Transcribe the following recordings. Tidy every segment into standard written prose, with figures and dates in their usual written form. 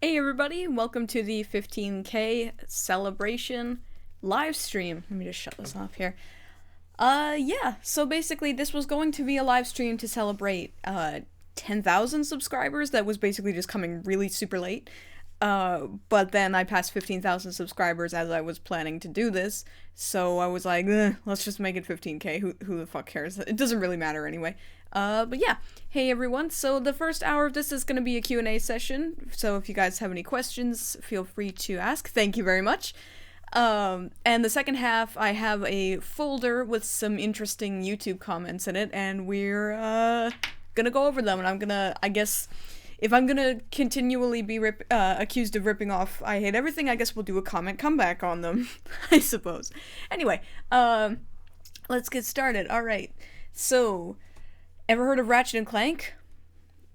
Hey everybody, welcome to the 15K celebration live stream. Let me just shut this off here. Yeah, so basically this was going to be a live stream to celebrate 10,000 subscribers that was basically just coming really super late. But then I passed 15,000 subscribers as I was planning to do this, so I was like, let's just make it 15K, who the fuck cares? It doesn't really matter anyway. But yeah, hey everyone, so the first hour of this is going to be a Q&A session, so if you guys have any questions, feel free to ask. Thank you very much. And the second half, I have a folder with some interesting YouTube comments in it, and we're, gonna go over them, and I'm gonna, I guess, if I'm gonna continually be accused of ripping off I Hate Everything, I guess we'll do a comment comeback on them, I suppose. Anyway, let's get started. Alright, so, ever heard of Ratchet & Clank?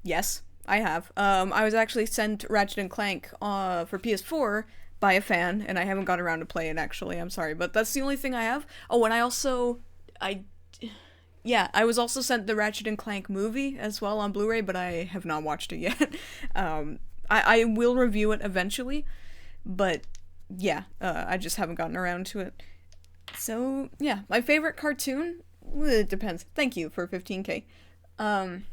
Yes, I have. I was actually sent Ratchet & Clank for PS4 by a fan, and I haven't got around to play it, actually. I'm sorry, but that's the only thing I have. Oh, and I was also sent the Ratchet & Clank movie as well on Blu-ray, but I have not watched it yet. I will review it eventually, but yeah, I just haven't gotten around to it. So, yeah, my favorite cartoon? It depends. Thank you for 15K. Thank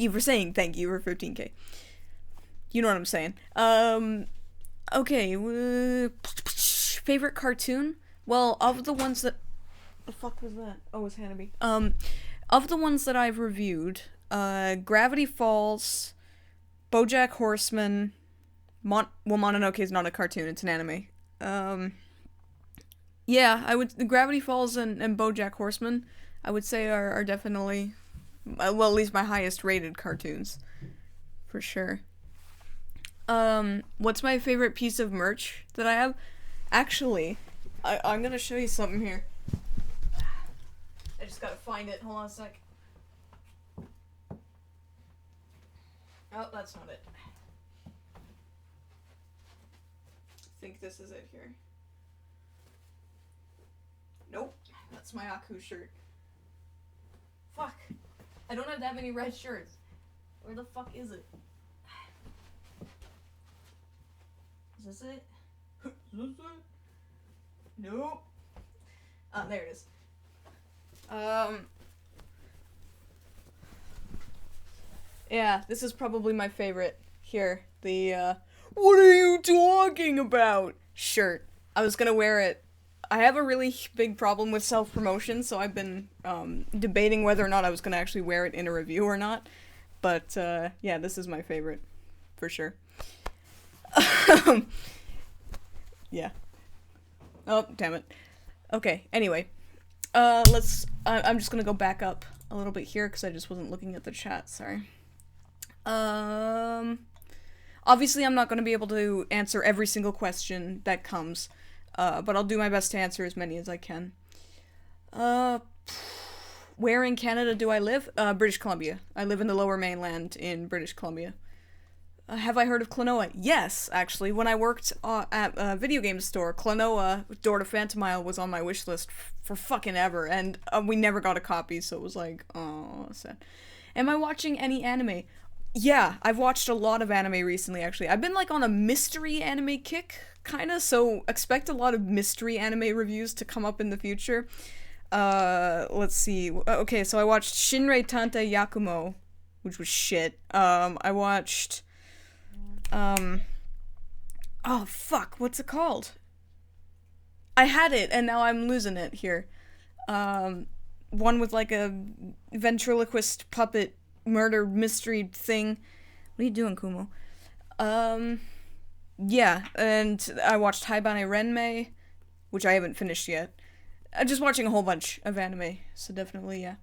you for saying thank you for 15K. You know what I'm saying. Okay, favorite cartoon? Well, of the ones that... The fuck was that? Oh, it was Hanabi. Of the ones that I've reviewed, Gravity Falls, BoJack Horseman, Mononoke is not a cartoon, it's an anime. Yeah, Gravity Falls and BoJack Horseman, I would say are definitely, well, at least my highest rated cartoons, for sure. What's my favorite piece of merch that I have? Actually, I'm gonna show you something here. I just gotta find it. Hold on a sec. Oh, that's not it. I think this is it here. Nope. That's my Aku shirt. Fuck. I don't have that many red shirts. Where the fuck is it? Is this it? Is this it? Nope. Ah, there it is. Yeah, this is probably my favorite. Here, the, what are you talking about? Shirt. I was gonna wear it. I have a really big problem with self-promotion, so I've been, debating whether or not I was gonna actually wear it in a review or not. But, yeah, this is my favorite. For sure. Yeah. Oh, damn it. Okay, anyway. I'm just gonna go back up a little bit here, because I just wasn't looking at the chat, sorry. Obviously I'm not gonna be able to answer every single question that comes, but I'll do my best to answer as many as I can. Where in Canada do I live? British Columbia. I live in the Lower Mainland in British Columbia. Have I heard of Klonoa? Yes, actually. When I worked at a video game store, Klonoa, Door to Phantomile, was on my wish list for fucking ever, and we never got a copy, so it was like, oh, sad. Am I watching any anime? Yeah, I've watched a lot of anime recently, actually. I've been, like, on a mystery anime kick, kinda, so expect a lot of mystery anime reviews to come up in the future. Let's see. Okay, so I watched Shinrei Tantei Yakumo, which was shit. I watched... oh fuck, what's it called? I had it, and now I'm losing it here. One with like a ventriloquist puppet murder mystery thing. What are you doing, Kumo? Yeah, and I watched Haibane Renmei, which I haven't finished yet. I'm just watching a whole bunch of anime, so definitely, yeah.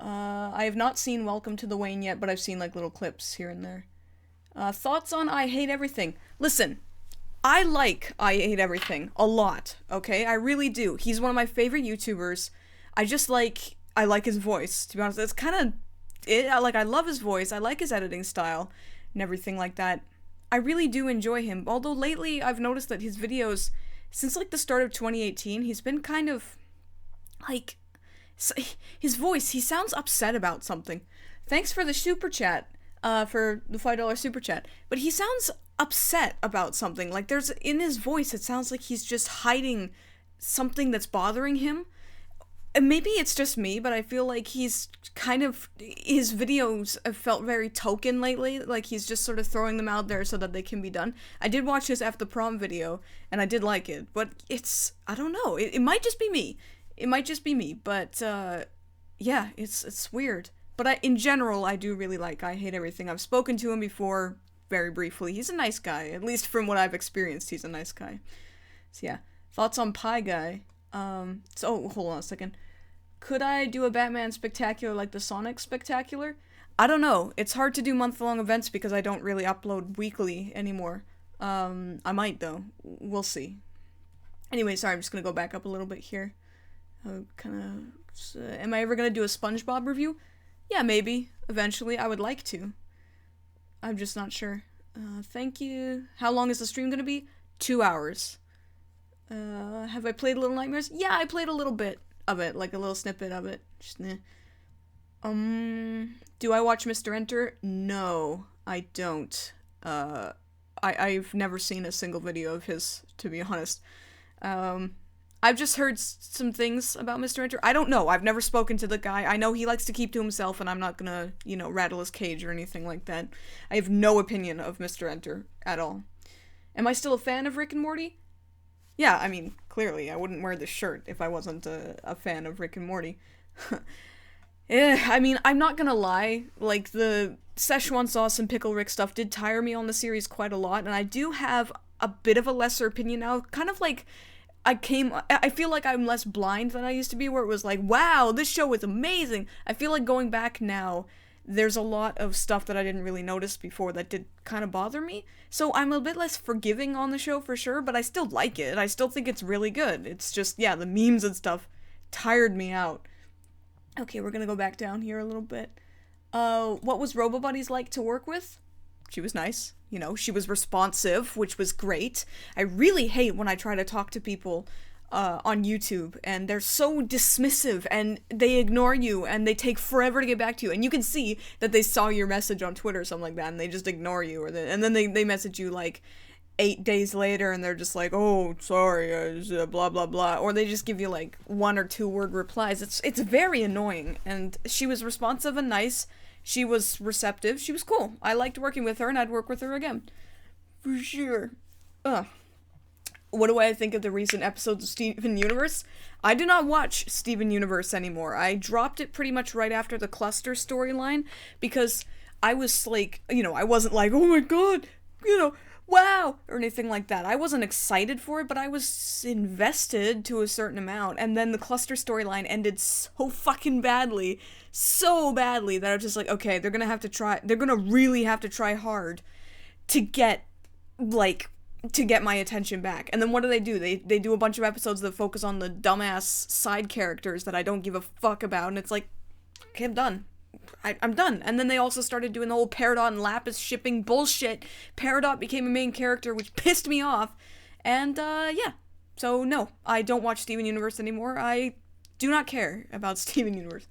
I have not seen Welcome to the Wane yet, but I've seen like little clips here and there. Thoughts on I Hate Everything? Listen, I like I Hate Everything a lot, okay? I really do. He's one of my favorite YouTubers. I like his voice, to be honest. It's kind of, I love his voice. I like his editing style and everything like that. I really do enjoy him. Although lately I've noticed that his videos, since like the start of 2018, he's been kind of, like, his voice, he sounds upset about something. Thanks for the super chat. for the $5 super chat. But he sounds upset about something. Like, there's, in his voice, it sounds like he's just hiding something that's bothering him. And maybe it's just me, but I feel like he's kind of, his videos have felt very token lately. Like, he's just sort of throwing them out there so that they can be done. I did watch his F the Prom video, and I did like it. But it's, I don't know. It might just be me. It might just be me. But, yeah, it's weird. But in general, I do really like I Hate Everything. I've spoken to him before, very briefly. He's a nice guy. At least from what I've experienced, he's a nice guy. So yeah. Thoughts on Pie Guy? Hold on a second. Could I do a Batman Spectacular like the Sonic Spectacular? I don't know. It's hard to do month-long events because I don't really upload weekly anymore. I might, though. We'll see. Anyway, sorry, I'm just gonna go back up a little bit here. Am I ever gonna do a SpongeBob review? Yeah, maybe. Eventually. I would like to. I'm just not sure. Thank you. How long is the stream gonna be? 2 hours. Have I played Little Nightmares? Yeah, I played a little bit of it. Like, a little snippet of it. Just, do I watch Mr. Enter? No, I don't. I've never seen a single video of his, to be honest. I've just heard some things about Mr. Enter. I don't know. I've never spoken to the guy. I know he likes to keep to himself, and I'm not gonna, rattle his cage or anything like that. I have no opinion of Mr. Enter at all. Am I still a fan of Rick and Morty? Yeah, I mean, clearly. I wouldn't wear this shirt if I wasn't a fan of Rick and Morty. I mean, I'm not gonna lie. Like, the Szechuan sauce and Pickle Rick stuff did tire me on the series quite a lot, and I do have a bit of a lesser opinion now. Kind of like, I feel like I'm less blind than I used to be, where it was like, wow, this show is amazing. I feel like going back now, there's a lot of stuff that I didn't really notice before that did kind of bother me. So I'm a bit less forgiving on the show for sure, but I still like it. I still think it's really good. It's just, yeah, the memes and stuff tired me out. Okay, we're gonna go back down here a little bit. What was RoboBuddies like to work with? She was nice. She was responsive, which was great. I really hate when I try to talk to people on YouTube, and they're so dismissive, and they ignore you, and they take forever to get back to you, and you can see that they saw your message on Twitter or something like that, and they just ignore you, and then they message you, like, 8 days later, and they're just like, oh, sorry, blah, blah, blah, or they just give you, like, 1 or 2 word replies. It's very annoying, and she was responsive and nice. She was receptive. She was cool. I liked working with her, and I'd work with her again. For sure. What do I think of the recent episodes of Steven Universe? I do not watch Steven Universe anymore. I dropped it pretty much right after the cluster storyline, because I was like, I wasn't like, oh my god, wow, or anything like that. I wasn't excited for it, but I was invested to a certain amount, and then the cluster storyline ended so fucking badly, that I was just like, okay, they're gonna really have to try hard to get my attention back. And then what do? They do a bunch of episodes that focus on the dumbass side characters that I don't give a fuck about, and it's like, okay, I'm done. I'm done. And then they also started doing the whole Peridot and Lapis shipping bullshit. Peridot became a main character, which pissed me off. And, yeah. So, no, I don't watch Steven Universe anymore. I do not care about Steven Universe.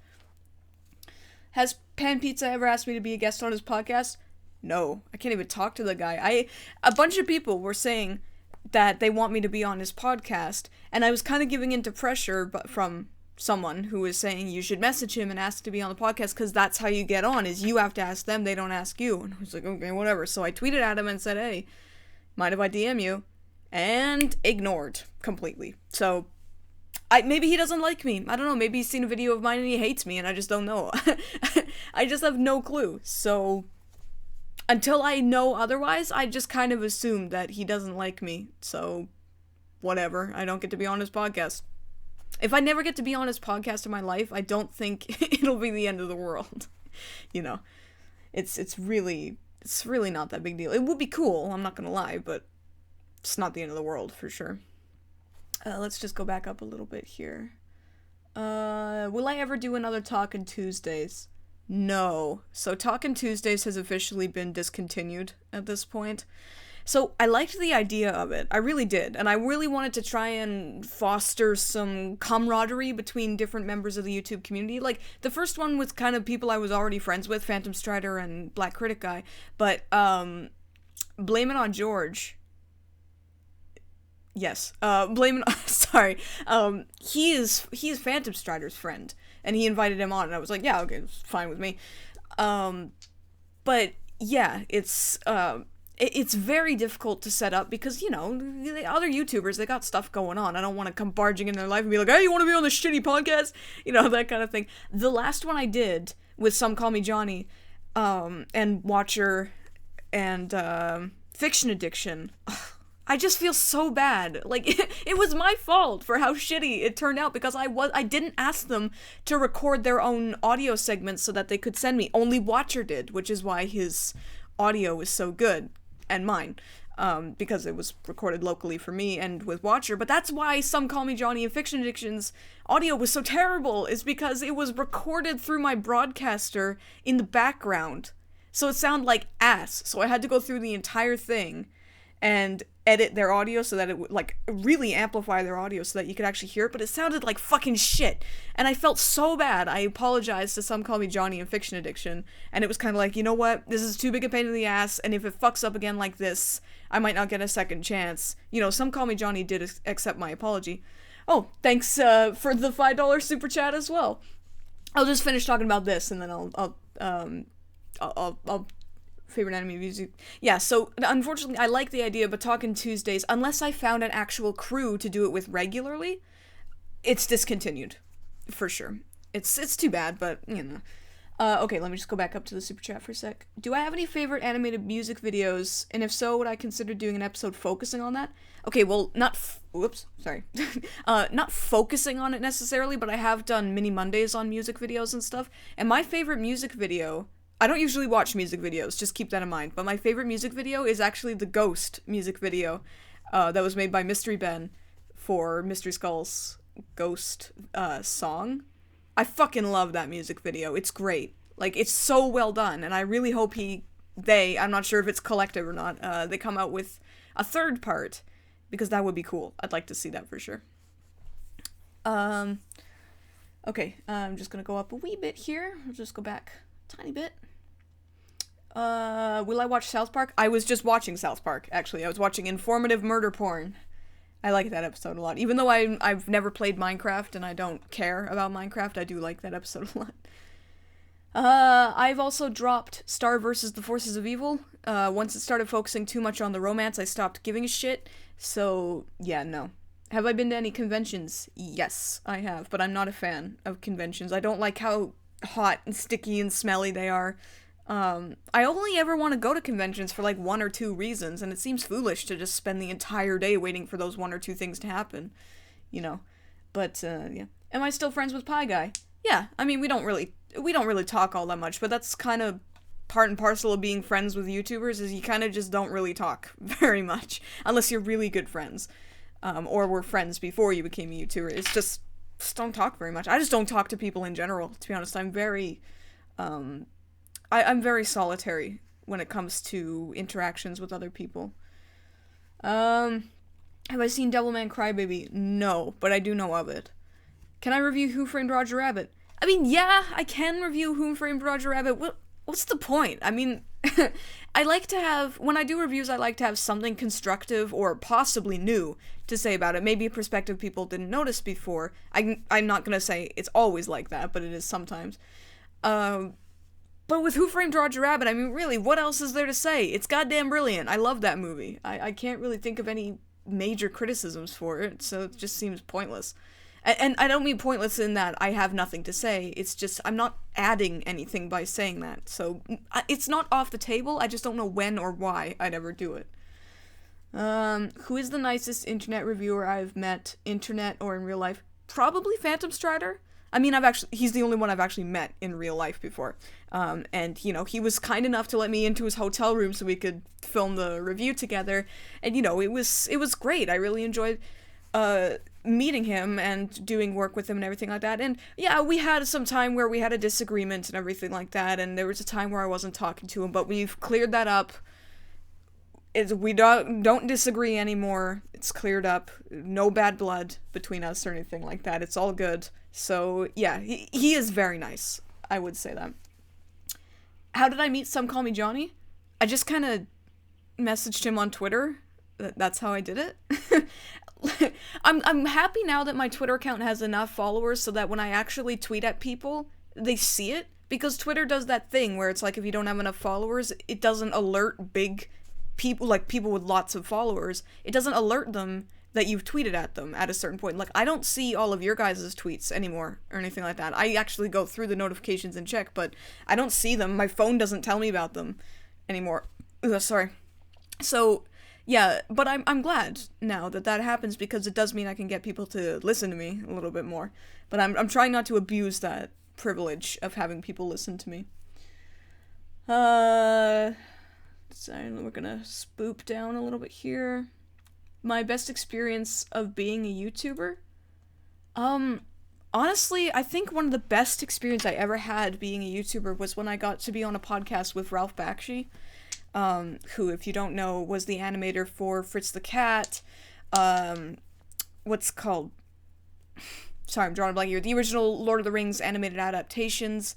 Has Pan Pizza ever asked me to be a guest on his podcast? No. I can't even talk to the guy. A bunch of people were saying that they want me to be on his podcast, and I was kind of giving into pressure but from someone who was saying you should message him and ask to be on the podcast, because that's how you get on, is you have to ask them, they don't ask you. And I was like, okay, whatever. So I tweeted at him and said, hey, mind if I DM you? And ignored completely. So maybe he doesn't like me. I don't know. Maybe he's seen a video of mine and he hates me, and I just don't know. I just have no clue. So until I know otherwise, I just kind of assume that he doesn't like me. So whatever. I don't get to be on his podcast. If I never get to be on his podcast in my life, I don't think it'll be the end of the world. It's really not that big deal. It would be cool, I'm not gonna lie, but it's not the end of the world, for sure. Let's just go back up a little bit here. Will I ever do another Talkin' Tuesdays? No. So Talkin' Tuesdays has officially been discontinued at this point. So I liked the idea of it. I really did. And I really wanted to try and foster some camaraderie between different members of the YouTube community. Like, the first one was kind of people I was already friends with, Phantom Strider and Black Critic Guy. But, Blame It on George. Yes. Blame It on... Sorry. He is Phantom Strider's friend. And he invited him on, and I was like, yeah, okay, it's fine with me. But, yeah, it's very difficult to set up because, you know, the other YouTubers, they got stuff going on. I don't want to come barging in their life and be like, hey, you want to be on this shitty podcast? You know, that kind of thing. The last one I did with Some Call Me Johnny, and Watcher, and, Fiction Addiction, I just feel so bad. Like, it was my fault for how shitty it turned out because I didn't ask them to record their own audio segments so that they could send me. Only Watcher did, which is why his audio was so good, and mine, because it was recorded locally for me and with Watcher. But that's why Some Call Me Johnny and Fiction Addiction's audio was so terrible, is because it was recorded through my broadcaster in the background. So it sounded like ass. So I had to go through the entire thing and edit their audio so that it would, like, really amplify their audio so that you could actually hear it, but it sounded like fucking shit. And I felt so bad. I apologized to Some Call Me Johnny and Fiction Addiction, and it was kind of like, you know what, this is too big a pain in the ass, and if it fucks up again like this, I might not get a second chance. You know, Some Call Me Johnny did accept my apology. Oh, thanks for the $5 super chat as well. I'll just finish talking about this, and then I'll favorite anime music. Yeah, so unfortunately I like the idea, but Talkin' Tuesdays, unless I found an actual crew to do it with regularly, it's discontinued. For sure. It's too bad, but, you know. Okay, let me just go back up to the super chat for a sec. Do I have any favorite animated music videos? And if so, would I consider doing an episode focusing on that? Okay, well, not focusing on it necessarily, but I have done mini Mondays on music videos and stuff. And my favorite music video, I don't usually watch music videos, just keep that in mind, but my favorite music video is actually the Ghost music video that was made by Mystery Ben for Mystery Skull's Ghost song. I fucking love that music video. It's great. Like, it's so well done, and I really hope I'm not sure if it's collective or not, they come out with a third part, because that would be cool. I'd like to see that for sure. Okay, I'm just gonna go up a wee bit here. I'll just go back a tiny bit. Will I watch South Park? I was just watching South Park, actually. I was watching informative murder porn. I like that episode a lot. Even though I've never played Minecraft and I don't care about Minecraft, I do like that episode a lot. I've also dropped Star vs. the Forces of Evil. Once it started focusing too much on the romance, I stopped giving a shit. So, yeah, no. Have I been to any conventions? Yes, I have, but I'm not a fan of conventions. I don't like how hot and sticky and smelly they are. I only ever want to go to conventions for like 1 or 2 reasons, and it seems foolish to just spend the entire day waiting for those 1 or 2 things to happen, you know. But, yeah. Am I still friends with Pie Guy? Yeah, I mean, we don't really talk all that much, but that's kind of part and parcel of being friends with YouTubers, is you kind of just don't really talk very much, unless you're really good friends, or were friends before you became a YouTuber. It's just don't talk very much. I just don't talk to people in general, to be honest. I'm very, I'm very solitary when it comes to interactions with other people. Have I seen Devilman Crybaby? No, but I do know of it. Can I review Who Framed Roger Rabbit? I mean, yeah, I can review Who Framed Roger Rabbit. What's the point? I mean, I like to have, when I do reviews, I like to have something constructive or possibly new to say about it. Maybe a perspective people didn't notice before. I'm not gonna say it's always like that, but it is sometimes. But with Who Framed Roger Rabbit, I mean, really, what else is there to say? It's goddamn brilliant. I love that movie. I can't really think of any major criticisms for it, so it just seems pointless. And I don't mean pointless in that I have nothing to say. It's just, I'm not adding anything by saying that. So, it's not off the table. I just don't know when or why I'd ever do it. Who is the nicest internet reviewer I've met, internet or in real life? Probably Phantom Strider. I mean, he's the only one I've actually met in real life before. And, you know, he was kind enough to let me into his hotel room so we could film the review together. And, you know, it was great. I really enjoyed, meeting him and doing work with him and everything like that. And, yeah, we had some time where we had a disagreement and everything like that. And there was a time where I wasn't talking to him, but we've cleared that up. we don't disagree anymore. It's cleared up. No bad blood between us or anything like that. It's all good. So, yeah, he is very nice. I would say that. How did I meet Some Call Me Johnny? I just kind of messaged him on Twitter. That's how I did it. I'm happy now that my Twitter account has enough followers so that when I actually tweet at people, they see it. Because Twitter does that thing where it's like if you don't have enough followers, it doesn't alert big people, like people with lots of followers. It doesn't alert them that you've tweeted at them at a certain point. Like, I don't see all of your guys' tweets anymore or anything like that. I actually go through the notifications and check, but I don't see them. My phone doesn't tell me about them anymore. Ugh, sorry. So, yeah, but I'm glad now that happens because it does mean I can get people to listen to me a little bit more. But I'm trying not to abuse that privilege of having people listen to me. Sorry, we're gonna spoop down a little bit here. My best experience of being a YouTuber? Honestly, I think one of the best experience I ever had being a YouTuber was when I got to be on a podcast with Ralph Bakshi, who, if you don't know, was the animator for Fritz the Cat, what's called... Sorry, I'm drawing a blank here. The original Lord of the Rings animated adaptations.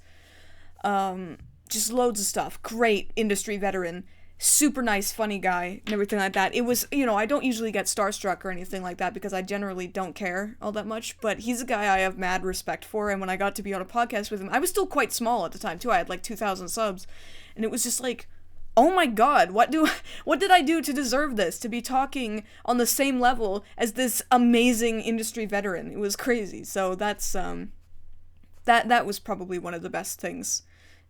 Just loads of stuff. Great industry veteran. Super nice, funny guy, and everything like that. It was, I don't usually get starstruck or anything like that because I generally don't care all that much, but he's a guy I have mad respect for, and when I got to be on a podcast with him, I was still quite small at the time, too. I had like 2,000 subs, and it was just like, oh my god, what did I do to deserve this? To be talking on the same level as this amazing industry veteran. It was crazy. So that's, that was probably one of the best things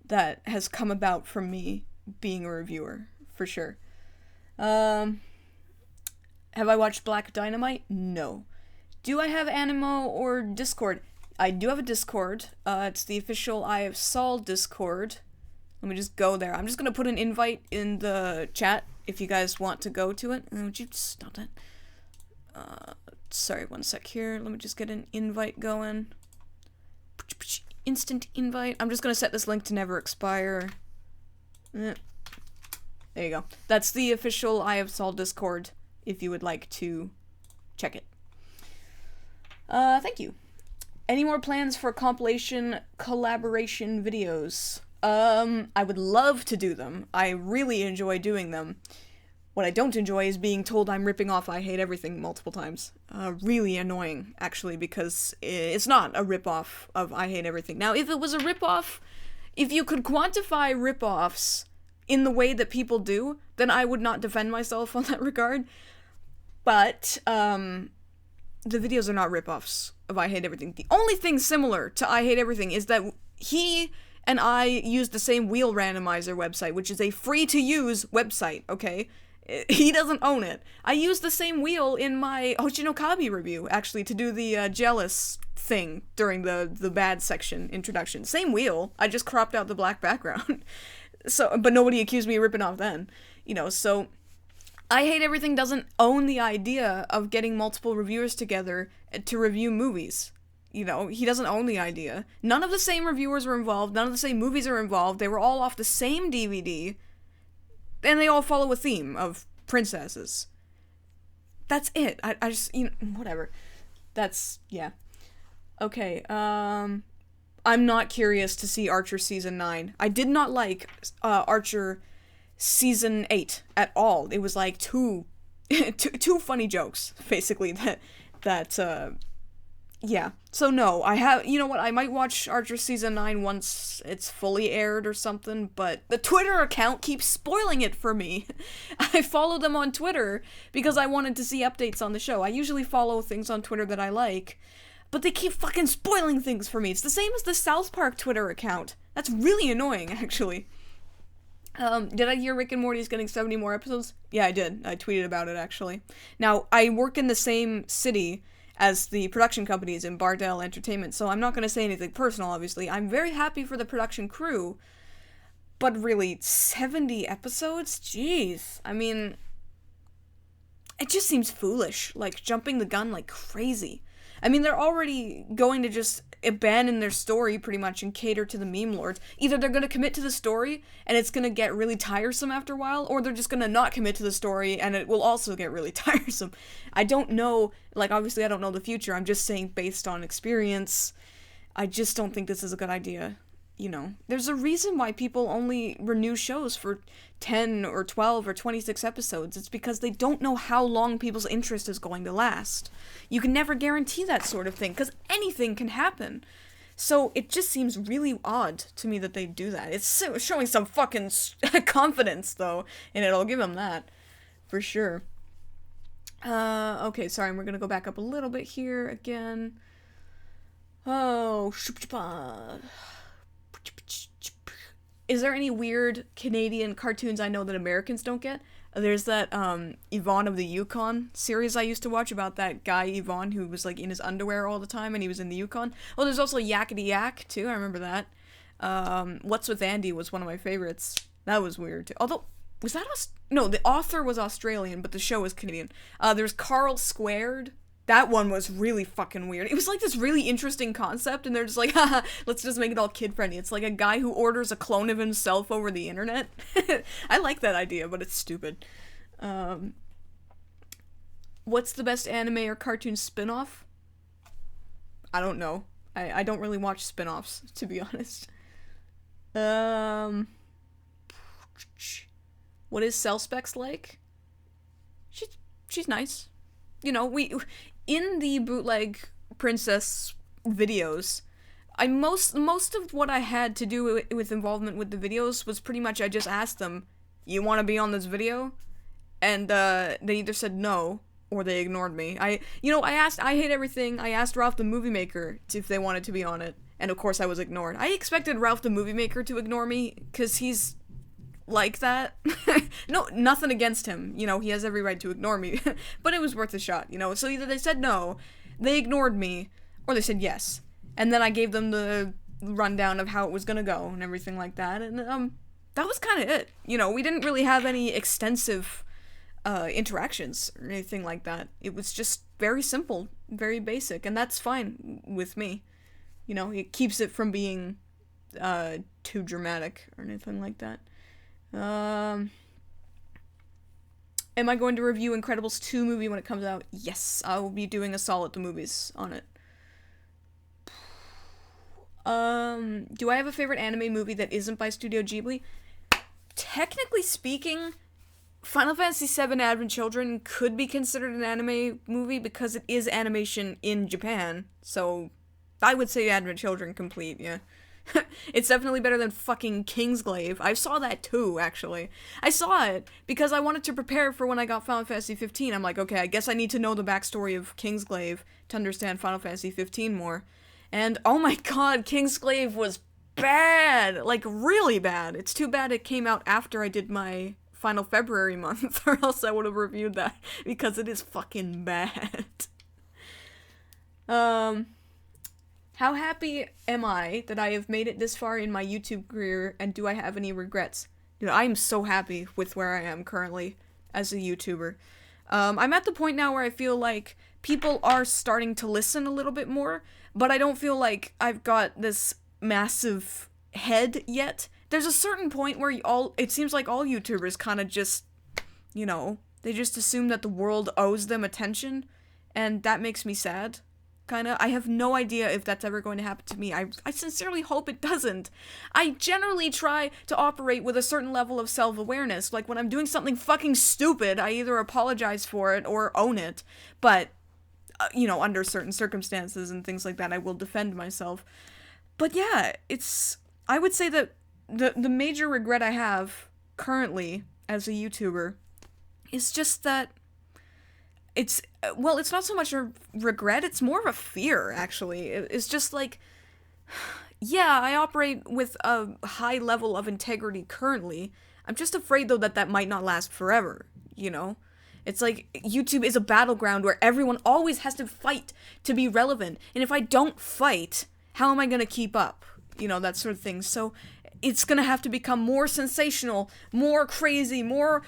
that has come about from me being a reviewer, for sure. Have I watched Black Dynamite? No. Do I have Animo or Discord? I do have a Discord. It's the official EyeofSol Discord. Let me just go there. I'm just gonna put an invite in the chat if you guys want to go to it. Would you stop that? Sorry, one sec here. Let me just get an invite going. Instant invite. I'm just gonna set this link to never expire. There you go. That's the official EyeofSol Discord if you would like to check it. Thank you. Any more plans for compilation collaboration videos? I would love to do them. I really enjoy doing them. What I don't enjoy is being told I'm ripping off I Hate Everything multiple times. Really annoying, actually, because it's not a rip-off of I Hate Everything. Now, if it was a rip-off, if you could quantify rip-offs in the way that people do, then I would not defend myself on that regard. But, the videos are not rip-offs of I Hate Everything. The only thing similar to I Hate Everything is that he and I use the same wheel randomizer website, which is a free-to-use website, okay? He doesn't own it. I used the same wheel in my Hoshinokabi review, actually, to do the jealous thing during the bad section introduction. Same wheel, I just cropped out the black background. So, but nobody accused me of ripping off then. So I Hate Everything doesn't own the idea of getting multiple reviewers together to review movies. He doesn't own the idea. None of the same reviewers were involved. None of the same movies are involved. They were all off the same DVD. And they all follow a theme of princesses. That's it. I just, whatever. That's, yeah. Okay, I'm not curious to see Archer Season 9. I did not like Archer Season 8 at all. It was like two funny jokes, basically, yeah. So no, I have, I might watch Archer Season 9 once it's fully aired or something, but the Twitter account keeps spoiling it for me. I follow them on Twitter because I wanted to see updates on the show. I usually follow things on Twitter that I like, but they keep fucking spoiling things for me. It's the same as the South Park Twitter account. That's really annoying, actually. Did I hear Rick and Morty's getting 70 more episodes? Yeah, I did. I tweeted about it, actually. Now, I work in the same city as the production companies in Bardell Entertainment, so I'm not going to say anything personal, obviously. I'm very happy for the production crew, but really, 70 episodes? Jeez. I mean, it just seems foolish, like, jumping the gun like crazy. I mean, they're already going to just abandon their story pretty much and cater to the meme lords. Either they're gonna commit to the story and it's gonna get really tiresome after a while, or they're just gonna not commit to the story and it will also get really tiresome. I don't know, like, obviously I don't know the future, I'm just saying based on experience, I just don't think this is a good idea. You know, there's a reason why people only renew shows for 10 or 12 or 26 episodes. It's because they don't know how long people's interest is going to last. You can never guarantee that sort of thing, because anything can happen. So it just seems really odd to me that they do that. It's showing some fucking confidence, though, and I'll give them that, for sure. Okay, sorry, we're gonna go back up a little bit here again. Oh, is there any weird Canadian cartoons I know that Americans don't get? There's that, Yvonne of the Yukon series I used to watch about that guy Yvonne who was, like, in his underwear all the time and he was in the Yukon. Oh, there's also Yakety Yak, too, I remember that. What's with Andy was one of my favorites. That was weird, too. Although, was that no, the author was Australian, but the show was Canadian. There's Carl Squared. That one was really fucking weird. It was like this really interesting concept, and they're just like, haha, let's just make it all kid-friendly. It's like a guy who orders a clone of himself over the internet. I like that idea, but it's stupid. What's the best anime or cartoon spin-off? I don't know. I don't really watch spin-offs, to be honest. What is Cell Specs like? She's nice. You know, in the bootleg princess videos, most of what I had to do with involvement with the videos was pretty much I just asked them, you want to be on this video? And they either said no or they ignored me. I asked I Hate Everything, I asked Ralph the Movie Maker if they wanted to be on it, and of course I was ignored. I expected Ralph the Movie Maker to ignore me because he's like that. No, nothing against him, you know, he has every right to ignore me, but it was worth a shot, you know. So either they said no, they ignored me, or they said yes, and then I gave them the rundown of how it was gonna go and everything like that, and that was kind of it. You know, we didn't really have any extensive interactions or anything like that. It was just very simple, very basic, and that's fine with me. You know, it keeps it from being too dramatic or anything like that. Am I going to review Incredibles 2 movie when it comes out? Yes, I will be doing a Sol at the movies on it. Do I have a favorite anime movie that isn't by Studio Ghibli? Technically speaking, Final Fantasy VII Advent Children could be considered an anime movie because it is animation in Japan, so I would say Advent Children complete, yeah. It's definitely better than fucking Kingsglaive. I saw that too, actually. I saw it because I wanted to prepare for when I got Final Fantasy 15. I'm like, okay, I guess I need to know the backstory of Kingsglaive to understand Final Fantasy 15 more. And oh my god, Kingsglaive was bad! Like, really bad. It's too bad it came out after I did my final February month, or else I would have reviewed that, because it is fucking bad. How happy am I that I have made it this far in my YouTube career, and do I have any regrets? Dude, I am so happy with where I am currently as a YouTuber. I'm at the point now where I feel like people are starting to listen a little bit more, but I don't feel like I've got this massive head yet. There's a certain point where it seems like all YouTubers kind of just, you know, they just assume that the world owes them attention, and that makes me sad. Kinda. I have no idea if that's ever going to happen to me. I sincerely hope it doesn't. I generally try to operate with a certain level of self-awareness. Like, when I'm doing something fucking stupid, I either apologize for it or own it. But, you know, under certain circumstances and things like that, I will defend myself. But yeah, I would say that the major regret I have currently as a YouTuber is just that it's not so much a regret, it's more of a fear, actually. It's just like, yeah, I operate with a high level of integrity currently. I'm just afraid, though, that might not last forever, you know? It's like, YouTube is a battleground where everyone always has to fight to be relevant, and if I don't fight, how am I gonna keep up? You know, that sort of thing. So, it's gonna have to become more sensational, more crazy, more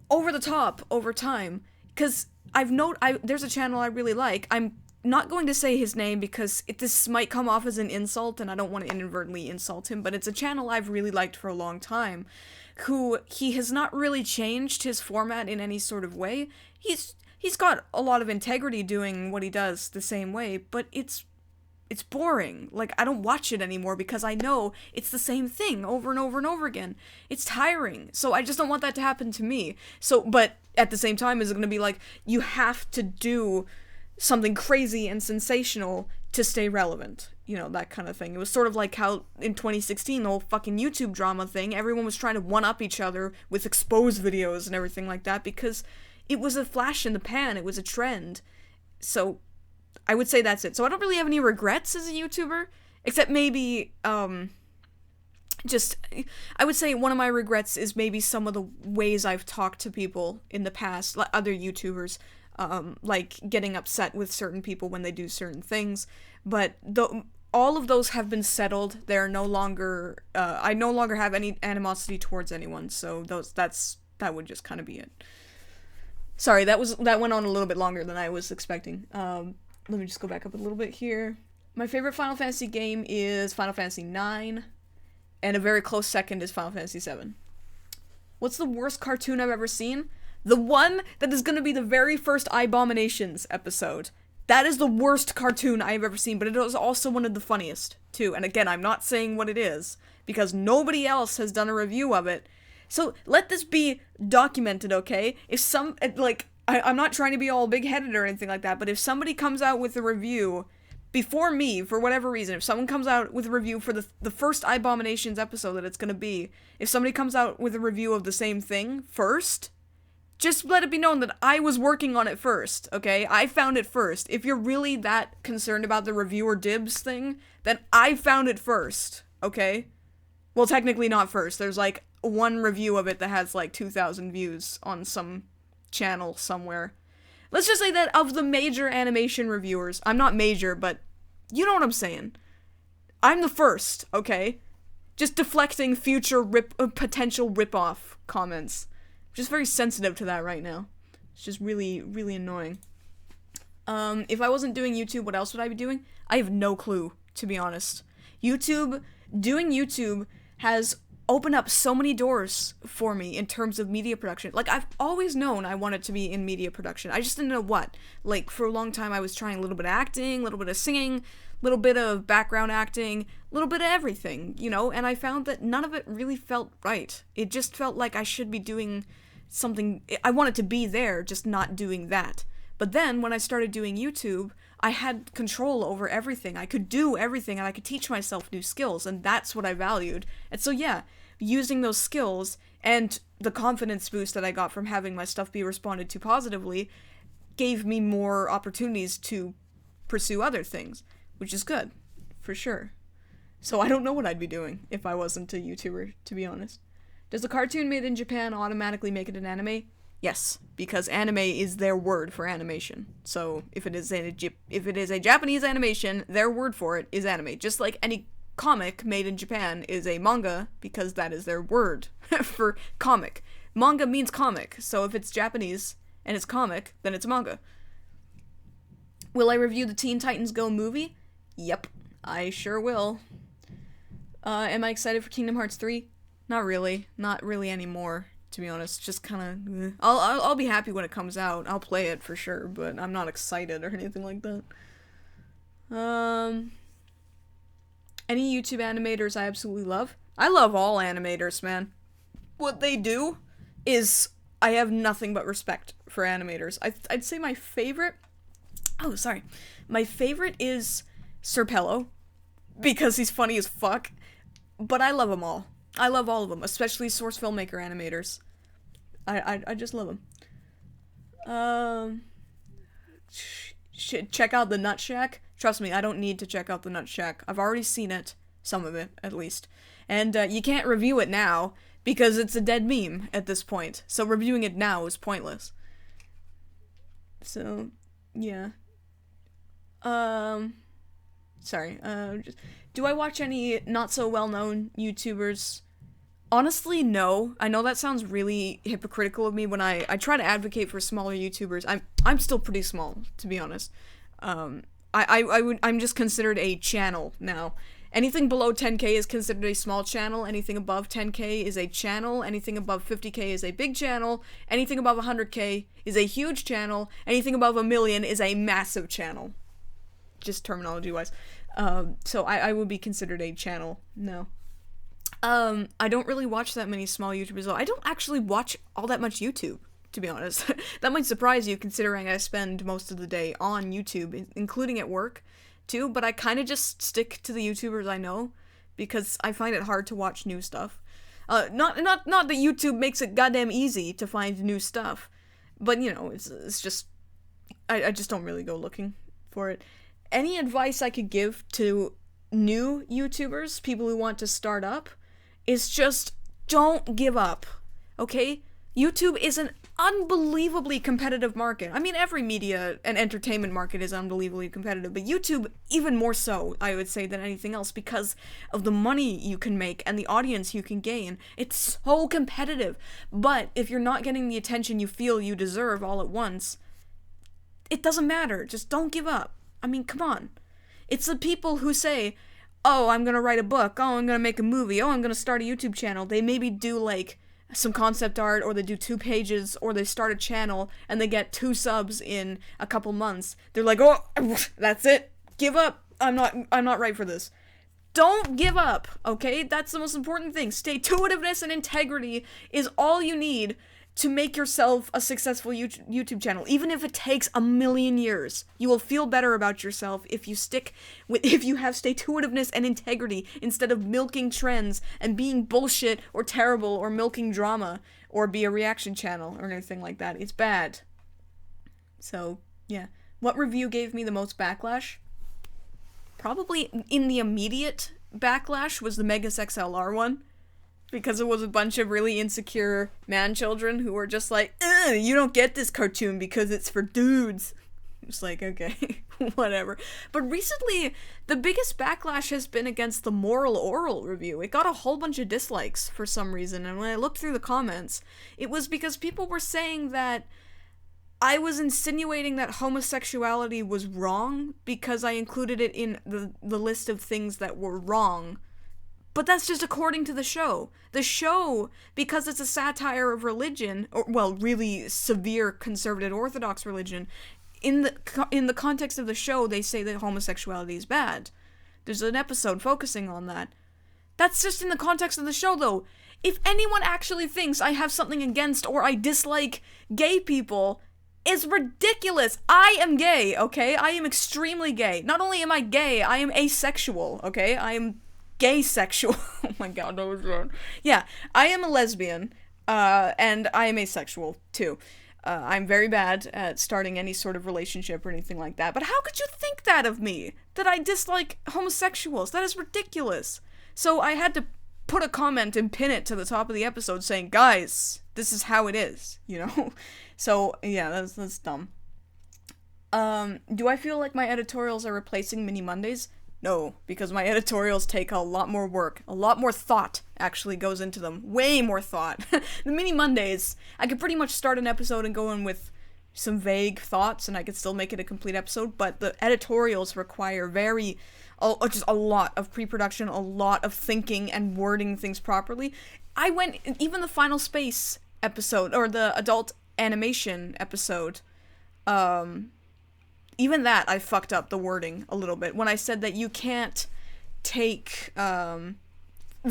over the top over time, because there's a channel I really like. I'm not going to say his name because this might come off as an insult, and I don't want to inadvertently insult him, but it's a channel I've really liked for a long time, who he has not really changed his format in any sort of way. He's got a lot of integrity doing what he does the same way, but it's boring. Like, I don't watch it anymore because I know it's the same thing over and over and over again. It's tiring. So I just don't want that to happen to me. So, but at the same time, is it going to be like, you have to do something crazy and sensational to stay relevant? You know, that kind of thing. It was sort of like how in 2016, the whole fucking YouTube drama thing, everyone was trying to one-up each other with exposed videos and everything like that because it was a flash in the pan. It was a trend. So I would say that's it. So I don't really have any regrets as a YouTuber, except maybe, I would say one of my regrets is maybe some of the ways I've talked to people in the past, like other YouTubers, like getting upset with certain people when they do certain things, but all of those have been settled. They're no longer, I no longer have any animosity towards anyone, so that would just kind of be it. Sorry, that went on a little bit longer than I was expecting. Let me just go back up a little bit here. My favorite Final Fantasy game is Final Fantasy IX, and a very close second is Final Fantasy VII. What's the worst cartoon I've ever seen? The one that is going to be the very first Abominations episode. That is the worst cartoon I've ever seen, but it was also one of the funniest, too. And again, I'm not saying what it is, because nobody else has done a review of it. So let this be documented, okay? If I'm not trying to be all big-headed or anything like that, but if somebody comes out with a review before me, for whatever reason, if someone comes out with a review for the first Abominations episode that it's gonna be, if somebody comes out with a review of the same thing first, just let it be known that I was working on it first, okay? I found it first. If you're really that concerned about the reviewer dibs thing, then I found it first, okay? Well, technically not first. There's, like, one review of it that has, like, 2,000 views on some channel somewhere. Let's just say that of the major animation reviewers, I'm not major, but you know what I'm saying. I'm the first, okay? Just deflecting future potential rip-off comments. I'm just very sensitive to that right now. It's just really, really annoying. If I wasn't doing YouTube, what else would I be doing? I have no clue, to be honest. Doing YouTube has opened up so many doors for me in terms of media production. Like, I've always known I wanted to be in media production. I just didn't know what. Like, for a long time I was trying a little bit of acting, a little bit of singing, a little bit of background acting, a little bit of everything, you know, and I found that none of it really felt right. It just felt like I should be doing something, I wanted to be there, just not doing that. But then, when I started doing YouTube, I had control over everything. I could do everything, and I could teach myself new skills, and that's what I valued. And so yeah, using those skills and the confidence boost that I got from having my stuff be responded to positively gave me more opportunities to pursue other things, which is good, for sure. So I don't know what I'd be doing if I wasn't a YouTuber, to be honest. Does a cartoon made in Japan automatically make it an anime? Yes, because anime is their word for animation. So if it is a Japanese animation, their word for it is anime. Just like any comic made in Japan is a manga, because that is their word for comic. Manga means comic, so if it's Japanese and it's comic, then it's manga. Will I review the Teen Titans Go movie? Yep, I sure will. Am I excited for Kingdom Hearts 3? Not really. Not really anymore, to be honest. Just kind of... I'll be happy when it comes out. I'll play it for sure, but I'm not excited or anything like that. Any YouTube animators I absolutely love? I love all animators, man. What they do is... I have nothing but respect for animators. I'd say my favorite... Oh, sorry. My favorite is Serpello, because he's funny as fuck. But I love them all. I love all of them, especially source filmmaker animators. I just love them. Check out the Nut Shack. Trust me, I don't need to check out the Nut Shack. I've already seen it. Some of it, at least. And you can't review it now, because it's a dead meme at this point. So reviewing it now is pointless. So, yeah. Sorry. Do I watch any not-so-well-known YouTubers? Honestly, no. I know that sounds really hypocritical of me when I try to advocate for smaller YouTubers. I'm still pretty small, to be honest. I'm just considered a channel now. Anything below 10k is considered a small channel. Anything above 10k is a channel. Anything above 50k is a big channel. Anything above 100k is a huge channel. Anything above 1 million is a massive channel. Just terminology-wise. So I would be considered a channel now. I don't really watch that many small YouTubers, though. I don't actually watch all that much YouTube, to be honest. That might surprise you, considering I spend most of the day on YouTube, including at work, too, but I kind of just stick to the YouTubers I know, because I find it hard to watch new stuff. Not that YouTube makes it goddamn easy to find new stuff, but, you know, it's just, I just don't really go looking for it. Any advice I could give to new YouTubers, people who want to start up, is just don't give up, okay? YouTube is an unbelievably competitive market. I mean, every media and entertainment market is unbelievably competitive, but YouTube even more so, I would say, than anything else, because of the money you can make and the audience you can gain. It's so competitive. But if you're not getting the attention you feel you deserve all at once, it doesn't matter. Just don't give up. I mean, come on. It's the people who say, oh, I'm gonna write a book, oh, I'm gonna make a movie, oh, I'm gonna start a YouTube channel. They maybe do, like, some concept art, or they do 2 pages, or they start a channel, and they get 2 subs in a couple months. They're like, oh, that's it, give up, I'm not right for this. Don't give up, okay? That's the most important thing. Stay-to-itiveness and integrity is all you need to make yourself a successful YouTube channel. Even if it takes 1,000,000 years, you will feel better about yourself if you have stay-to-itiveness and integrity instead of milking trends and being bullshit or terrible or milking drama or be a reaction channel or anything like that. It's bad. So, yeah. What review gave me the most backlash? Probably in the immediate backlash was the Megas XLR one. Because it was a bunch of really insecure man-children who were just like, you don't get this cartoon because it's for dudes. It's like, okay, whatever. But recently, the biggest backlash has been against the Moral Oral review. It got a whole bunch of dislikes for some reason, and when I looked through the comments, it was because people were saying that I was insinuating that homosexuality was wrong because I included it in the list of things that were wrong. But that's just according to the show. The show, because it's a satire of religion, or, well, really severe conservative orthodox religion, in the context of the show, they say that homosexuality is bad. There's an episode focusing on that. That's just in the context of the show, though. If anyone actually thinks I have something against or I dislike gay people, it's ridiculous. I am gay, okay? I am extremely gay. Not only am I gay, I am asexual, okay? I am gay sexual. Oh my god, that was wrong. Yeah, I am a lesbian, and I am asexual, too. I'm very bad at starting any sort of relationship or anything like that, but how could you think that of me? That I dislike homosexuals? That is ridiculous. So I had to put a comment and pin it to the top of the episode saying, guys, this is how it is, you know? So, yeah, that's dumb. Do I feel like my editorials are replacing Mini Mondays? No, because my editorials take a lot more work. A lot more thought actually goes into them. Way more thought. The Mini Mondays, I could pretty much start an episode and go in with some vague thoughts and I could still make it a complete episode, but the editorials require just a lot of pre-production, a lot of thinking and wording things properly. Even the Final Space episode, or the adult animation episode, even that, I fucked up the wording a little bit when I said that you can't take The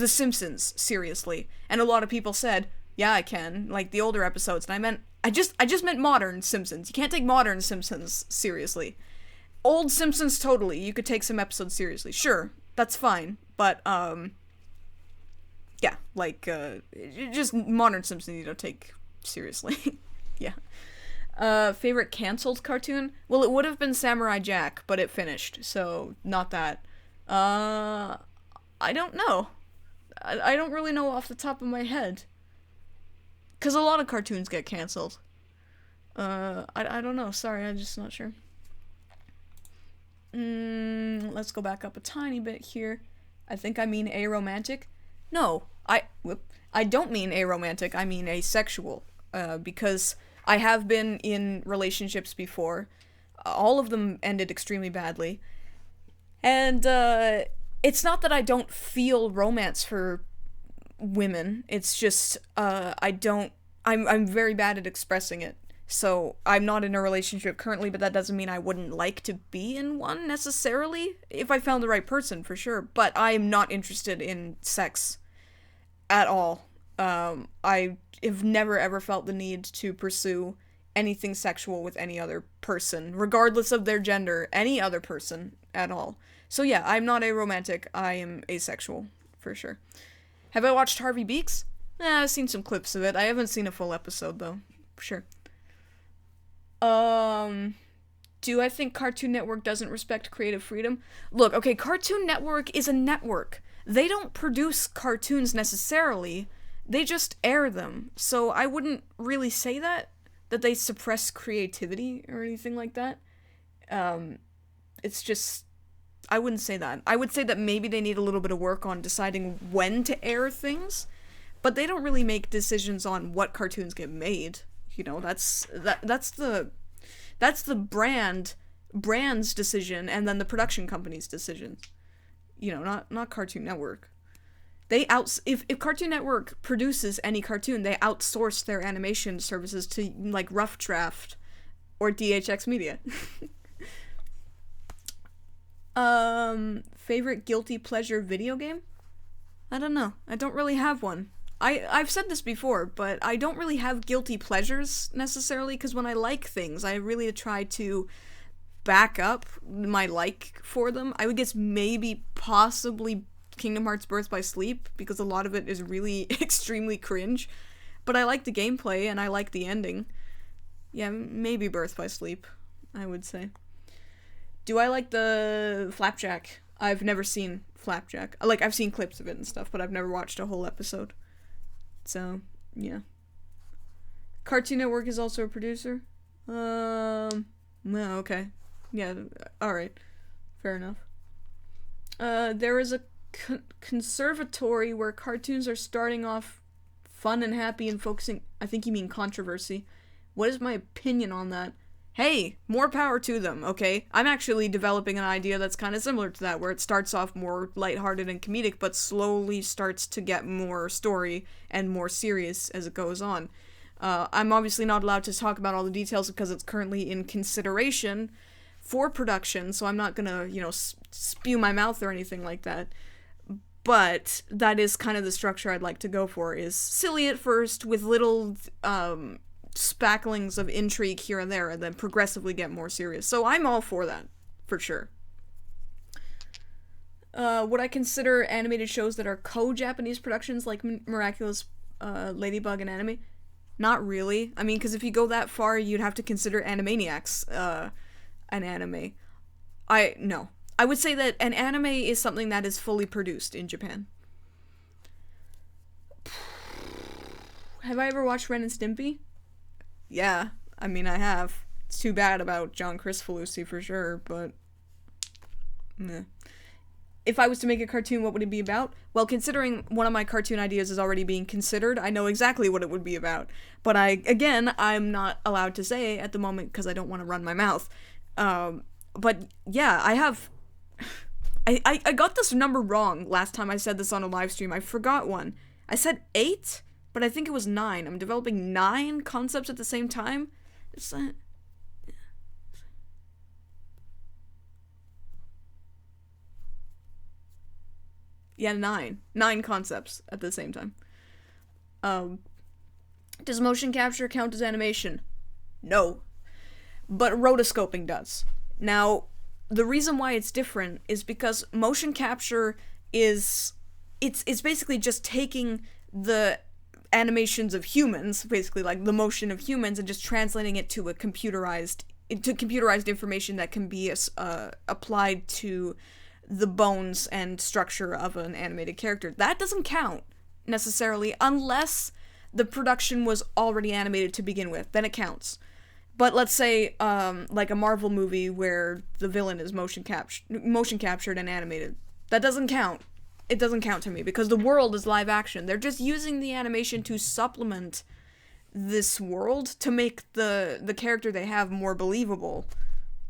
Simpsons seriously. And a lot of people said, yeah, I can, like the older episodes. And I just meant modern Simpsons. You can't take modern Simpsons seriously. Old Simpsons, totally. You could take some episodes seriously. Sure, that's fine. But, yeah, like, just modern Simpsons you don't take seriously. Yeah. Favorite cancelled cartoon? Well, it would have been Samurai Jack, but it finished, so not that. I don't know. I don't really know off the top of my head. 'Cause a lot of cartoons get cancelled. I don't know, sorry, I'm just not sure. Let's go back up a tiny bit here. I think I mean aromantic. No, I don't mean aromantic, I mean asexual. Because I have been in relationships before. All of them ended extremely badly. And it's not that I don't feel romance for women. It's just I'm very bad at expressing it. So I'm not in a relationship currently, but that doesn't mean I wouldn't like to be in one necessarily if I found the right person, for sure. But I am not interested in sex at all. I have never ever felt the need to pursue anything sexual with any other person, regardless of their gender, any other person at all. So yeah, I'm not a romantic, I am asexual, for sure. Have I watched Harvey Beaks? I've seen some clips of it. I haven't seen a full episode, though. For sure. Do I think Cartoon Network doesn't respect creative freedom? Look, okay, Cartoon Network is a network. They don't produce cartoons necessarily. They just air them. So I wouldn't really say that they suppress creativity or anything like that. It's just, I wouldn't say that. I would say that maybe they need a little bit of work on deciding when to air things, but they don't really make decisions on what cartoons get made. You know, that's the brand's decision, and then the production company's decision. You know, not Cartoon Network. If Cartoon Network produces any cartoon, they outsource their animation services to, like, Rough Draft or DHX Media. Favorite guilty pleasure video game? I don't know. I don't really have one. I've said this before, but I don't really have guilty pleasures necessarily, because when I like things, I really try to back up my like for them. I would guess maybe possibly Kingdom Hearts Birth by Sleep, because a lot of it is really extremely cringe, but I like the gameplay and I like the ending. Yeah, maybe Birth by Sleep, I would say. Do I like the Flapjack? I've never seen Flapjack. Like, I've seen clips of it and stuff, but I've never watched a whole episode. So, yeah. Cartoon Network is also a producer? No, okay. Yeah, alright. Fair enough. There is a conservatory where cartoons are starting off fun and happy and focusing... I think you mean controversy. What is my opinion on that? Hey, more power to them, okay? I'm actually developing an idea that's kind of similar to that, where it starts off more lighthearted and comedic, but slowly starts to get more story and more serious as it goes on. I'm obviously not allowed to talk about all the details because it's currently in consideration for production, so I'm not gonna, spew my mouth or anything like that. But that is kind of the structure I'd like to go for, is silly at first, with little, spacklings of intrigue here and there, and then progressively get more serious. So I'm all for that, for sure. Would I consider animated shows that are co-Japanese productions, like Miraculous Ladybug and Anime? Not really. I mean, because if you go that far, you'd have to consider Animaniacs an anime. No. I would say that an anime is something that is fully produced in Japan. Have I ever watched Ren and Stimpy? Yeah, I mean, I have. It's too bad about John Crispolucci for sure, but... meh. If I was to make a cartoon, what would it be about? Well, considering one of my cartoon ideas is already being considered, I know exactly what it would be about. But I'm not allowed to say at the moment because I don't want to run my mouth. But yeah, I have... I got this number wrong last time I said this on a live stream. I forgot one. I said 8? But I think it was 9. I'm developing 9 concepts at the same time. It's yeah, 9. 9 concepts at the same time. Does motion capture count as animation? No. But rotoscoping does. Now, the reason why it's different is because motion capture is... It's basically just taking the animations of humans, basically like the motion of humans, and just translating it to computerized information that can be applied to the bones and structure of an animated character. That doesn't count necessarily unless the production was already animated to begin with. Then it counts. But let's say like a Marvel movie where the villain is motion captured and animated. That doesn't count. It doesn't count to me because the world is live action. They're just using the animation to supplement this world to make the character they have more believable.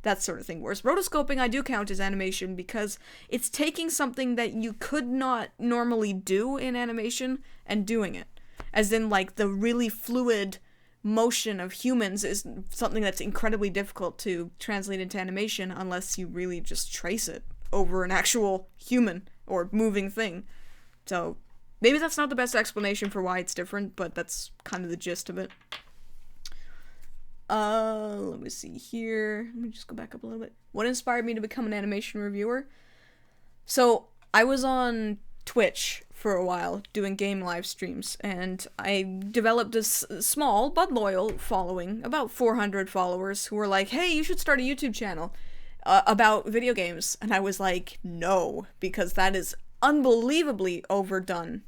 that sort of thing. Whereas rotoscoping I do count as animation because it's taking something that you could not normally do in animation and doing it. As in, like, the really fluid motion of humans is something that's incredibly difficult to translate into animation unless you really just trace it over an actual human or moving thing. So, maybe that's not the best explanation for why it's different, but that's kind of the gist of it. Let me see here. Let me just go back up a little bit. What inspired me to become an animation reviewer? So, I was on Twitch for a while doing game live streams, and I developed a small but loyal following, about 400 followers, who were like, hey, you should start a YouTube channel about video games. And I was like, no, because that is unbelievably overdone.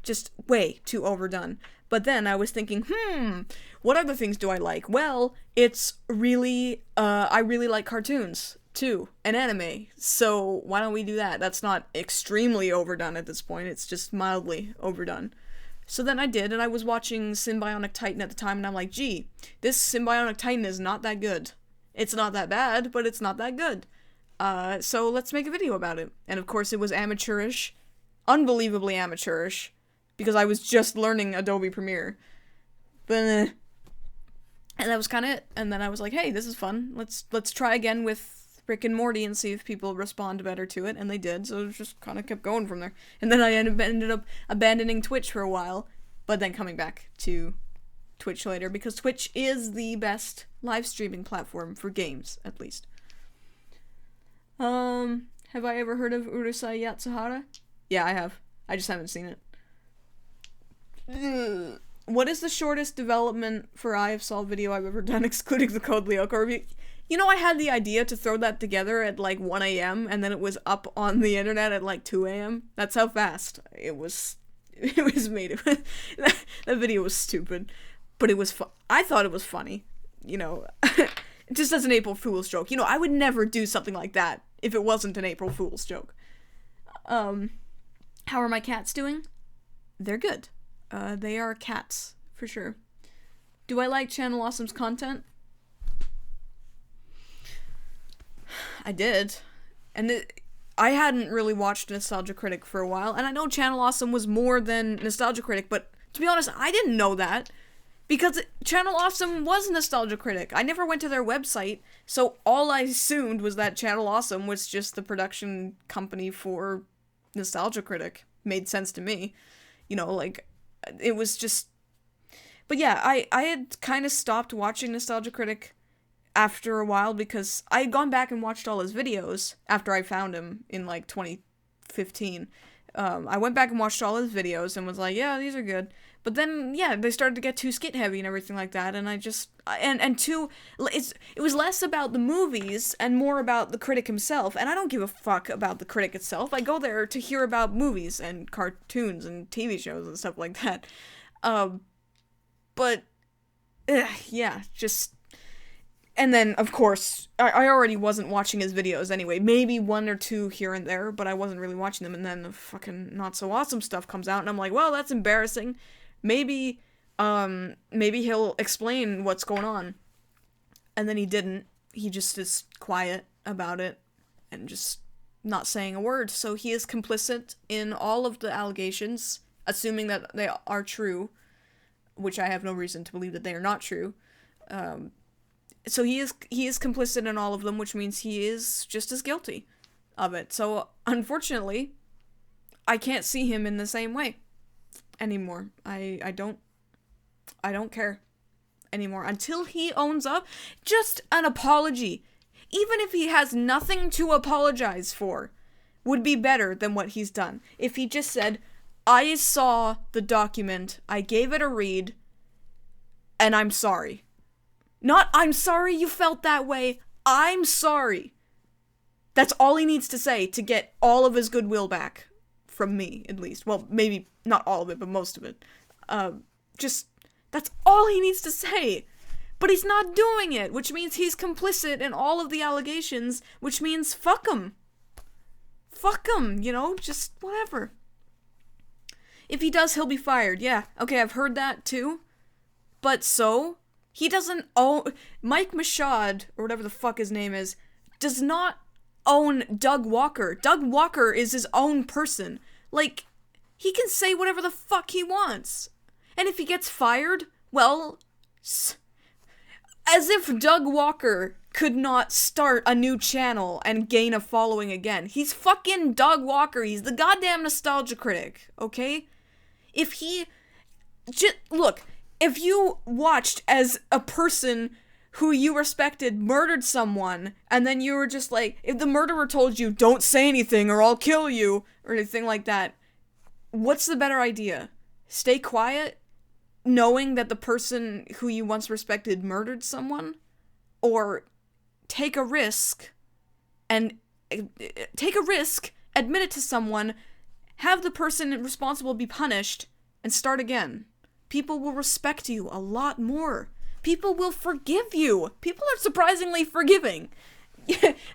Just way too overdone. But then I was thinking, what other things do I like? Well, it's really, I really like cartoons, too, and anime, so why don't we do that? That's not extremely overdone at this point, it's just mildly overdone. So then I did, and I was watching Symbionic Titan at the time, and I'm like, gee, this Symbionic Titan is not that good. It's not that bad, but it's not that good. So let's make a video about it. And of course it was amateurish, unbelievably amateurish, because I was just learning Adobe Premiere. But, and that was kind of it. And then I was like, hey, this is fun. Let's try again with Rick and Morty and see if people respond better to it. And they did, so it just kind of kept going from there. And then I ended up abandoning Twitch for a while, but then coming back to Twitch later, because Twitch is the best live streaming platform for games, at least. Have I ever heard of Urusei Yatsuhara? Yeah, I have. I just haven't seen it. What is the shortest development for EyeofSol video I've ever done, excluding the Code Lyoko review? You know, I had the idea to throw that together at like 1 a.m. and then it was up on the internet at like 2 a.m. That's how fast it was made. That video was stupid, but it was I thought it was funny, you know. Just as an April Fool's joke. You know, I would never do something like that if it wasn't an April Fool's joke. How are my cats doing? They're good. They are cats, for sure. Do I like Channel Awesome's content? I did. And I hadn't really watched Nostalgia Critic for a while, and I know Channel Awesome was more than Nostalgia Critic, but to be honest, I didn't know that. Because Channel Awesome was Nostalgia Critic. I never went to their website, so all I assumed was that Channel Awesome was just the production company for Nostalgia Critic. Made sense to me. You know, like, it was just... But yeah, I had kind of stopped watching Nostalgia Critic after a while because I had gone back and watched all his videos after I found him in, like, 2015. I went back and watched all his videos and was like, yeah, these are good. But then, yeah, they started to get too skit heavy and everything like that, and I just, it was less about the movies and more about the critic himself, and I don't give a fuck about the critic itself. I go there to hear about movies and cartoons and TV shows and stuff like that. Yeah, just, and then, of course, I already wasn't watching his videos anyway, maybe 1 or 2 here and there, but I wasn't really watching them, and then the fucking Not So Awesome stuff comes out, and I'm like, well, that's embarrassing. Maybe he'll explain what's going on. And then he didn't. He just is quiet about it and just not saying a word. So he is complicit in all of the allegations, assuming that they are true, which I have no reason to believe that they are not true. So he is complicit in all of them, which means he is just as guilty of it. So unfortunately, I can't see him in the same way anymore. I don't care anymore until he owns up. Just an apology, even if he has nothing to apologize for, would be better than what he's done. If he just said, I saw the document, I gave it a read, and I'm sorry. Not, I'm sorry you felt that way, I'm sorry. That's all he needs to say to get all of his goodwill back. From me, at least. Well, maybe not all of it, but most of it. That's all he needs to say. But he's not doing it, which means he's complicit in all of the allegations, which means fuck him. Fuck him, you know, just whatever. If he does, he'll be fired. Yeah, okay, I've heard that too. But so? He doesn't own... Mike Machad, or whatever the fuck his name is, does not own Doug Walker. Doug Walker is his own person. Like, he can say whatever the fuck he wants. And if he gets fired, well... As if Doug Walker could not start a new channel and gain a following again. He's fucking Doug Walker. He's the goddamn nostalgia critic, okay? If he... Look, if you watched as a person who you respected murdered someone, and then you were just like, if the murderer told you, don't say anything or I'll kill you, or anything like that, what's the better idea? Stay quiet, knowing that the person who you once respected murdered someone? Or take a risk, and admit it to someone, have the person responsible be punished, and start again. People will respect you a lot more. People will forgive you. People are surprisingly forgiving.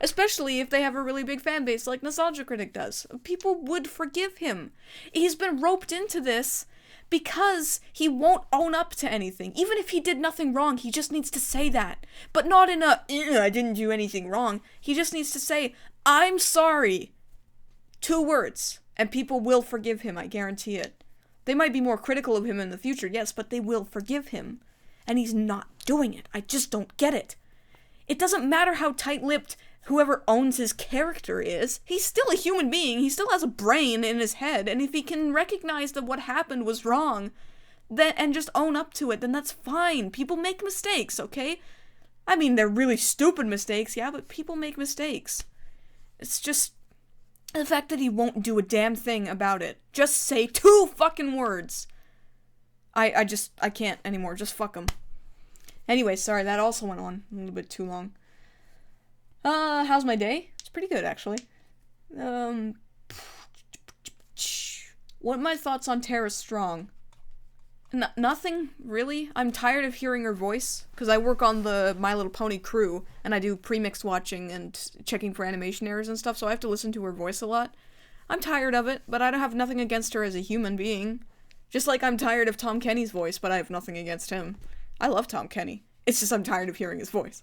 Especially if they have a really big fan base like Nostalgia Critic does. People would forgive him. He's been roped into this because he won't own up to anything. Even if he did nothing wrong, he just needs to say that. But not in a, I didn't do anything wrong. He just needs to say, I'm sorry. 2 words. And people will forgive him, I guarantee it. They might be more critical of him in the future, yes, but they will forgive him. And he's not doing it. I just don't get it. It doesn't matter how tight-lipped whoever owns his character is. He's still a human being. He still has a brain in his head. And if he can recognize that what happened was wrong, then and just own up to it, then that's fine. People make mistakes, okay? I mean, they're really stupid mistakes, yeah, but people make mistakes. It's just the fact that he won't do a damn thing about it. Just say 2 fucking words. I can't anymore. Just fuck him. Anyway, sorry, that also went on a little bit too long. How's my day? It's pretty good, actually. What are my thoughts on Tara Strong? Nothing, really. I'm tired of hearing her voice, because I work on the My Little Pony crew, and I do pre-mix watching and checking for animation errors and stuff, so I have to listen to her voice a lot. I'm tired of it, but I don't have nothing against her as a human being. Just like I'm tired of Tom Kenny's voice, but I have nothing against him. I love Tom Kenny. It's just I'm tired of hearing his voice.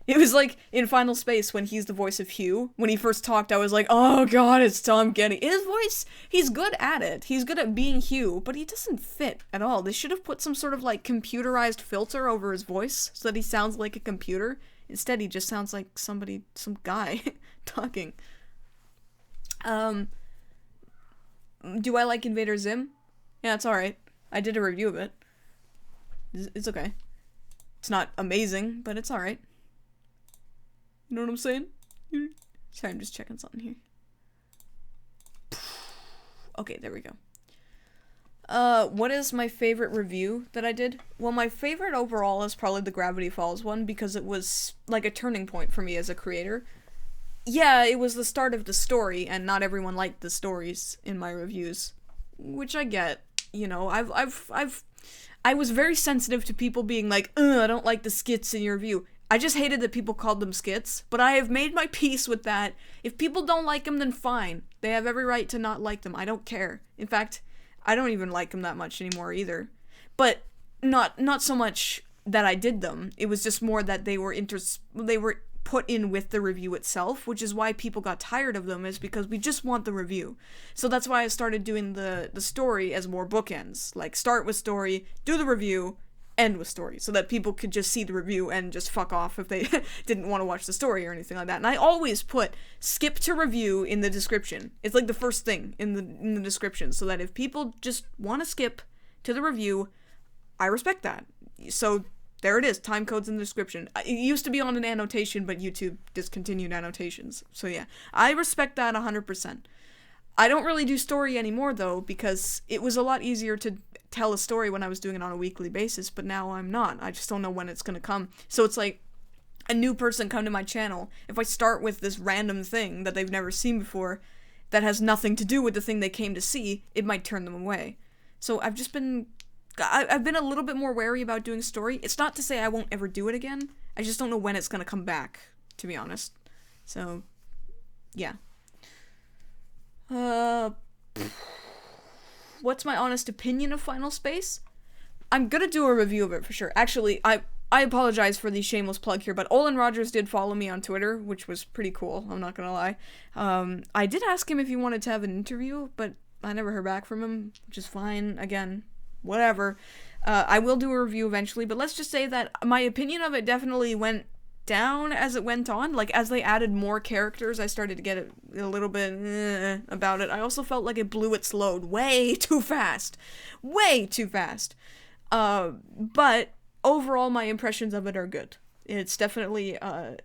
It was like in Final Space when he's the voice of Hugh. When he first talked, I was like, oh god, it's Tom Kenny. His voice, he's good at it. He's good at being Hugh, but he doesn't fit at all. They should have put some sort of like computerized filter over his voice so that he sounds like a computer. Instead, he just sounds like some guy talking. Do I like Invader Zim? Yeah, it's alright. I did a review of it. It's okay. It's not amazing, but it's alright. You know what I'm saying? Sorry, I'm just checking something here. Okay, there we go. What is my favorite review that I did? Well, my favorite overall is probably the Gravity Falls one, because it was, like, a turning point for me as a creator. Yeah, it was the start of the story, and not everyone liked the stories in my reviews. Which I get. You know, I was very sensitive to people being like, I don't like the skits in your review. I just hated that people called them skits, but I have made my peace with that. If people don't like them, then fine. They have every right to not like them. I don't care. In fact, I don't even like them that much anymore either. But not so much that I did them. It was just more that they were put in with the review itself, which is why people got tired of them, is because we just want the review. So that's why I started doing the story as more bookends. Like, start with story, do the review, end with story, so that people could just see the review and just fuck off if they didn't want to watch the story or anything like that. And I always put skip to review in the description. It's like the first thing in the description, so that if people just want to skip to the review, I respect that. So there it is, time codes in the description. It used to be on an annotation, but YouTube discontinued annotations. So yeah, I respect that 100%. I don't really do story anymore, though, because it was a lot easier to tell a story when I was doing it on a weekly basis, but now I'm not. I just don't know when it's gonna come. So it's like, a new person come to my channel, if I start with this random thing that they've never seen before, that has nothing to do with the thing they came to see, it might turn them away. So I've been a little bit more wary about doing story. It's not to say I won't ever do it again. I just don't know when it's gonna come back, to be honest. So, yeah. What's my honest opinion of Final Space? I'm gonna do a review of it for sure. Actually, I apologize for the shameless plug here, but Olin Rogers did follow me on Twitter, which was pretty cool, I'm not gonna lie. I did ask him if he wanted to have an interview, but I never heard back from him, which is fine. Again, whatever. I will do a review eventually, but let's just say that my opinion of it definitely went down as it went on. Like, as they added more characters, I started to get a little bit about it. I also felt like it blew its load way too fast. Way too fast. But overall, my impressions of it are good. It's definitely a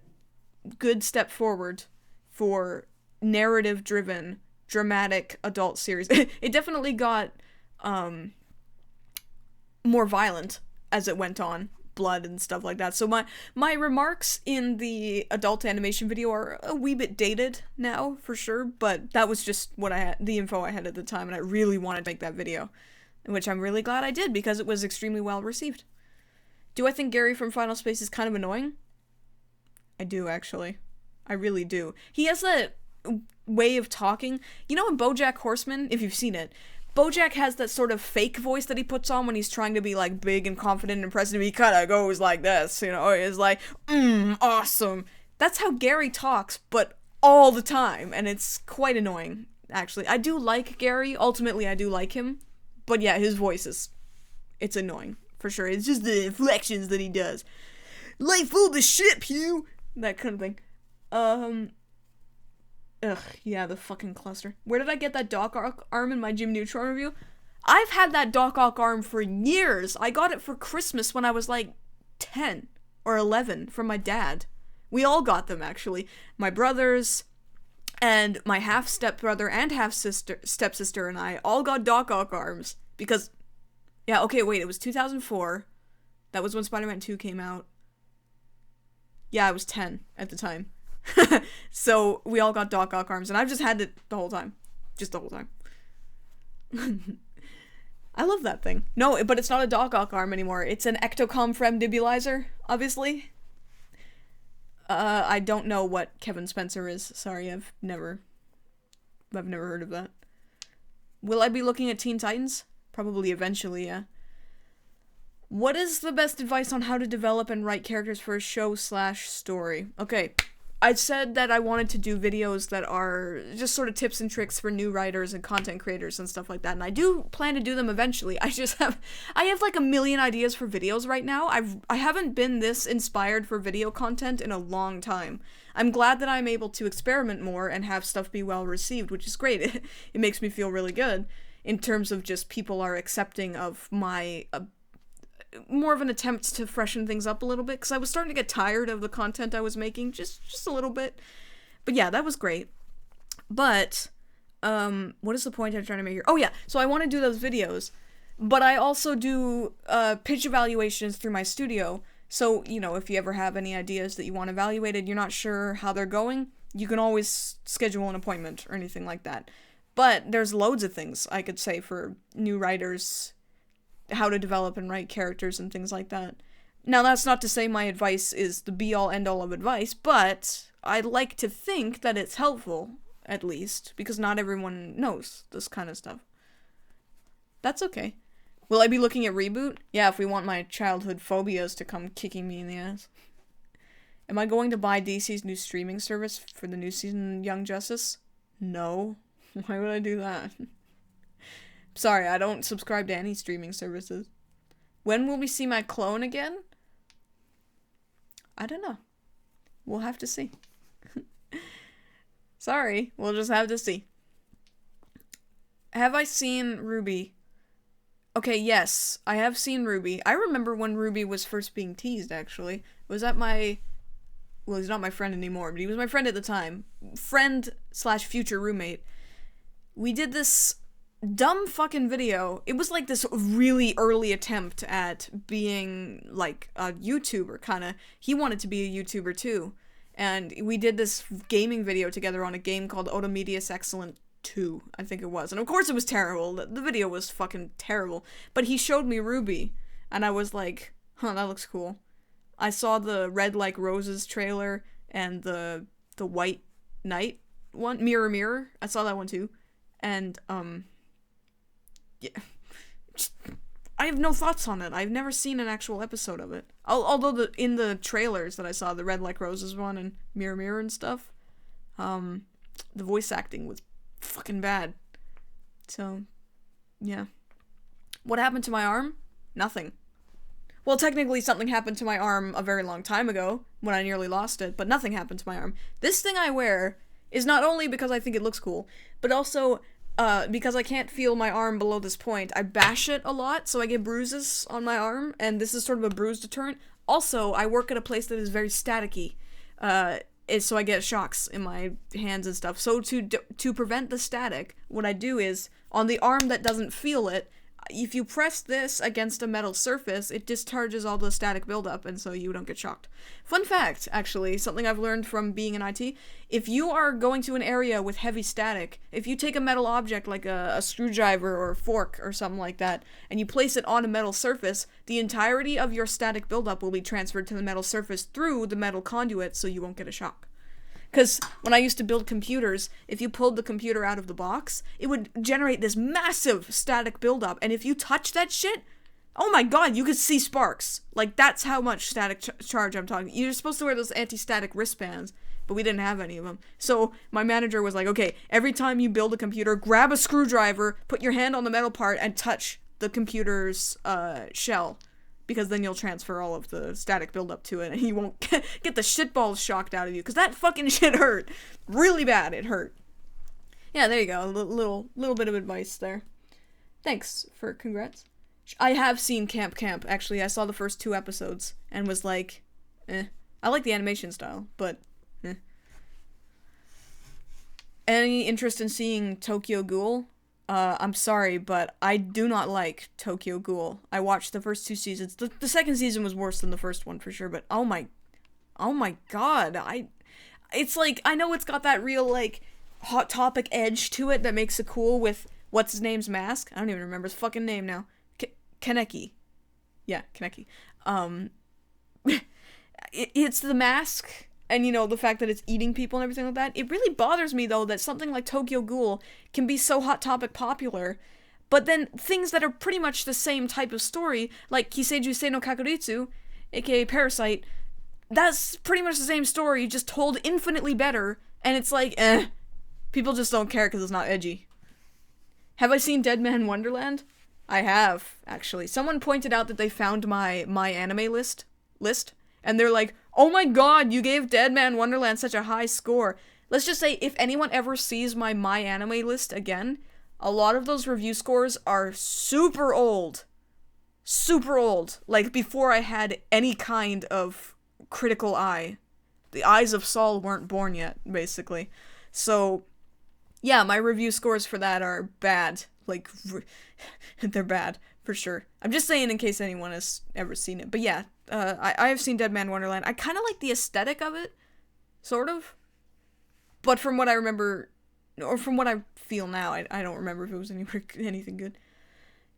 good step forward for narrative-driven, dramatic adult series. It definitely got more violent as it went on. Blood and stuff like that. So my remarks in the adult animation video are a wee bit dated now, for sure, but that was just what I had, the info I had at the time, and I really wanted to make that video, which I'm really glad I did, because it was extremely well received. Do I think Gary from Final Space is kind of annoying? I do, actually. I really do. He has that way of talking. You know in BoJack Horseman, if you've seen it, BoJack has that sort of fake voice that he puts on when he's trying to be, like, big and confident and impressive. He kinda goes like this, you know, it's like, awesome. That's how Gary talks, but all the time, and it's quite annoying, actually. I do like Gary, ultimately I do like him, but yeah, his voice it's annoying, for sure. It's just the inflections that he does. Life full the ship, Hugh! That kind of thing. Ugh, yeah, the fucking cluster. Where did I get that Doc Ock arm in my Jim Neutron review? I've had that Doc Ock arm for years. I got it for Christmas when I was like 10 or 11 from my dad. We all got them, actually. My brothers and my half-stepbrother and half-stepsister and I all got Doc Ock arms. Because, yeah, okay, wait, it was 2004. That was when Spider-Man 2 came out. Yeah, I was 10 at the time. So we all got Doc Ock arms, and I've just had it the whole time. Just the whole time. I love that thing. No, but it's not a Doc Ock arm anymore. It's an Ectocom Fremdibulizer, obviously. I don't know what Kevin Spencer is. Sorry, I've never heard of that. Will I be looking at Teen Titans? Probably eventually, yeah. What is the best advice on how to develop and write characters for a show/story? Okay. I said that I wanted to do videos that are just sort of tips and tricks for new writers and content creators and stuff like that, and I do plan to do them eventually. I have like a million ideas for videos right now. I haven't been this inspired for video content in a long time. I'm glad that I'm able to experiment more and have stuff be well received, which is great. It makes me feel really good in terms of just people are accepting of my more of an attempt to freshen things up a little bit, because I was starting to get tired of the content I was making, just a little bit. But yeah, that was great. But, what is the point I'm trying to make here? Oh yeah, so I want to do those videos, but I also do, pitch evaluations through my studio, so, you know, if you ever have any ideas that you want evaluated, you're not sure how they're going, you can always schedule an appointment or anything like that. But there's loads of things I could say for new writers, how to develop and write characters and things like that. Now, that's not to say my advice is the be-all, end-all of advice, but I'd like to think that it's helpful, at least, because not everyone knows this kind of stuff. That's okay. Will I be looking at Reboot? Yeah, if we want my childhood phobias to come kicking me in the ass. Am I going to buy DC's new streaming service for the new season of Young Justice? No. Why would I do that? Sorry, I don't subscribe to any streaming services. When will we see my clone again? I don't know. We'll have to see. Sorry, we'll just have to see. Have I seen Ruby? Okay, yes, I have seen Ruby. I remember when Ruby was first being teased, actually. Was that my... Well, he's not my friend anymore, but he was my friend at the time. Friend/future roommate. We did this dumb fucking video. It was like this really early attempt at being like a YouTuber, kinda. He wanted to be a YouTuber too. And we did this gaming video together on a game called Otomedius Excellent 2, I think it was. And of course it was terrible. The video was fucking terrible. But he showed me Ruby, and I was like, huh, that looks cool. I saw the Red Like Roses trailer and the White Knight one, Mirror Mirror. I saw that one too. And, yeah. I have no thoughts on it. I've never seen an actual episode of it. Although in the trailers that I saw, the Red Like Roses one and Mirror Mirror and stuff, the voice acting was fucking bad. So, yeah. What happened to my arm? Nothing. Well, technically something happened to my arm a very long time ago, when I nearly lost it, but nothing happened to my arm. This thing I wear is not only because I think it looks cool, but also because I can't feel my arm below this point. I bash it a lot, so I get bruises on my arm, and this is sort of a bruise deterrent. Also, I work at a place that is very staticky, so I get shocks in my hands and stuff. So to prevent the static, what I do is, on the arm that doesn't feel it, if you press this against a metal surface, it discharges all the static buildup, and so you don't get shocked. Fun fact, actually, something I've learned from being in IT, if you are going to an area with heavy static, if you take a metal object like a screwdriver or a fork or something like that, and you place it on a metal surface, the entirety of your static buildup will be transferred to the metal surface through the metal conduit, so you won't get a shock. Because when I used to build computers, if you pulled the computer out of the box, it would generate this massive static buildup, and if you touch that shit, oh my god, you could see sparks. Like, that's how much static charge I'm talking. You're supposed to wear those anti-static wristbands, but we didn't have any of them. So my manager was like, okay, every time you build a computer, grab a screwdriver, put your hand on the metal part, and touch the computer's shell. Because then you'll transfer all of the static buildup to it, and you won't get the shitballs shocked out of you. Because that fucking shit hurt. Really bad, it hurt. Yeah, there you go. A little bit of advice there. Thanks for congrats. I have seen Camp. Actually, I saw the first 2 episodes, and was like, eh. I like the animation style, but, eh. Any interest in seeing Tokyo Ghoul? I'm sorry, but I do not like Tokyo Ghoul. I watched the first 2 seasons. The second season was worse than the first one for sure, but oh my god, it's like, I know it's got that real, like, Hot Topic edge to it that makes it cool with what's his name's mask? I don't even remember his fucking name now. Kaneki. Yeah, Kaneki. It's the mask, and, you know, the fact that it's eating people and everything like that. It really bothers me, though, that something like Tokyo Ghoul can be so Hot Topic popular, but then things that are pretty much the same type of story, like Kiseiju Sei no Kakuritsu, aka Parasite, that's pretty much the same story, just told infinitely better, and it's like, people just don't care because it's not edgy. Have I seen Dead Man Wonderland? I have, actually. Someone pointed out that they found my anime list, and they're like, oh my god, you gave Dead Man Wonderland such a high score. Let's just say, if anyone ever sees my anime list again, a lot of those review scores are super old. Super old. Like, before I had any kind of critical eye. The EyeofSol weren't born yet, basically. So, yeah, my review scores for that are bad. Like, they're bad, for sure. I'm just saying in case anyone has ever seen it. But yeah, I have seen Dead Man Wonderland. I kind of like the aesthetic of it, sort of. But from what I remember, or from what I feel now, I don't remember if it was anything good.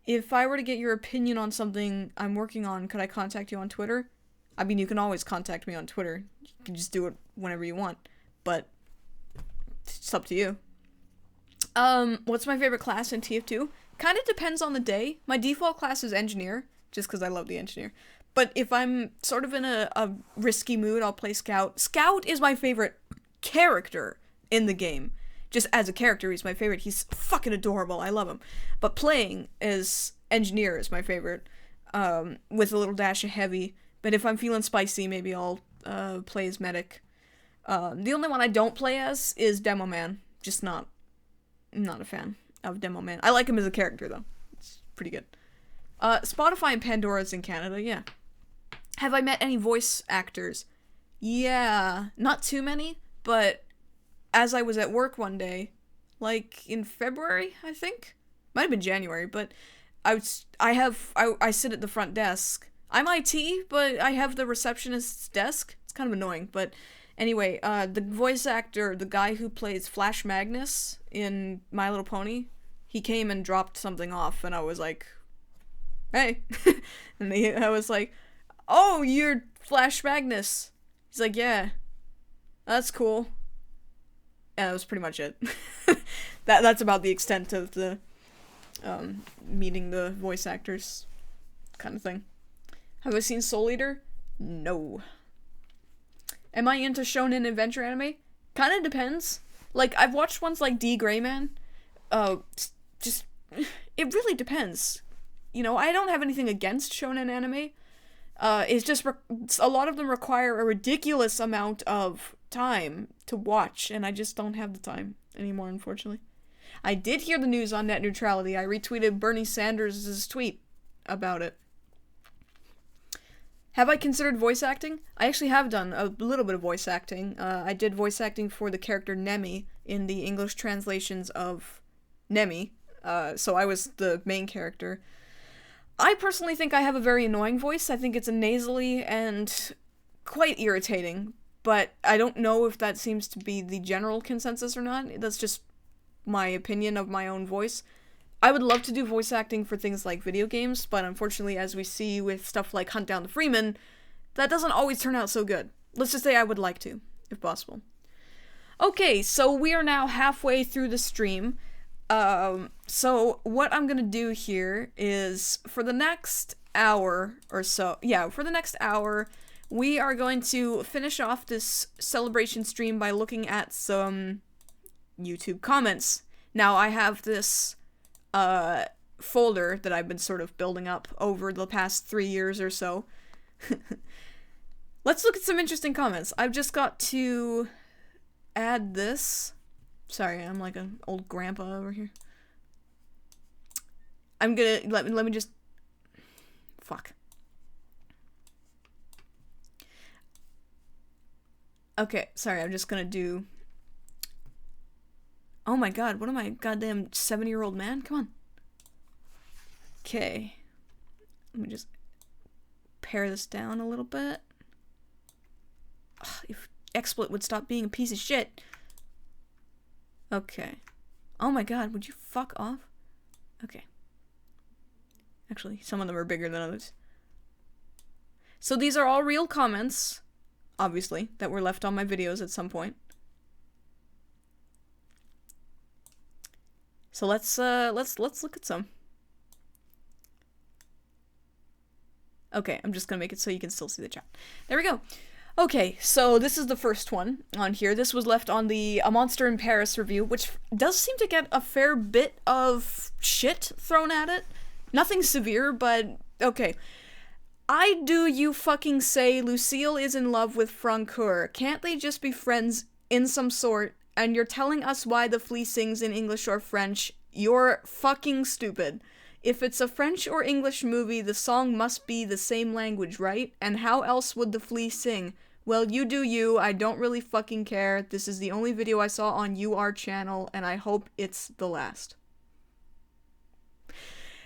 If I were to get your opinion on something I'm working on, could I contact you on Twitter? I mean, you can always contact me on Twitter. You can just do it whenever you want. But it's up to you. What's my favorite class in TF2? Kind of depends on the day. My default class is Engineer, just because I love the Engineer. But if I'm sort of in a risky mood, I'll play Scout. Scout is my favorite character in the game. Just as a character, he's my favorite. He's fucking adorable. I love him. But playing as Engineer is my favorite, with a little dash of Heavy. But if I'm feeling spicy, maybe I'll play as Medic. The only one I don't play as is Demo Man. Just not a fan of Demo Man. I like him as a character, though. It's pretty good. Spotify and Pandora's in Canada, yeah. Have I met any voice actors? Yeah, not too many, but as I was at work one day, like in February, I think? Might have been January, but I sit at the front desk. I'm IT, but I have the receptionist's desk. It's kind of annoying, but anyway, the voice actor, the guy who plays Flash Magnus in My Little Pony, he came and dropped something off, and I was like, hey. And I was like, oh, you're Flash Magnus. He's like, yeah, that's cool. And that was pretty much it. That's about the extent of the meeting the voice actors. kind of thing. Have I seen Soul Eater? No. Am I into shonen adventure anime? Kind of depends. Like, I've watched ones like D. Gray Man. Just, it really depends. You know, I don't have anything against shonen anime. It's just, a lot of them require a ridiculous amount of time to watch, and I just don't have the time anymore, unfortunately. I did hear the news on net neutrality. I retweeted Bernie Sanders' tweet about it. Have I considered voice acting? I actually have done a little bit of voice acting. I did voice acting for the character Nemi in the English translations of Nemi. So I was the main character. I personally think I have a very annoying voice. I think it's a nasally and quite irritating, but I don't know if that seems to be the general consensus or not. That's just my opinion of my own voice. I would love to do voice acting for things like video games, but unfortunately, as we see with stuff like Hunt Down the Freeman, that doesn't always turn out so good. Let's just say I would like to, if possible. Okay, so we are now halfway through the stream. So what I'm gonna do here is, for the next hour or so, for the next hour, we are going to finish off this celebration stream by looking at some YouTube comments. Now, I have this folder that I've been sort of building up over the past 3 years or so. Let's look at some interesting comments. I've just got to add this. Sorry, I'm like an old grandpa over here. I'm gonna, let me just, fuck. Okay, sorry, I'm just gonna do, oh my god, what am I, goddamn 70-year-old man? Come on. Okay. Let me just pare this down a little bit. Ugh, if XSplit would stop being a piece of shit. Okay. Oh my god, would you fuck off? Okay. Actually, some of them are bigger than others. So these are all real comments, obviously, that were left on my videos at some point. So let's look at some. Okay, I'm just gonna make it so you can still see the chat. There we go. Okay, so this is the first one on here. This was left on the A Monster in Paris review, which does seem to get a fair bit of shit thrown at it. Nothing severe, but okay. I do you fucking say Lucille is in love with Francoeur. Can't they just be friends in some sort? And you're telling us why the flea sings in English or French? You're fucking stupid. If it's a French or English movie, the song must be the same language, right? And how else would the flea sing? Well, you do you, I don't really fucking care. This is the only video I saw on UR channel, and I hope it's the last.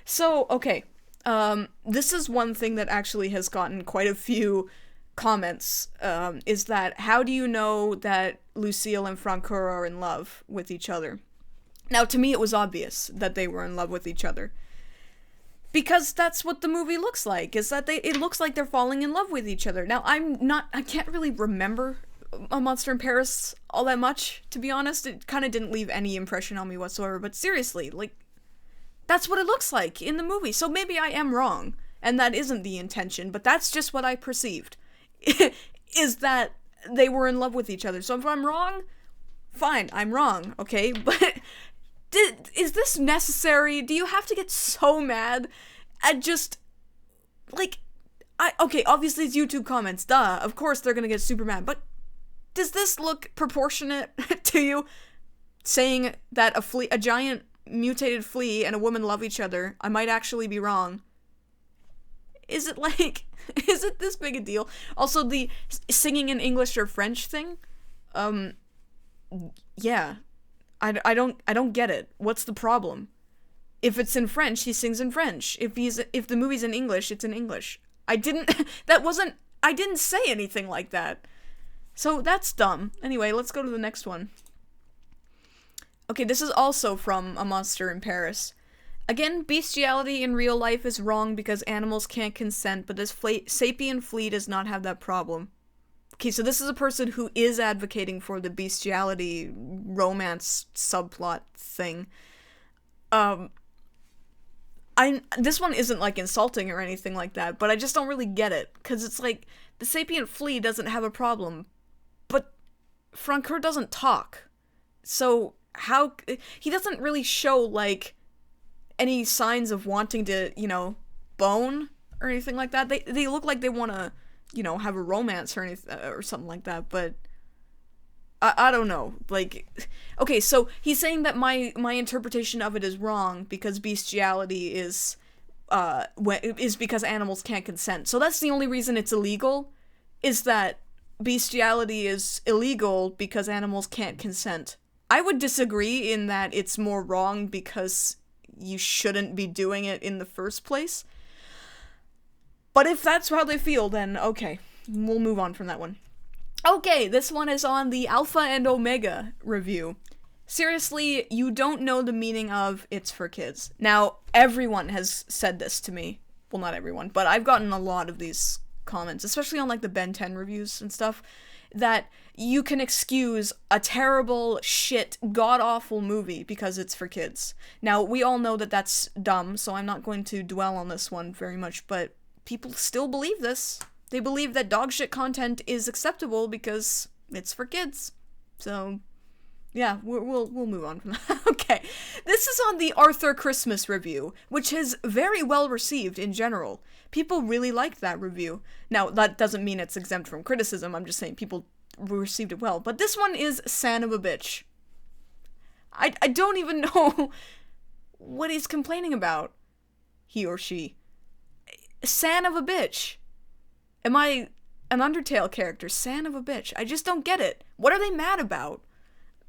So, okay, this is one thing that actually has gotten quite a few comments, is that, how do you know that Lucille and Francoeur are in love with each other? Now, to me, it was obvious that they were in love with each other. Because that's what the movie looks like, is that it looks like they're falling in love with each other. Now, I can't really remember A Monster in Paris all that much, to be honest. It kind of didn't leave any impression on me whatsoever, but seriously, like, that's what it looks like in the movie. So maybe I am wrong, and that isn't the intention, but that's just what I perceived, is that they were in love with each other. So if I'm wrong, fine, I'm wrong, okay? But is this necessary? Do you have to get so mad at just, like, okay, obviously it's YouTube comments, duh, of course they're gonna get super mad, but does this look proportionate to you saying that a giant mutated flea and a woman love each other? I might actually be wrong. Is it like, is it this big a deal? Also, the singing in English or French thing, yeah, I don't get it. What's the problem? If it's in French, he sings in French. If the movie's in English, it's in English. I didn't say anything like that. So that's dumb. Anyway, let's go to the next one. Okay, this is also from A Monster in Paris. Again, bestiality in real life is wrong because animals can't consent, but this sapien flea does not have that problem. Okay, so this is a person who is advocating for the bestiality romance subplot thing. this one isn't, like, insulting or anything like that, but I just don't really get it, because it's like, the sapient flea doesn't have a problem, but Francoeur doesn't talk. So, he doesn't really show, like, any signs of wanting to, you know, bone or anything like that. They look like they want to, you know, have a romance or anything, or something like that, but I don't know. Like, okay, so he's saying that my interpretation of it is wrong because bestiality is because animals can't consent. So that's the only reason it's illegal, is that bestiality is illegal because animals can't consent. I would disagree in that it's more wrong because you shouldn't be doing it in the first place. But if that's how they feel, then okay, we'll move on from that one. Okay, this one is on the Alpha and Omega review. Seriously, you don't know the meaning of "it's for kids." Now, everyone has said this to me. Well, not everyone, but I've gotten a lot of these comments, especially on, like, the Ben 10 reviews and stuff, that you can excuse a terrible, shit, god-awful movie because it's for kids. Now, we all know that that's dumb, so I'm not going to dwell on this one very much, but people still believe this. They believe that dogshit content is acceptable because it's for kids. So, yeah, we'll move on from that. Okay, this is on the Arthur Christmas review, which is very well received in general. People really liked that review. Now, that doesn't mean it's exempt from criticism, I'm just saying people received it well. But this one is son of a bitch. I don't even know what he's complaining about, he or she. Son of a bitch. Am I an Undertale character? Son of a bitch. I just don't get it. What are they mad about?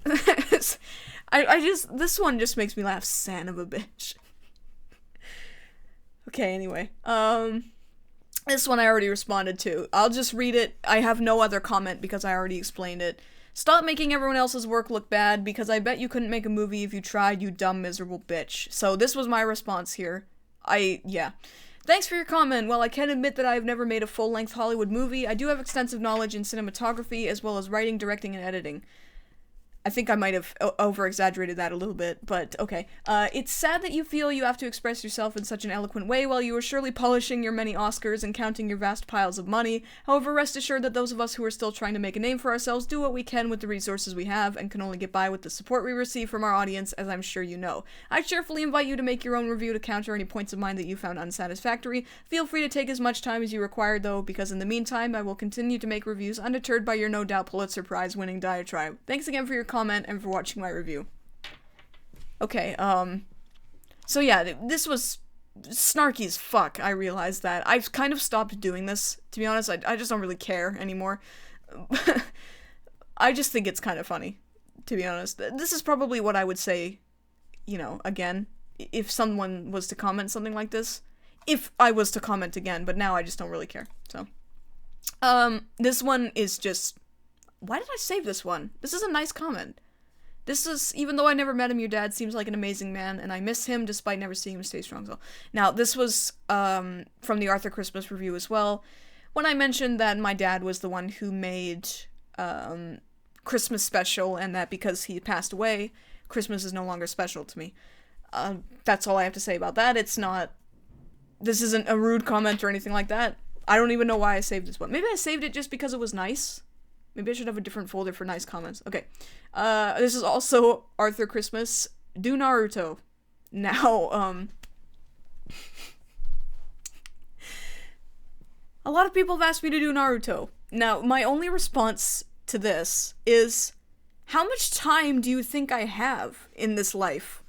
This one just makes me laugh. Son of a bitch. Okay, anyway. This one I already responded to. I'll just read it. I have no other comment because I already explained it. Stop making everyone else's work look bad, because I bet you couldn't make a movie if you tried, you dumb, miserable bitch. So this was my response here. Yeah. Thanks for your comment. While I can admit that I have never made a full-length Hollywood movie, I do have extensive knowledge in cinematography, as well as writing, directing, and editing. I think I might have over-exaggerated that a little bit, but okay. It's sad that you feel you have to express yourself in such an eloquent way while you are surely polishing your many Oscars and counting your vast piles of money. However, rest assured that those of us who are still trying to make a name for ourselves do what we can with the resources we have and can only get by with the support we receive from our audience, as I'm sure you know. I cheerfully invite you to make your own review to counter any points of mine that you found unsatisfactory. Feel free to take as much time as you require, though, because in the meantime, I will continue to make reviews undeterred by your no doubt Pulitzer Prize-winning diatribe. Thanks again for your comment and for watching my review. Okay, so yeah, this was snarky as fuck, I realized that. I've kind of stopped doing this, to be honest. I just don't really care anymore. I just think it's kind of funny, to be honest. This is probably what I would say, you know, again, if someone was to comment something like this. If I was to comment again, but now I just don't really care, so. This one is just... Why did I save this one? This is a nice comment. This is, even though I never met him, your dad seems like an amazing man, and I miss him despite never seeing him. Stay strong, so. Now, this was, from the Arthur Christmas review as well, when I mentioned that my dad was the one who made, Christmas special, and that because he passed away, Christmas is no longer special to me. That's all I have to say about that. It's not, this isn't a rude comment or anything like that. I don't even know why I saved this one. Maybe I saved it just because it was nice. Maybe I should have a different folder for nice comments. Okay. This is also Arthur Christmas. Do Naruto. Now, a lot of people have asked me to do Naruto. Now, my only response to this is, how much time do you think I have in this life?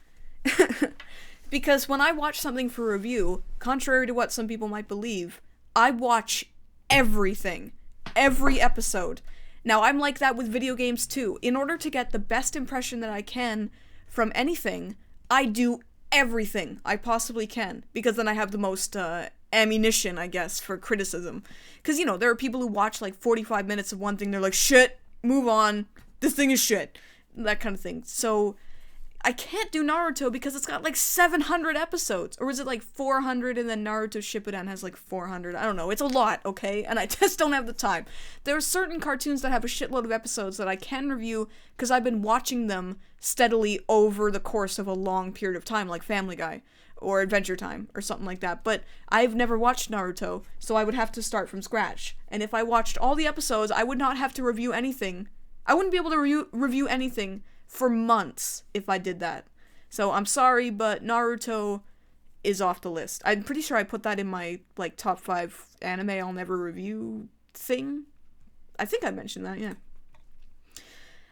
Because when I watch something for review, contrary to what some people might believe, I watch everything. Every episode. Now, I'm like that with video games, too. In order to get the best impression that I can from anything, I do everything I possibly can, because then I have the most, ammunition, I guess, for criticism. Because, you know, there are people who watch, like, 45 minutes of one thing, they're like, shit, move on, this thing is shit, that kind of thing. So, I can't do Naruto because it's got like 700 episodes, or is it like 400 and then Naruto Shippuden has like 400? I don't know, it's a lot, okay, and I just don't have the time. There are certain cartoons that have a shitload of episodes that I can review because I've been watching them steadily over the course of a long period of time, like Family Guy. or Adventure Time or something like that. But I've never watched Naruto, so I would have to start from scratch. And if I watched all the episodes, I would not have to review anything. I wouldn't be able to review anything for months if I did that. So I'm sorry, but Naruto is off the list. I'm pretty sure I put that in my, like, top 5 anime I'll never review thing. I think I mentioned that, yeah.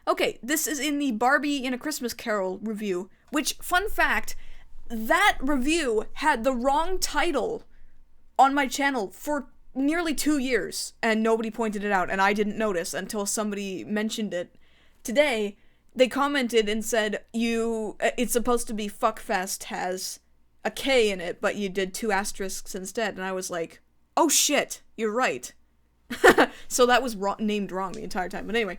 Okay, this is in the Barbie in A Christmas Carol review, which, fun fact, that review had the wrong title on my channel for nearly 2 years, and nobody pointed it out, and I didn't notice until somebody mentioned it. Today, they commented and said, it's supposed to be Fuckfest has a K in it, but you did 2 asterisks instead, and I was like, oh shit, you're right. So that was named wrong the entire time, but anyway.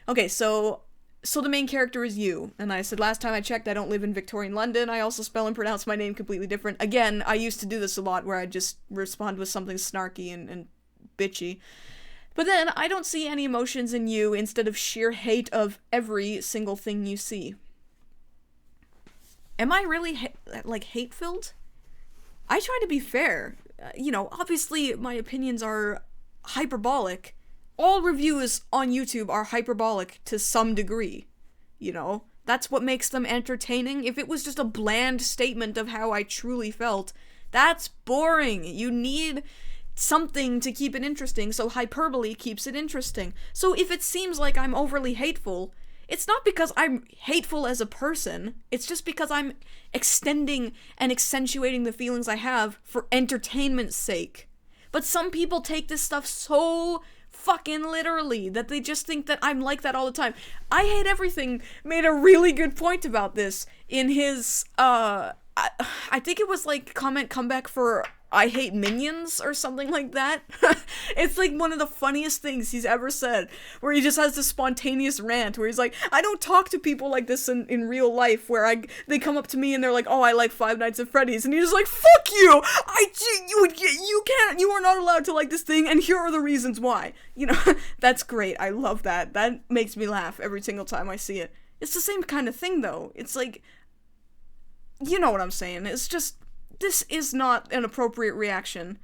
Okay, so the main character is you, and I said last time I checked I don't live in Victorian London. I also spell and pronounce my name completely different. Again, I used to do this a lot where I just respond with something snarky and bitchy. But then I don't see any emotions in you instead of sheer hate of every single thing you see. Am I really hate-filled? I try to be fair. Obviously my opinions are hyperbolic. All reviews on YouTube are hyperbolic to some degree, That's what makes them entertaining. If it was just a bland statement of how I truly felt, that's boring. You need something to keep it interesting, so hyperbole keeps it interesting. So if it seems like I'm overly hateful, it's not because I'm hateful as a person, it's just because I'm extending and accentuating the feelings I have for entertainment's sake. But some people take this stuff so fucking literally that they just think that I'm like that all the time. I Hate Everything made a really good point about this in his, I think it was like comeback for I Hate Minions or something like that. It's like one of the funniest things he's ever said, where he just has this spontaneous rant where he's like, I don't talk to people like this in real life, where they come up to me and they're like, oh, I like Five Nights at Freddy's, and he's just like, fuck you! You are not allowed to like this thing, and here are the reasons why. That's great. I love that. That makes me laugh every single time I see it. It's the same kind of thing, though. It's like, you know what I'm saying. It's just, this is not an appropriate reaction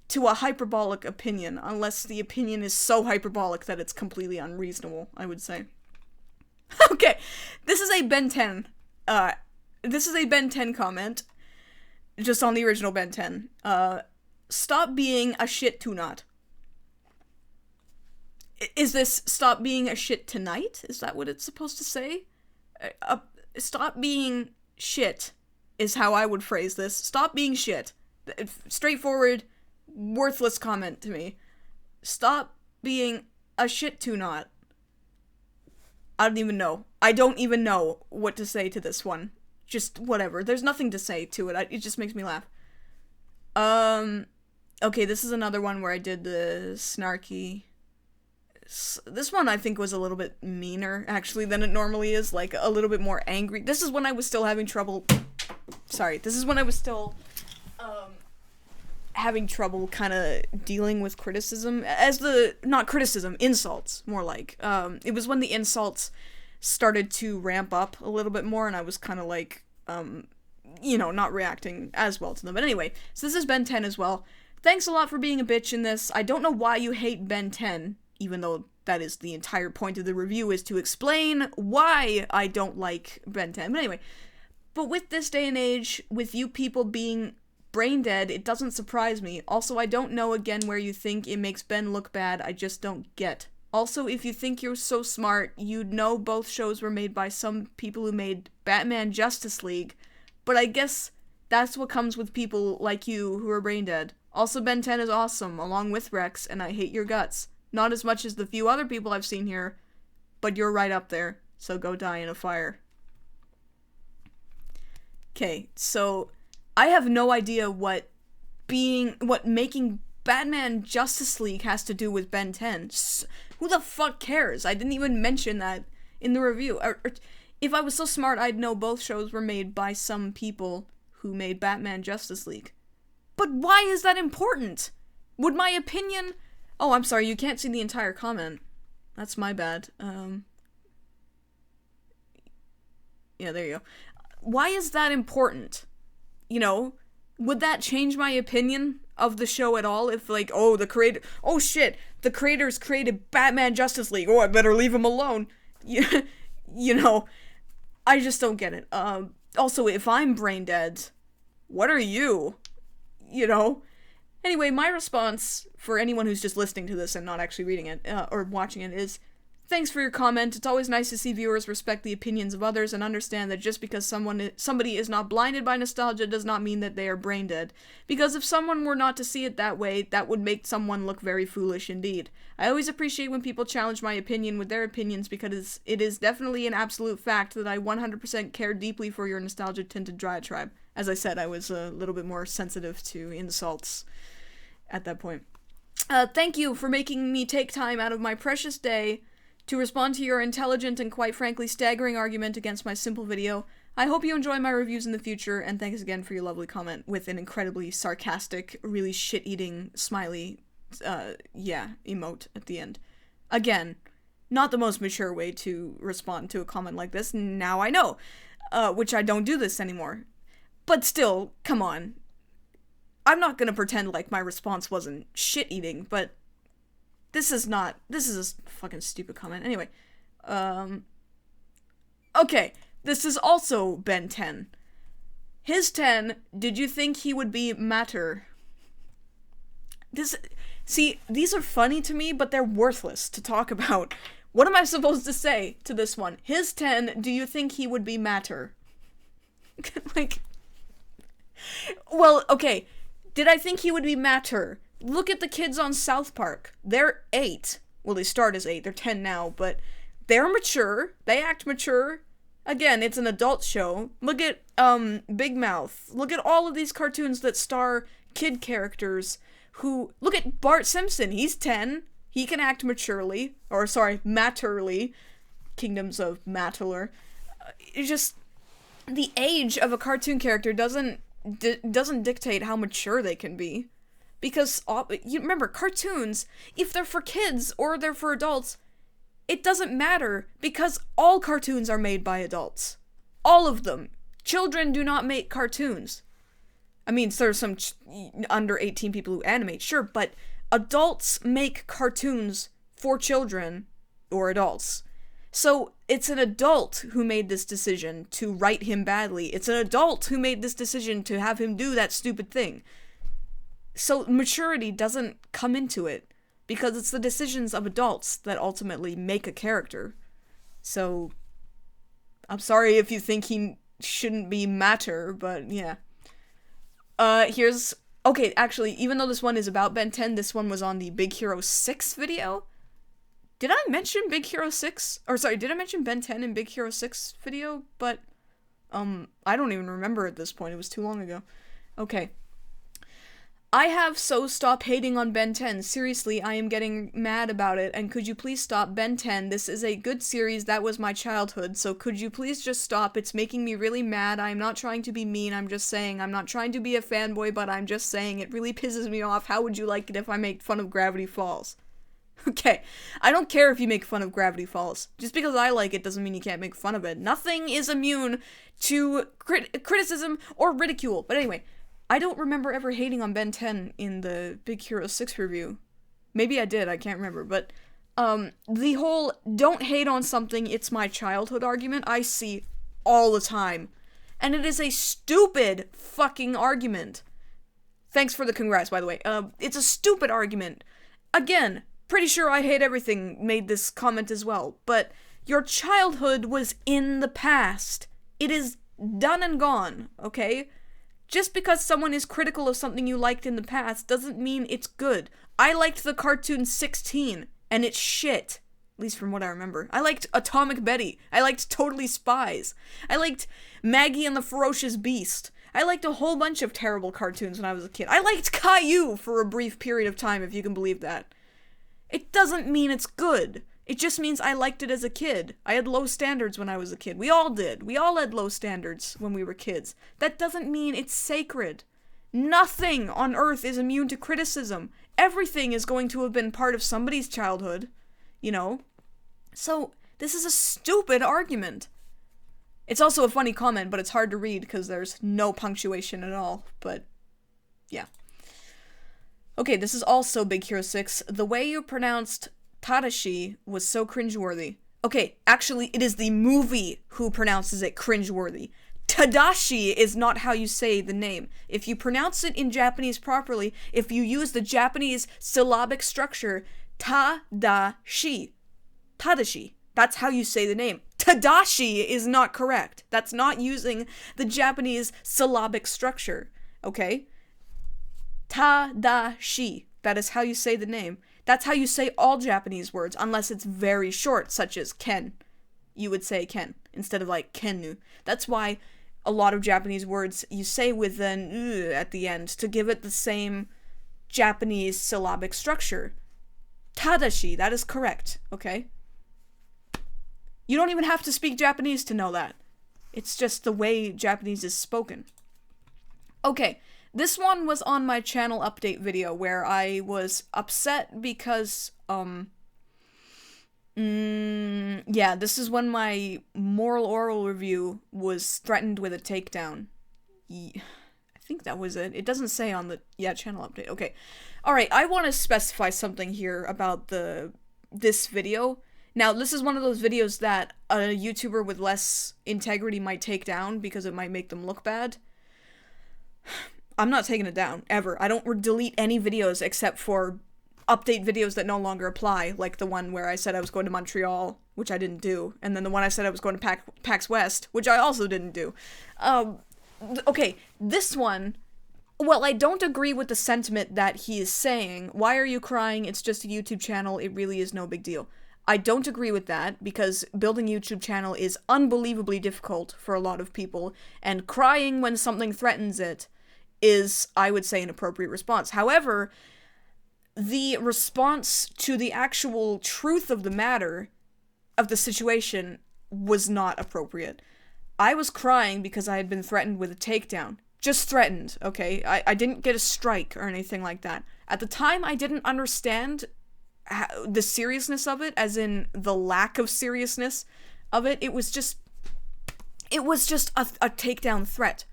to a hyperbolic opinion, unless the opinion is so hyperbolic that it's completely unreasonable, I would say. Okay, this is a Ben 10. This is a Ben 10 comment, just on the original Ben 10. Stop being a shit to not. Is this stop being a shit tonight? Is that what it's supposed to say? Stop being shit is how I would phrase this. Stop being shit. Straightforward, worthless comment to me. Stop being a shit to not. I don't even know. I don't even know what to say to this one. Just whatever. There's nothing to say to it. It just makes me laugh. Okay, this is another one where I did the snarky. This one I think was a little bit meaner, actually, than it normally is. Like, a little bit more angry. This is when I was still having trouble... Sorry, this is when I was still, having trouble kind of dealing with criticism. Not criticism, insults, more like. It was when the insults started to ramp up a little bit more, and I was kind of like, not reacting as well to them. But anyway, so this is Ben 10 as well. Thanks a lot for being a bitch in this. I don't know why you hate Ben 10, even though that is the entire point of the review, is to explain why I don't like Ben 10. But anyway, but with this day and age, with you people being brain dead, it doesn't surprise me. Also, I don't know again where you think it makes Ben look bad. I just don't get. Also, if you think you're so smart, you'd know both shows were made by some people who made Batman Justice League. But I guess that's what comes with people like you who are brain dead. Also, Ben 10 is awesome, along with Rex, and I hate your guts. Not as much as the few other people I've seen here, but you're right up there, so go die in a fire. Okay, so I have no idea what making Batman Justice League has to do with Ben 10. Who the fuck cares? I didn't even mention that in the review. If I was so smart, I'd know both shows were made by some people who made Batman Justice League. But why is that important? Would my opinion... Oh, I'm sorry, you can't see the entire comment. That's my bad. Yeah, there you go. Why is that important? you know, would that change my opinion of the show at all? If, like, oh, the creators created Batman Justice League, oh, I better leave him alone. You know, I just don't get it. Also, if I'm brain dead, what are you? You know? Anyway, my response, for anyone who's just listening to this and not actually reading it, or watching it, is, thanks for your comment. It's always nice to see viewers respect the opinions of others and understand that just because somebody is not blinded by nostalgia does not mean that they are brain dead. Because if someone were not to see it that way, that would make someone look very foolish indeed. I always appreciate when people challenge my opinion with their opinions because it is definitely an absolute fact that I 100% care deeply for your nostalgia-tinted diatribe. As I said, I was a little bit more sensitive to insults at that point. Thank you for making me take time out of my precious day to respond to your intelligent and quite frankly staggering argument against my simple video. I hope you enjoy my reviews in the future, and thanks again for your lovely comment with an incredibly sarcastic, really shit-eating, smiley, emote at the end. Again, not the most mature way to respond to a comment like this, now I know, which I don't do this anymore. But still, come on. I'm not gonna pretend like my response wasn't shit-eating, but this is a fucking stupid comment. Anyway, okay, this is also Ben 10. His 10, did you think he would be matter? See, these are funny to me, but they're worthless to talk about. What am I supposed to say to this one? His 10, do you think he would be matter? Like, well, okay, did I think he would be matter? Look at the kids on South Park. They're 8. Well, they start as 8. They're 10 now, but they're mature. They act mature. Again, it's an adult show. Look at, Big Mouth. Look at all of these cartoons that star kid characters who... Look at Bart Simpson. He's 10. He can act maturely. Or, sorry, matterly. Kingdoms of Mattler. It's just... The age of a cartoon character doesn't dictate how mature they can be. Because, you remember, cartoons, if they're for kids or they're for adults, it doesn't matter, because all cartoons are made by adults. All of them. Children do not make cartoons. I mean, there's some under 18 people who animate, sure, but adults make cartoons for children or adults. So, it's an adult who made this decision to write him badly. It's an adult who made this decision to have him do that stupid thing. So maturity doesn't come into it, because it's the decisions of adults that ultimately make a character. So, I'm sorry if you think he shouldn't be matter, but yeah. Okay, actually, even though this one is about Ben 10, this one was on the Big Hero 6 video. Did I mention Big Hero 6? Or sorry, did I mention Ben 10 in Big Hero 6 video? But, I don't even remember at this point, it was too long ago. Okay. I have so stop hating on Ben 10. Seriously, I am getting mad about it, and could you please stop Ben 10? This is a good series, that was my childhood, so could you please just stop? It's making me really mad. I am not trying to be mean, I'm just saying. I'm not trying to be a fanboy, but I'm just saying. It really pisses me off. How would you like it if I make fun of Gravity Falls? Okay, I don't care if you make fun of Gravity Falls. Just because I like it doesn't mean you can't make fun of it. Nothing is immune to criticism or ridicule. But anyway, I don't remember ever hating on Ben 10 in the Big Hero 6 review. Maybe I did, I can't remember, but, the whole don't hate on something, it's my childhood argument, I see all the time. And it is a stupid fucking argument. Thanks for the congrats, by the way. It's a stupid argument. Again, pretty sure I Hate Everything made this comment as well, but your childhood was in the past. It is done and gone, okay? Just because someone is critical of something you liked in the past doesn't mean it's good. I liked the cartoon 16, and it's shit. At least from what I remember. I liked Atomic Betty. I liked Totally Spies. I liked Maggie and the Ferocious Beast. I liked a whole bunch of terrible cartoons when I was a kid. I liked Caillou for a brief period of time, if you can believe that. It doesn't mean it's good. It just means I liked it as a kid. I had low standards when I was a kid. We all did. We all had low standards when we were kids. That doesn't mean it's sacred. Nothing on earth is immune to criticism. Everything is going to have been part of somebody's childhood, you know? So, this is a stupid argument. It's also a funny comment, but it's hard to read because there's no punctuation at all, but yeah. Okay, this is also Big Hero 6. The way you pronounced Tadashi was so cringeworthy. Okay, actually, it is the movie who pronounces it cringeworthy. Tadashi is not how you say the name. If you pronounce it in Japanese properly, if you use the Japanese syllabic structure, Tadashi. Tadashi. That's how you say the name. Tadashi is not correct. That's not using the Japanese syllabic structure. Okay? Tadashi. That is how you say the name. That's how you say all Japanese words, unless it's very short, such as ken. You would say ken, instead of like kennu. That's why a lot of Japanese words you say with an at the end, to give it the same Japanese syllabic structure. Tadashi, that is correct, okay? You don't even have to speak Japanese to know that. It's just the way Japanese is spoken. Okay, this one was on my channel update video where I was upset because, yeah, this is when my moral oral review was threatened with a takedown. I think that was it. It doesn't say on the, channel update. Okay. Alright, I want to specify something here about this video. Now, this is one of those videos that a YouTuber with less integrity might take down because it might make them look bad. I'm not taking it down, ever. I don't delete any videos except for update videos that no longer apply, like the one where I said I was going to Montreal, which I didn't do, and then the one I said I was going to PAX West, which I also didn't do. Okay, this one, well, I don't agree with the sentiment that he is saying. Why are you crying? It's just a YouTube channel. It really is no big deal. I don't agree with that, because building a YouTube channel is unbelievably difficult for a lot of people, and crying when something threatens it is, I would say, an appropriate response. However, the response to the actual truth of the matter, of the situation, was not appropriate. I was crying because I had been threatened with a takedown. Just threatened, okay? I didn't get a strike or anything like that. At the time, I didn't understand the seriousness of it, as in the lack of seriousness of it. It was just a takedown threat.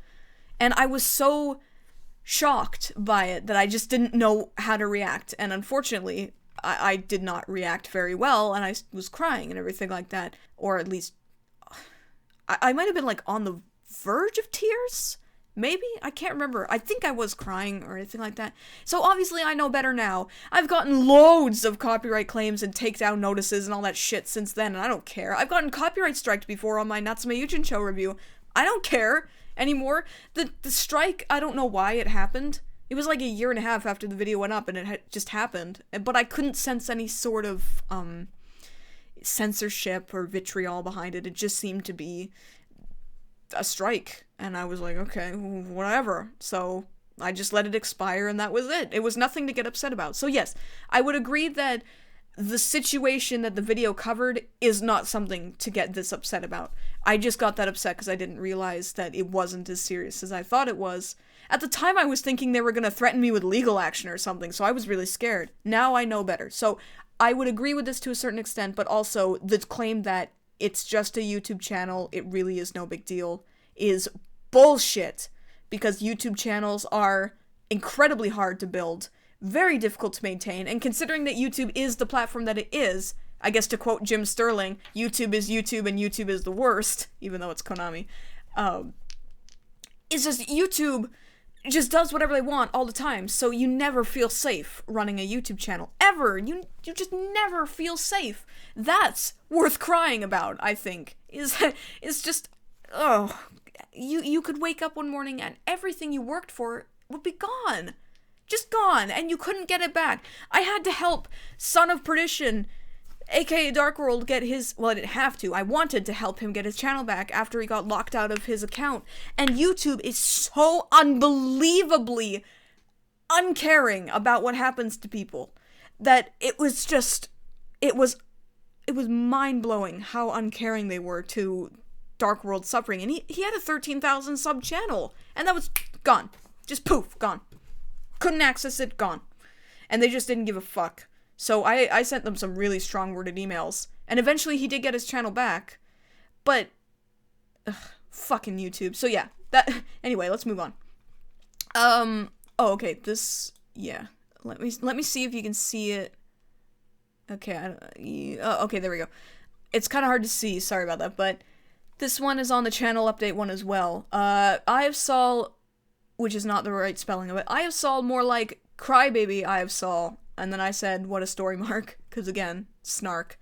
And I was so shocked by it that I just didn't know how to react. And unfortunately, I did not react very well, and I was crying and everything like that. Or at least, I might have been like on the verge of tears? Maybe? I can't remember. I think I was crying or anything like that. So obviously I know better now. I've gotten loads of copyright claims and takedown notices and all that shit since then, and I don't care. I've gotten copyright striked before on my Natsume Yujin Show review. I don't care anymore. The strike, I don't know why it happened. It was like a year and a half after the video went up, and it had just happened. But I couldn't sense any sort of censorship or vitriol behind it. It just seemed to be a strike, and I was like, okay, whatever. So I just let it expire, and that was it. It was nothing to get upset about. So yes, I would agree that the situation that the video covered is not something to get this upset about. I just got that upset because I didn't realize that it wasn't as serious as I thought it was. At the time, I was thinking they were going to threaten me with legal action or something, so I was really scared. Now I know better. So I would agree with this to a certain extent, but also the claim that it's just a YouTube channel, it really is no big deal, is bullshit, because YouTube channels are incredibly hard to build, very difficult to maintain, and considering that YouTube is the platform that it is, I guess to quote Jim Sterling, YouTube is YouTube and YouTube is the worst, even though it's Konami, it's just YouTube just does whatever they want all the time, so you never feel safe running a YouTube channel. Ever! You just never feel safe. That's worth crying about, I think. It's just, oh, you could wake up one morning and everything you worked for would be gone. Just gone, and you couldn't get it back. I had to help Son of Perdition, aka Dark World, get his, well, I didn't have to, I wanted to help him get his channel back after he got locked out of his account, and YouTube is so unbelievably uncaring about what happens to people, that it was just, it was mind-blowing how uncaring they were to Dark World suffering, and he had a 13,000 sub channel, and that was gone. Just poof, gone. Couldn't access it, gone. And they just didn't give a fuck. So I sent them some really strong-worded emails, and eventually he did get his channel back, but fucking YouTube. So yeah, that, anyway, let's move on. Oh, okay, this, yeah, let me see if you can see it. Okay, okay, there we go. It's kind of hard to see, sorry about that, but this one is on the channel update one as well. EyeofSol, which is not the right spelling of it. EyeofSol, more like Crybaby EyeofSol. And then I said, what a story mark, because again, snark.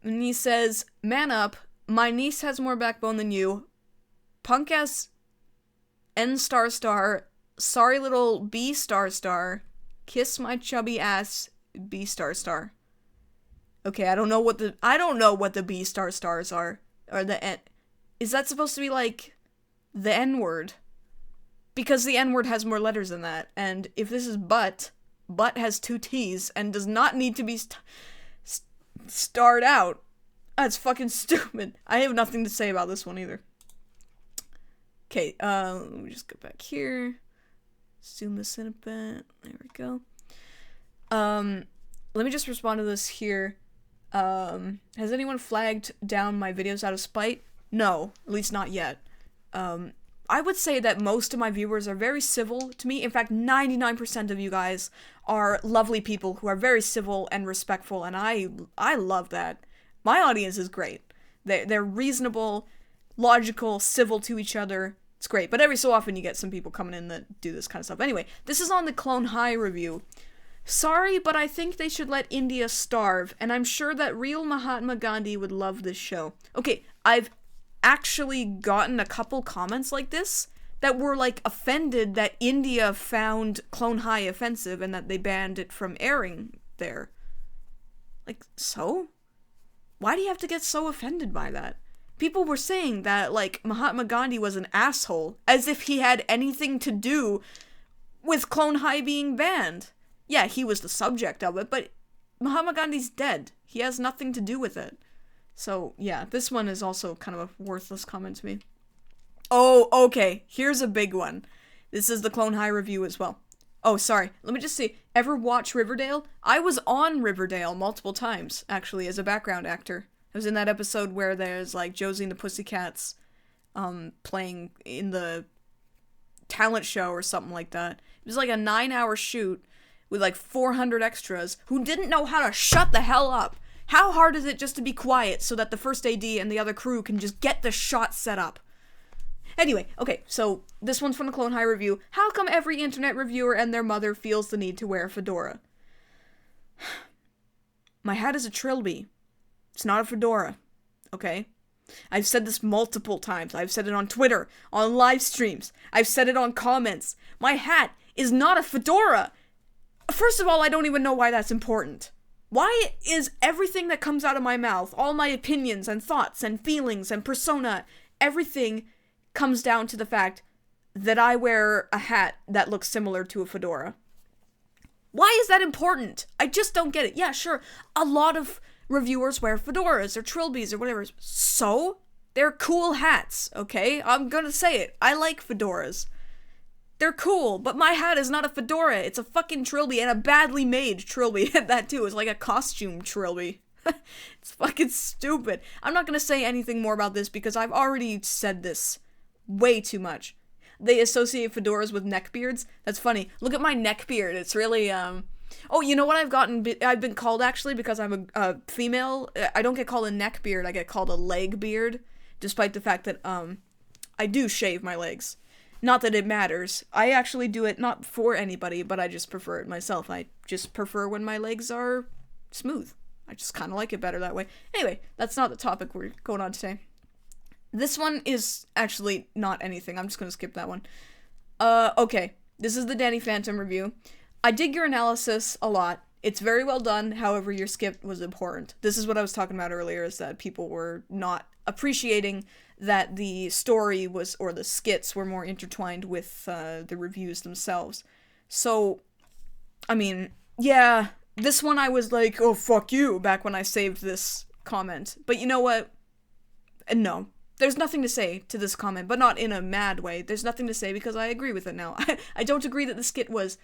And he says, man up, my niece has more backbone than you. Punk ass N star star, sorry little B star star, kiss my chubby ass B star star. Okay, I don't know what the B star stars are. Or the N. Is that supposed to be like the N word? Because the N word has more letters than that. And if this is butt has 2 T's and does not need to be starred out. That's fucking stupid. I have nothing to say about this one either. Okay, let me just go back here. Zoom this in a bit. There we go. Let me just respond to this here. Has anyone flagged down my videos out of spite? No, at least not yet. I would say that most of my viewers are very civil to me. In fact, 99% of you guys are lovely people who are very civil and respectful, and I love that. My audience is great. They're reasonable, logical, civil to each other. It's great, but every so often you get some people coming in that do this kind of stuff. Anyway, this is on the Clone High review. Sorry, but I think they should let India starve, and I'm sure that real Mahatma Gandhi would love this show. Okay, I've actually gotten a couple comments like this that were like offended that India found Clone High offensive and that they banned it from airing there. Like, so? Why do you have to get so offended by that? People were saying that, like, Mahatma Gandhi was an asshole, as if he had anything to do with Clone High being banned. Yeah, he was the subject of it, but Mahatma Gandhi's dead. He has nothing to do with it. So, yeah, this one is also kind of a worthless comment to me. Oh, okay, here's a big one. This is the Clone High review as well. Oh, sorry, let me just see. Ever watch Riverdale? I was on Riverdale multiple times, actually, as a background actor. I was in that episode where there's, like, Josie and the Pussycats, playing in the talent show or something like that. It was like a 9-hour shoot with, like, 400 extras who didn't know how to shut the hell up. How hard is it just to be quiet so that the first AD and the other crew can just get the shot set up? Anyway, okay, so this one's from the Clone High review. How come every internet reviewer and their mother feels the need to wear a fedora? My hat is a trilby. It's not a fedora, okay? I've said this multiple times. I've said it on Twitter, on live streams. I've said it on comments. My hat is not a fedora. First of all, I don't even know why that's important. Why is everything that comes out of my mouth, all my opinions and thoughts and feelings and persona, everything comes down to the fact that I wear a hat that looks similar to a fedora? Why is that important? I just don't get it. Yeah, sure, a lot of reviewers wear fedoras or trilbies or whatever. So, they're cool hats, okay? I'm gonna say it. I like fedoras. They're cool, but my hat is not a fedora. It's a fucking trilby, and a badly made trilby at that too. It's like a costume trilby. It's fucking stupid. I'm not gonna say anything more about this because I've already said this way too much. They associate fedoras with neckbeards. That's funny. Look at my neckbeard. It's really, Oh, you know what I've been called actually because I'm a female? I don't get called a neckbeard. I get called a leg beard, despite the fact that, I do shave my legs. Not that it matters. I actually do it not for anybody, but I just prefer it myself. I just prefer when my legs are smooth. I just kind of like it better that way. Anyway, that's not the topic we're going on today. This one is actually not anything. I'm just going to skip that one. Okay. This is the Danny Phantom review. I dig your analysis a lot. It's very well done. However, your skip was abhorrent. This is what I was talking about earlier, is that people were not appreciating that the story was, or the skits were more intertwined with the reviews themselves. So, I mean, yeah, this one I was like, oh, fuck you, back when I saved this comment. But you know what? No. There's nothing to say to this comment, but not in a mad way. There's nothing to say because I agree with it now. I don't agree that the skit was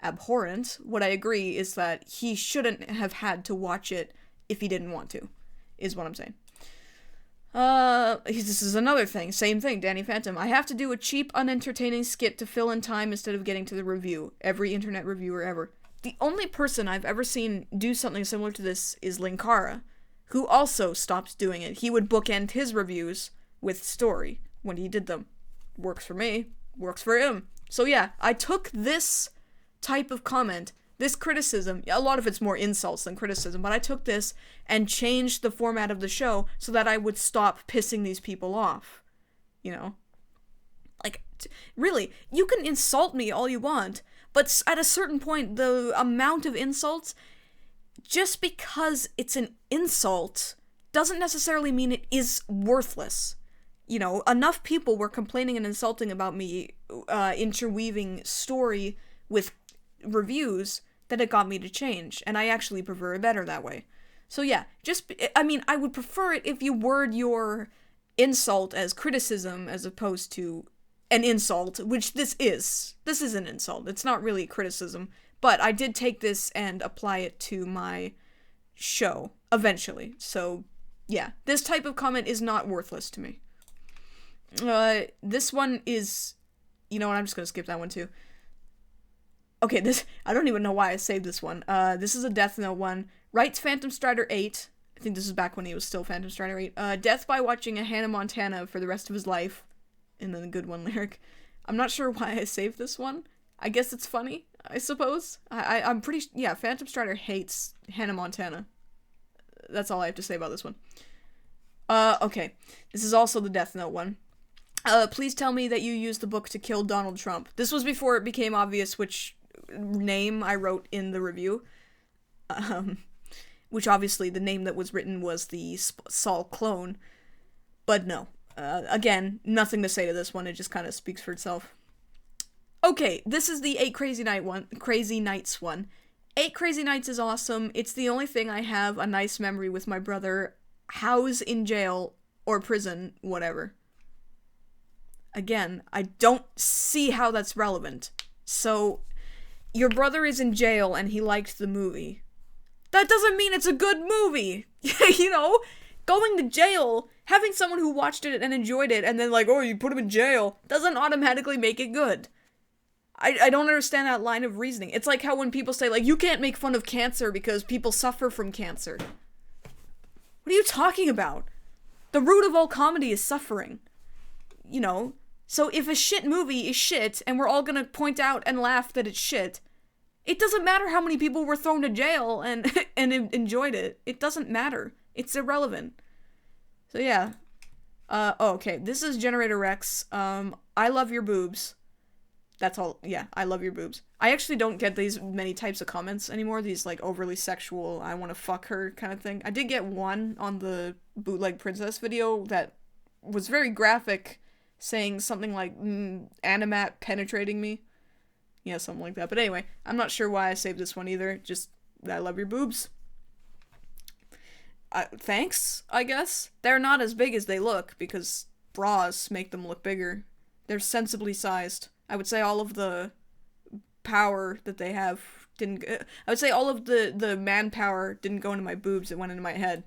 abhorrent. What I agree is that he shouldn't have had to watch it if he didn't want to, is what I'm saying. This is another thing. Same thing, Danny Phantom. I have to do a cheap, unentertaining skit to fill in time instead of getting to the review. Every internet reviewer ever. The only person I've ever seen do something similar to this is Linkara, who also stopped doing it. He would bookend his reviews with story when he did them. Works for me. Works for him. So yeah, I took this type of comment, this criticism, a lot of it's more insults than criticism, but I took this and changed the format of the show so that I would stop pissing these people off. You know? Like, really, you can insult me all you want, but at a certain point, the amount of insults, just because it's an insult, doesn't necessarily mean it is worthless. You know, enough people were complaining and insulting about me interweaving story with reviews that it got me to change, and I actually prefer it better that way. So yeah, I would prefer it if you word your insult as criticism as opposed to an insult, which this is. This is an insult. It's not really criticism, but I did take this and apply it to my show, eventually. So yeah, this type of comment is not worthless to me. This one is, you know what, I'm just gonna skip that one too. Okay, I don't even know why I saved this one. This is a Death Note one. Writes Phantom Strider 8. I think this is back when he was still Phantom Strider 8. Death by watching a Hannah Montana for the rest of his life. And then a good one lyric. I'm not sure why I saved this one. I guess it's funny, I suppose. I'm pretty, yeah, Phantom Strider hates Hannah Montana. That's all I have to say about this one. Okay. This is also the Death Note one. Please tell me that you used the book to kill Donald Trump. This was before it became obvious which name I wrote in the review. Which obviously the name that was written was the Sol clone. But no. Again, nothing to say to this one. It just kind of speaks for itself. Okay, this is the 8 Crazy Nights one. 8 Crazy Nights is awesome. It's the only thing I have a nice memory with my brother. House in jail or prison, whatever. Again, I don't see how that's relevant. So, your brother is in jail and he liked the movie. That doesn't mean it's a good movie! You know? Going to jail, having someone who watched it and enjoyed it and then like, oh, you put him in jail, doesn't automatically make it good. I don't understand that line of reasoning. It's like how when people say, like, you can't make fun of cancer because people suffer from cancer. What are you talking about? The root of all comedy is suffering. You know? So if a shit movie is shit, and we're all gonna point out and laugh that it's shit, it doesn't matter how many people were thrown to jail and enjoyed it. It doesn't matter. It's irrelevant. So yeah. Okay. This is Generator Rex. I love your boobs. That's all. Yeah, I love your boobs. I actually don't get these many types of comments anymore. These, like, overly sexual, I want to fuck her kind of thing. I did get one on the Bootleg Princess video that was very graphic, saying something like, Animat penetrating me. Yeah, something like that. But anyway, I'm not sure why I saved this one either. Just, I love your boobs. Thanks, I guess. They're not as big as they look, because bras make them look bigger. They're sensibly sized. I would say all of the power that they have didn't... I would say all of the manpower didn't go into my boobs, it went into my head.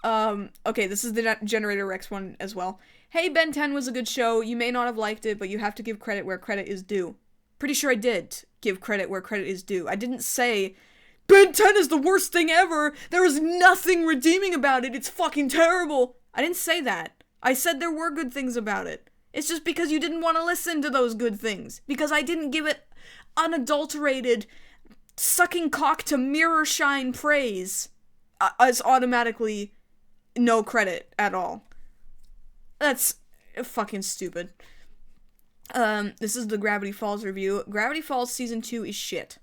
Okay, this is the Generator Rex one as well. Hey, Ben 10 was a good show. You may not have liked it, but you have to give credit where credit is due. Pretty sure I did give credit where credit is due. I didn't say, Ben 10 is the worst thing ever! There is nothing redeeming about it! It's fucking terrible! I didn't say that. I said there were good things about it. It's just because you didn't want to listen to those good things. Because I didn't give it unadulterated, sucking cock to mirror shine praise as automatically no credit at all. That's fucking stupid. This is the Gravity Falls review. Gravity Falls Season 2 is shit.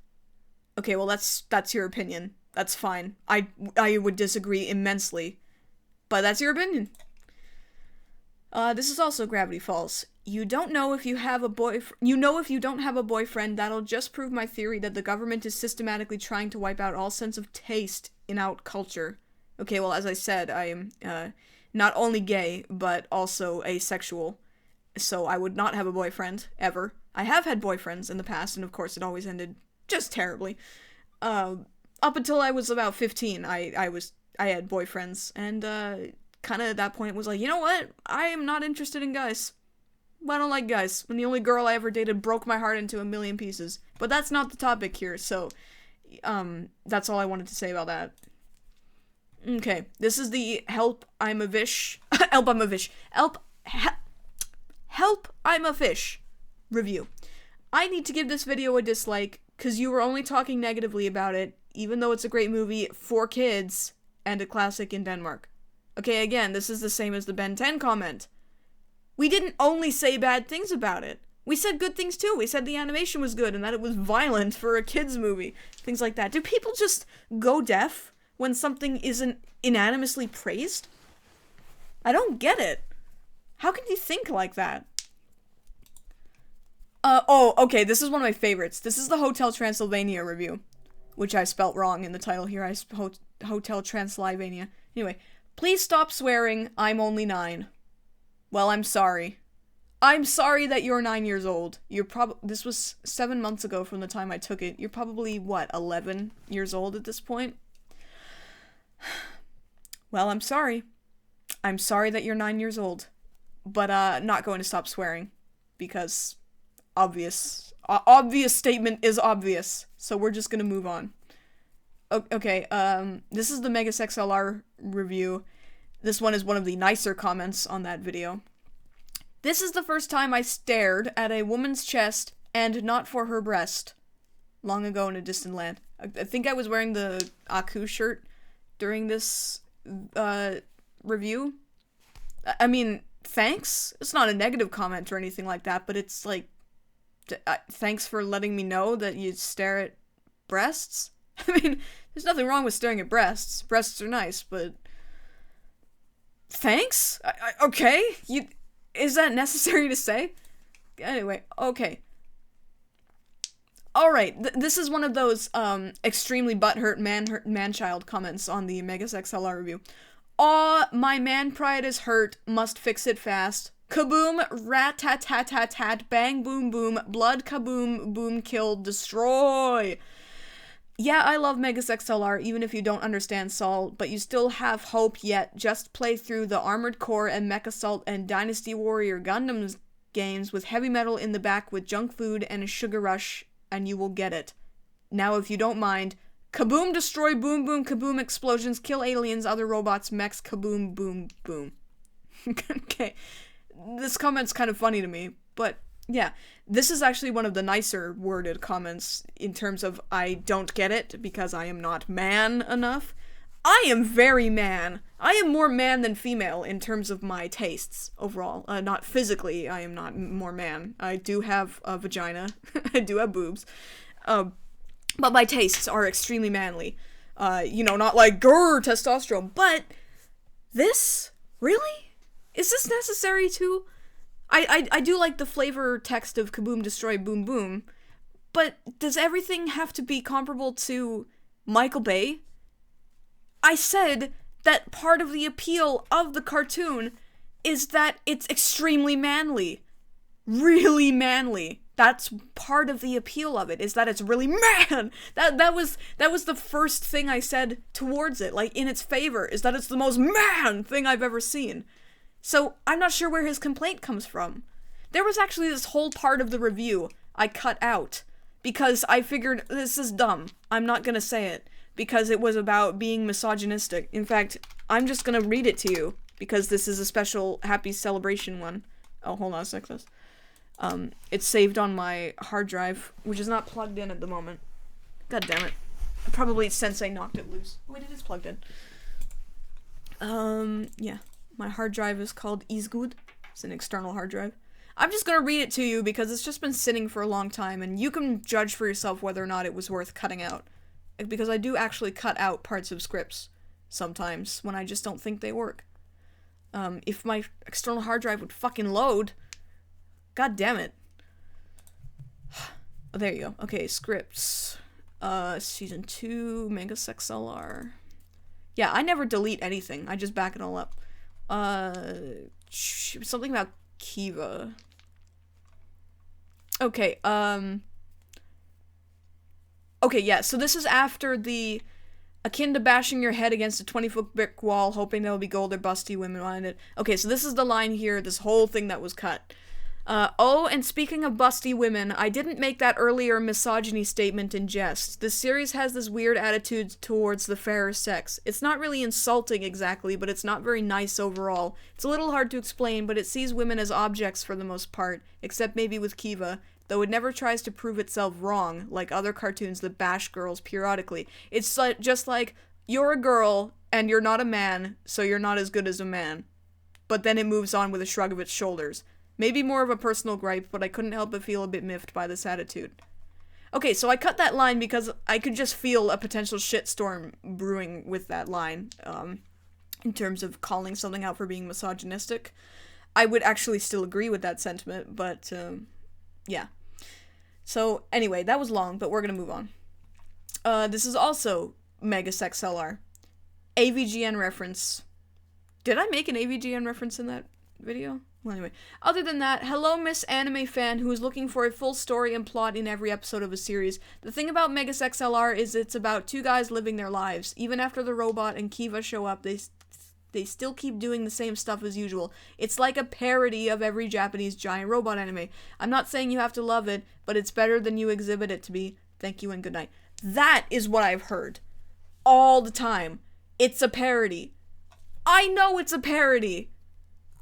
Okay, well that's your opinion. That's fine. I would disagree immensely. But that's your opinion. This is also Gravity Falls. You don't know if you have a if you don't have a boyfriend, that'll just prove my theory that the government is systematically trying to wipe out all sense of taste in out culture. Okay, well, as I said, I am, not only gay, but also asexual. So I would not have a boyfriend, ever. I have had boyfriends in the past, and of course it always ended just terribly. Up until I was about 15, I had boyfriends, and, kind of at that point was like, you know what? I am not interested in guys. I don't like guys. When the only girl I ever dated broke my heart into a million pieces. But that's not the topic here, so that's all I wanted to say about that. Okay, this is the Help I'm a Fish Help I'm a Fish review. I need to give this video a dislike because you were only talking negatively about it, even though it's a great movie for kids and a classic in Denmark. Okay, again, this is the same as the Ben 10 comment. We didn't only say bad things about it. We said good things too. We said the animation was good and that it was violent for a kids movie. Things like that. Do people just go deaf when something isn't unanimously praised? I don't get it. How can you think like that? Okay, this is one of my favorites. This is the Hotel Transylvania review, which I spelt wrong in the title here. Hotel Transylvania. Anyway, please stop swearing. I'm only 9. Well, I'm sorry. I'm sorry that you're 9 years old. This was 7 months ago from the time I took it. You're probably, what, 11 years old at this point? Well, I'm sorry. I'm sorry that you're 9 years old. But, not going to stop swearing. Because, obvious statement is obvious. So we're just gonna move on. Okay, this is the Megas XLR review. This one is one of the nicer comments on that video. This is the first time I stared at a woman's chest and not for her breast. Long ago in a distant land. I think I was wearing the Aku shirt during this, review. I mean, thanks? It's not a negative comment or anything like that, but it's like, thanks for letting me know that you stare at breasts? I mean, there's nothing wrong with staring at breasts. Breasts are nice, but... Thanks? Okay? Is that necessary to say? Anyway, okay. Alright, this is one of those, extremely butthurt man-child comments on the Megas XLR review. Aw, my man pride is hurt, must fix it fast. Kaboom, rat-tat-tat-tat-tat, bang, boom, boom, blood, kaboom, boom, kill, destroy. Yeah, I love Megas XLR, even if you don't understand Sol, but you still have hope yet. Just play through the Armored Core and MechAssault and Dynasty Warrior Gundams games with heavy metal in the back with junk food and a sugar rush, and you will get it. Now, if you don't mind, kaboom, destroy, boom, boom, kaboom, explosions, kill aliens, other robots, mechs, kaboom, boom, boom. Okay, this comment's kind of funny to me, but... yeah, this is actually one of the nicer worded comments in terms of I don't get it because I am not man enough. I am very man. I am more man than female in terms of my tastes overall. Not physically, I am not more man. I do have a vagina. I do have boobs. But my tastes are extremely manly. Not like grrr, testosterone. But this? Really? Is this necessary to... I do like the flavor text of kaboom, destroy, boom, boom, but does everything have to be comparable to Michael Bay? I said that part of the appeal of the cartoon is that it's extremely manly. Really manly. That's part of the appeal of it, is that it's really man! That was the first thing I said towards it, like, in its favor, is that it's the most man thing I've ever seen. So, I'm not sure where his complaint comes from. There was actually this whole part of the review I cut out, because I figured, this is dumb, I'm not gonna say it, because it was about being misogynistic. In fact, I'm just gonna read it to you, because this is a special happy celebration one. Oh, hold on a sec, this. It's saved on my hard drive, which is not plugged in at the moment. God damn it. Probably Sensei knocked it loose. Wait, it is plugged in. Yeah. My hard drive is called Isgood. It's an external hard drive. I'm just gonna read it to you because it's just been sitting for a long time, and you can judge for yourself whether or not it was worth cutting out. Because I do actually cut out parts of scripts sometimes when I just don't think they work. If my external hard drive would fucking load, god damn it. Oh, there you go. Okay, scripts. Season 2, Megas XLR. Yeah, I never delete anything. I just back it all up. Something about Kiva. Okay, okay, yeah, so this is after the, Akin to bashing your head against a 20-foot brick wall, hoping there'll be gold or busty women behind it. Okay, so this is the line here, this whole thing that was cut. Oh, and speaking of busty women, I didn't make that earlier misogyny statement in jest. This series has this weird attitude towards the fairer sex. It's not really insulting exactly, but it's not very nice overall. It's a little hard to explain, but it sees women as objects for the most part, except maybe with Kiva, though it never tries to prove itself wrong, like other cartoons that bash girls periodically. It's just like, you're a girl, and you're not a man, so you're not as good as a man. But then it moves on with a shrug of its shoulders. Maybe more of a personal gripe, but I couldn't help but feel a bit miffed by this attitude. Okay, so I cut that line because I could just feel a potential shitstorm brewing with that line, in terms of calling something out for being misogynistic. I would actually still agree with that sentiment, but, yeah. So, anyway, that was long, but we're gonna move on. This is also MegaSexLR. AVGN reference. Did I make an AVGN reference in that video? Well, anyway. Other than that, hello Miss Anime Fan who is looking for a full story and plot in every episode of a series. The thing about MegaSexLR is it's about two guys living their lives. Even after the robot and Kiva show up, they still keep doing the same stuff as usual. It's like a parody of every Japanese giant robot anime. I'm not saying you have to love it, but it's better than you exhibit it to be. Thank you and good night. That is what I've heard. All the time. It's a parody. I know it's a parody.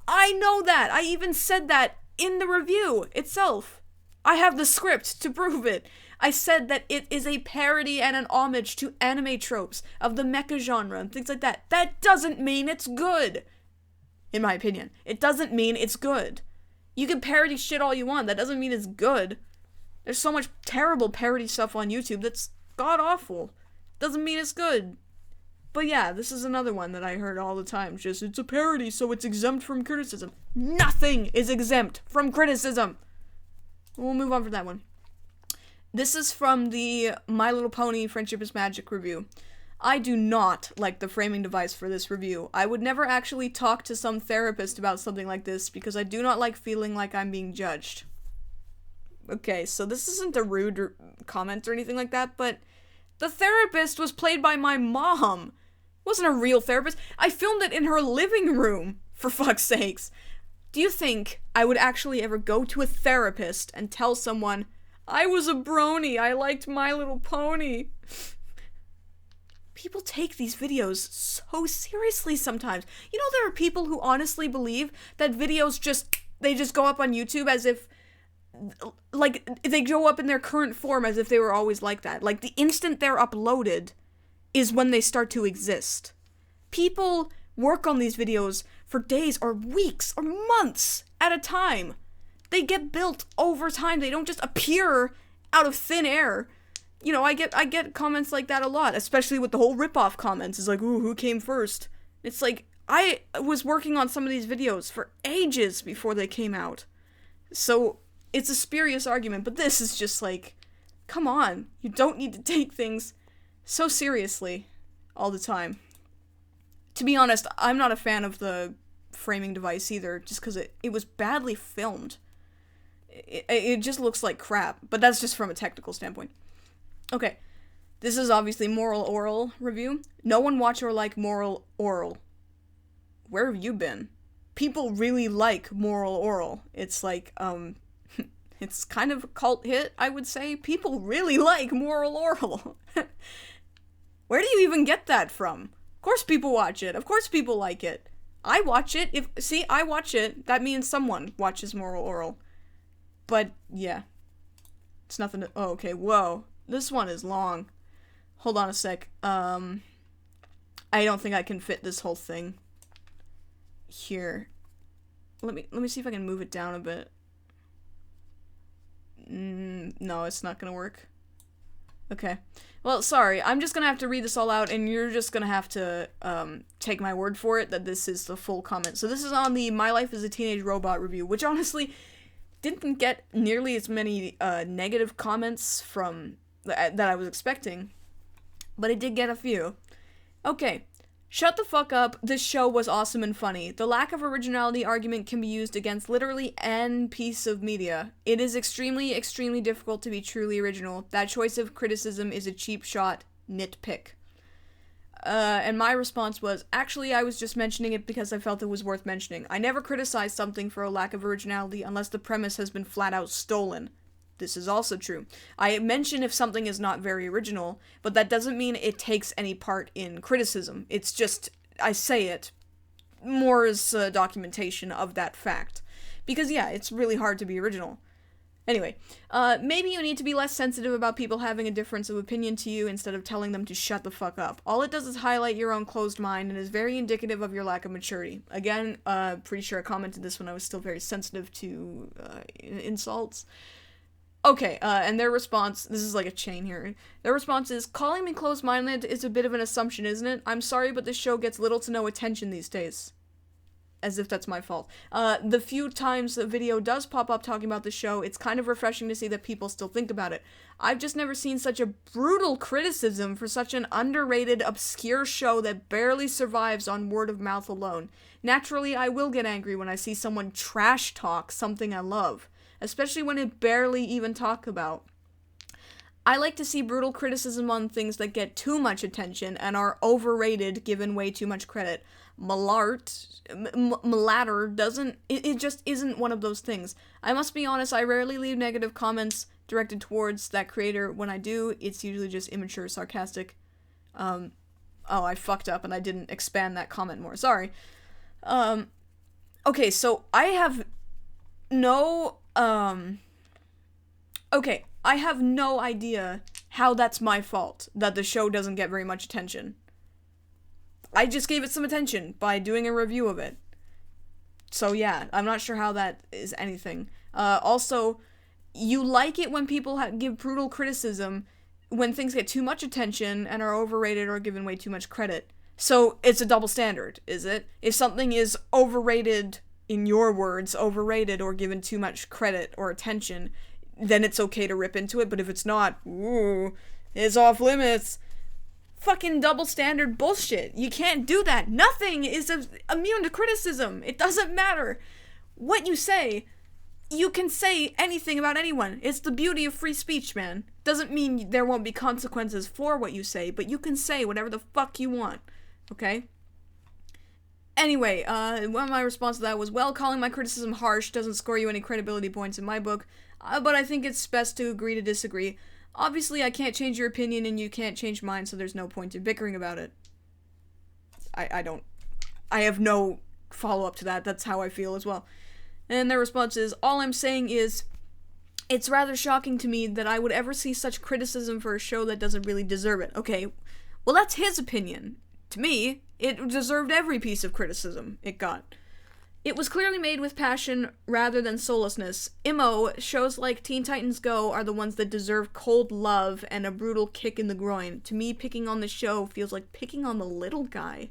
I know that. I even said that in the review itself. I have the script to prove it. I said that it is a parody and an homage to anime tropes of the mecha genre and things like that. That doesn't mean it's good. In my opinion. It doesn't mean it's good. You can parody shit all you want. That doesn't mean it's good. There's so much terrible parody stuff on YouTube that's god-awful. Doesn't mean it's good. But yeah, this is another one that I heard all the time. Just, it's a parody, so it's exempt from criticism. Nothing is exempt from criticism! We'll move on from that one. This is from the My Little Pony Friendship is Magic review. I do not like the framing device for this review. I would never actually talk to some therapist about something like this because I do not like feeling like I'm being judged. Okay, so this isn't a rude comment or anything like that, but the therapist was played by my mom. Wasn't a real therapist. I filmed it in her living room, for fuck's sakes. Do you think I would actually ever go to a therapist and tell someone, I was a brony, I liked My Little Pony? People take these videos so seriously sometimes. You know, there are people who honestly believe that videos they just go up on YouTube as if, like, they go up in their current form as if they were always like that. Like, the instant they're uploaded is when they start to exist. People work on these videos for days or weeks or months at a time. They get built over time. They don't just appear out of thin air. You know, I get comments like that a lot, especially with the whole ripoff comments. It's like, ooh, who came first? It's like, I was working on some of these videos for ages before they came out. So, it's a spurious argument, but this is just like, come on. You don't need to take things so seriously all the time. To be honest, I'm not a fan of the framing device either, just because it was badly filmed. It just looks like crap, but that's just from a technical standpoint. Okay, this is obviously Moral Oral review. No one watch or like Moral Oral. Where have you been? People really like Moral Oral. It's like, it's kind of a cult hit, I would say. People really like Moral Oral. Where do you even get that from? Of course people watch it. Of course people like it. I watch it. I watch it. That means someone watches Moral Oral. But, yeah. It's nothing to... Oh, okay. Whoa. This one is long. Hold on a sec. I don't think I can fit this whole thing here. Let me see if I can move it down a bit. No, it's not gonna work. Okay. Well, sorry. I'm just gonna have to read this all out, and you're just gonna have to, take my word for it that this is the full comment. So this is on the My Life as a Teenage Robot review, which honestly didn't get nearly as many, negative comments from... that I was expecting. But it did get a few. Okay. Shut the fuck up. This show was awesome and funny. The lack of originality argument can be used against literally any piece of media. It is extremely, extremely difficult to be truly original. That choice of criticism is a cheap shot. Nitpick. And my response was, actually, I was just mentioning it because I felt it was worth mentioning. I never criticize something for a lack of originality unless the premise has been flat out stolen. This is also true. I mention if something is not very original, but that doesn't mean it takes any part in criticism. It's just, I say it more as documentation of that fact. Because yeah, it's really hard to be original. Anyway, maybe you need to be less sensitive about people having a difference of opinion to you instead of telling them to shut the fuck up. All it does is highlight your own closed mind and is very indicative of your lack of maturity. Again, pretty sure I commented this when I was still very sensitive to insults. Okay, and their response, this is like a chain here. Their response is, calling me closed-minded is a bit of an assumption, isn't it? I'm sorry, but this show gets little to no attention these days. As if that's my fault. The few times the video does pop up talking about the show, it's kind of refreshing to see that people still think about it. I've just never seen such a brutal criticism for such an underrated, obscure show that barely survives on word of mouth alone. Naturally, I will get angry when I see someone trash talk something I love, especially when it barely even talked about. I like to see brutal criticism on things that get too much attention and are overrated given way too much credit. Malatter doesn't, it just isn't one of those things. I must be honest, I rarely leave negative comments directed towards that creator. When I do, it's usually just immature, sarcastic. Oh, I fucked up and I didn't expand that comment more, sorry. Okay, so I have no idea how that's my fault, that the show doesn't get very much attention. I just gave it some attention by doing a review of it. So yeah, I'm not sure how that is anything. Also, you like it when people give brutal criticism when things get too much attention and are overrated or given way too much credit. So it's a double standard, is it? If something is overrated, in your words, overrated or given too much credit or attention, then it's okay to rip into it, but if it's not, ooh, it's off limits. Fucking double standard bullshit. You can't do that. Nothing is immune to criticism. It doesn't matter what you say. You can say anything about anyone. It's the beauty of free speech, man. Doesn't mean there won't be consequences for what you say, but you can say whatever the fuck you want. Okay? Anyway, my response to that was, well, calling my criticism harsh doesn't score you any credibility points in my book, but I think it's best to agree to disagree. Obviously, I can't change your opinion and you can't change mine, so there's no point in bickering about it. I have no follow-up to that. That's how I feel as well. And their response is, all I'm saying is, it's rather shocking to me that I would ever see such criticism for a show that doesn't really deserve it. Okay, well, that's his opinion. To me, it deserved every piece of criticism it got. It was clearly made with passion rather than soullessness. Shows like Teen Titans Go are the ones that deserve cold love and a brutal kick in the groin. To me, picking on the show feels like picking on the little guy.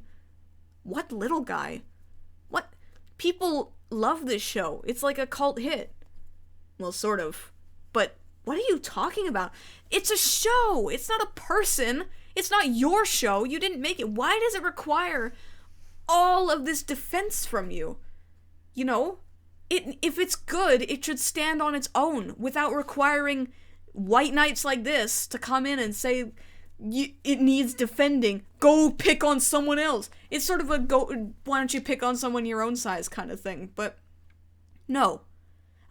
What little guy? What? People love this show. It's like a cult hit. Well, sort of. But what are you talking about? It's a show! It's not a person! It's not your show! You didn't make it. Why does it require all of this defense from you? You know, if it's good, it should stand on its own without requiring white knights like this to come in and say it needs defending. Go pick on someone else. It's sort of a why don't you pick on someone your own size kind of thing. But no,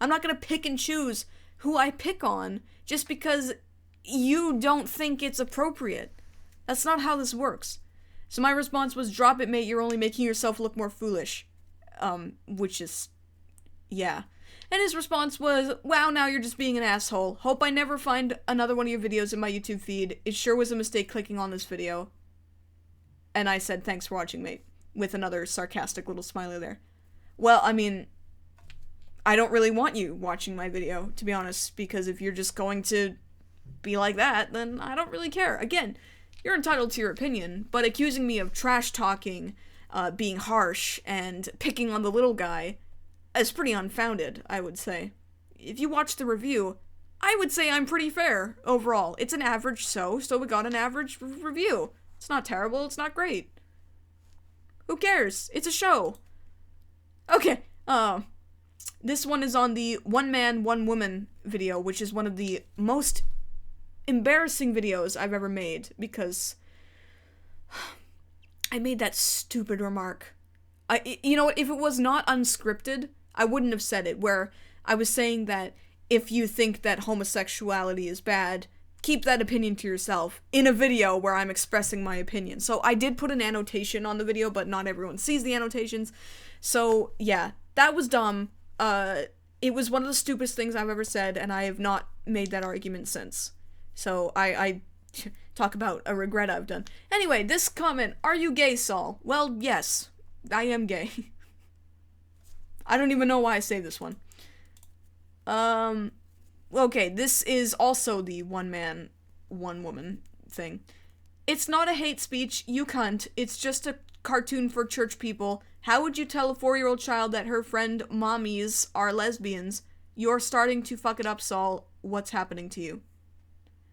I'm not going to pick and choose who I pick on just because you don't think it's appropriate. That's not how this works. So my response was, drop it, mate. You're only making yourself look more foolish. Which is, yeah. And his response was, wow, now you're just being an asshole. Hope I never find another one of your videos in my YouTube feed. It sure was a mistake clicking on this video. And I said, thanks for watching, mate. With another sarcastic little smiley there. Well, I mean, I don't really want you watching my video, to be honest, because if you're just going to be like that, then I don't really care. Again, you're entitled to your opinion, but accusing me of trash talking, being harsh, and picking on the little guy is pretty unfounded, I would say. If you watch the review, I would say I'm pretty fair overall. It's an average so we got an average review. It's not terrible, it's not great. Who cares? It's a show. Okay, this one is on the one man, one woman video, which is one of the most embarrassing videos I've ever made, because I made that stupid remark. You know what, if it was not unscripted, I wouldn't have said it, where I was saying that if you think that homosexuality is bad, keep that opinion to yourself, in a video where I'm expressing my opinion. So I did put an annotation on the video, but not everyone sees the annotations. So yeah, that was dumb. It was one of the stupidest things I've ever said, and I have not made that argument since. So I talk about a regret I've done. Anyway, this comment, are you gay, Sol? Well, yes, I am gay. I don't even know why I say this one. Okay, this is also the one man, one woman thing. It's not a hate speech, you cunt. It's just a cartoon for church people. How would you tell a 4-year-old child that her friend mommies are lesbians? You're starting to fuck it up, Sol. What's happening to you?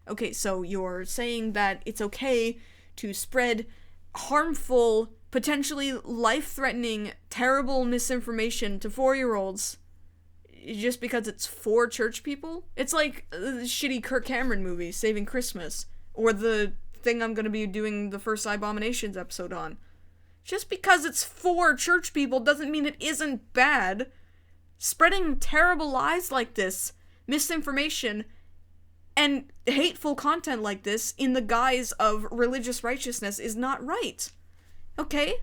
Okay, so you're saying that it's okay to spread harmful, potentially life-threatening, terrible misinformation to 4-year-olds just because it's for church people? It's like the shitty Kirk Cameron movie, Saving Christmas, or the thing I'm gonna be doing the first Abominations episode on. Just because it's for church people doesn't mean it isn't bad. Spreading terrible lies like this, misinformation, and hateful content like this in the guise of religious righteousness is not right. Okay?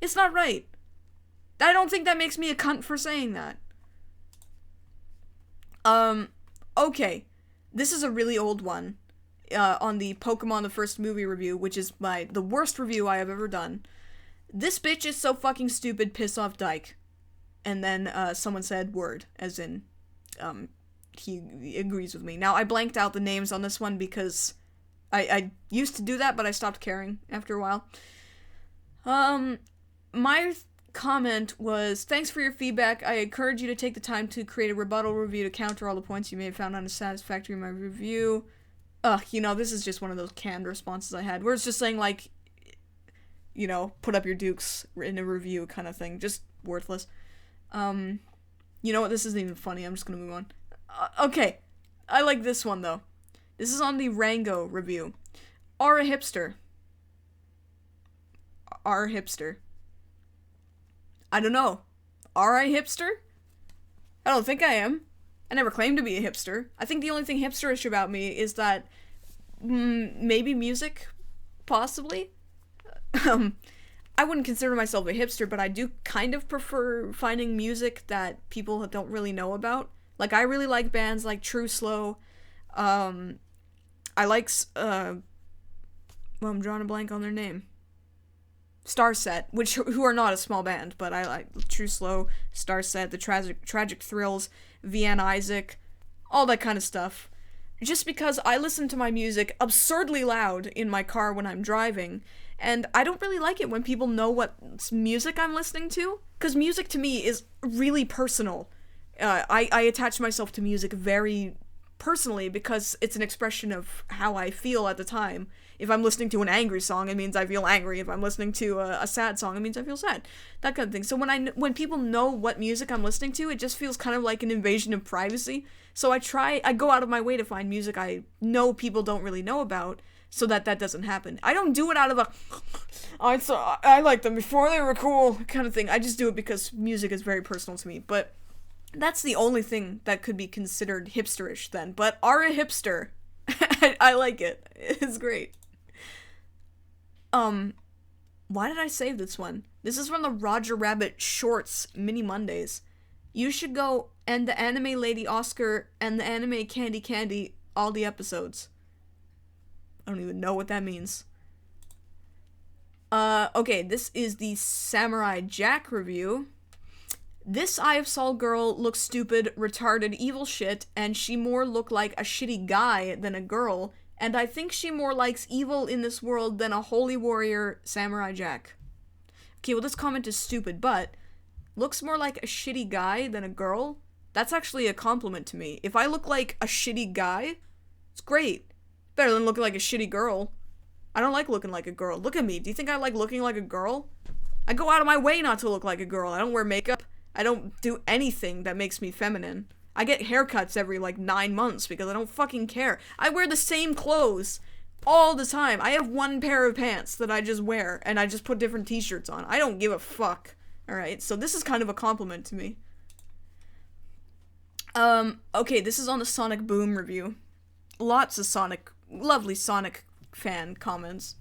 It's not right. I don't think that makes me a cunt for saying that. Okay. This is a really old one. On the Pokemon the First Movie review, which is the worst review I have ever done. This bitch is so fucking stupid, piss off Dyke. And then, someone said word, as in, he agrees with me. Now, I blanked out the names on this one because I used to do that, but I stopped caring after a while. My comment was, thanks for your feedback. I encourage you to take the time to create a rebuttal review to counter all the points you may have found unsatisfactory in my review. You know, this is just one of those canned responses I had, where it's just saying, like, you know, put up your dukes in a review kind of thing. Just worthless. You know what, this isn't even funny, I'm just gonna move on. Okay, I like this one, though. This is on the Rango review. Are a hipster. Are a hipster. I don't know. Are I a hipster? I don't think I am. I never claimed to be a hipster. I think the only thing hipsterish about me is that maybe music, possibly. I wouldn't consider myself a hipster, but I do kind of prefer finding music that people don't really know about. Like, I really like bands like True Slow. I like, well, I'm drawing a blank on their name. Starset, who are not a small band, but I like True Slow, Starset, the Tragic Thrills, Van Isaac, all that kind of stuff. Just because I listen to my music absurdly loud in my car when I'm driving, and I don't really like it when people know what music I'm listening to, because music to me is really personal. I attach myself to music very personally because it's an expression of how I feel at the time. If I'm listening to an angry song, it means I feel angry. If I'm listening to a sad song, it means I feel sad. That kind of thing. So when people know what music I'm listening to, it just feels kind of like an invasion of privacy. So I go out of my way to find music I know people don't really know about, so that doesn't happen. I don't do it out of I liked them before they were cool kind of thing. I just do it because music is very personal to me. But that's the only thing that could be considered hipsterish then. But are a hipster. I like it. It's great. Why did I save this one? This is from the Roger Rabbit Shorts Mini Mondays. You should go and the Anime Lady Oscar and the Anime Candy Candy all the episodes. I don't even know what that means. Okay, this is the Samurai Jack review. This EyeofSol girl looks stupid, retarded, evil shit, and she more look like a shitty guy than a girl, and I think she more likes evil in this world than a holy warrior, Samurai Jack. Okay, well this comment is stupid, but looks more like a shitty guy than a girl? That's actually a compliment to me. If I look like a shitty guy, it's great. Better than looking like a shitty girl. I don't like looking like a girl. Look at me. Do you think I like looking like a girl? I go out of my way not to look like a girl. I don't wear makeup. I don't do anything that makes me feminine. I get haircuts every, 9 months because I don't fucking care. I wear the same clothes all the time. I have one pair of pants that I just wear, and I just put different t-shirts on. I don't give a fuck. Alright, so this is kind of a compliment to me. Okay, this is on the Sonic Boom review. Lots of lovely Sonic fan comments.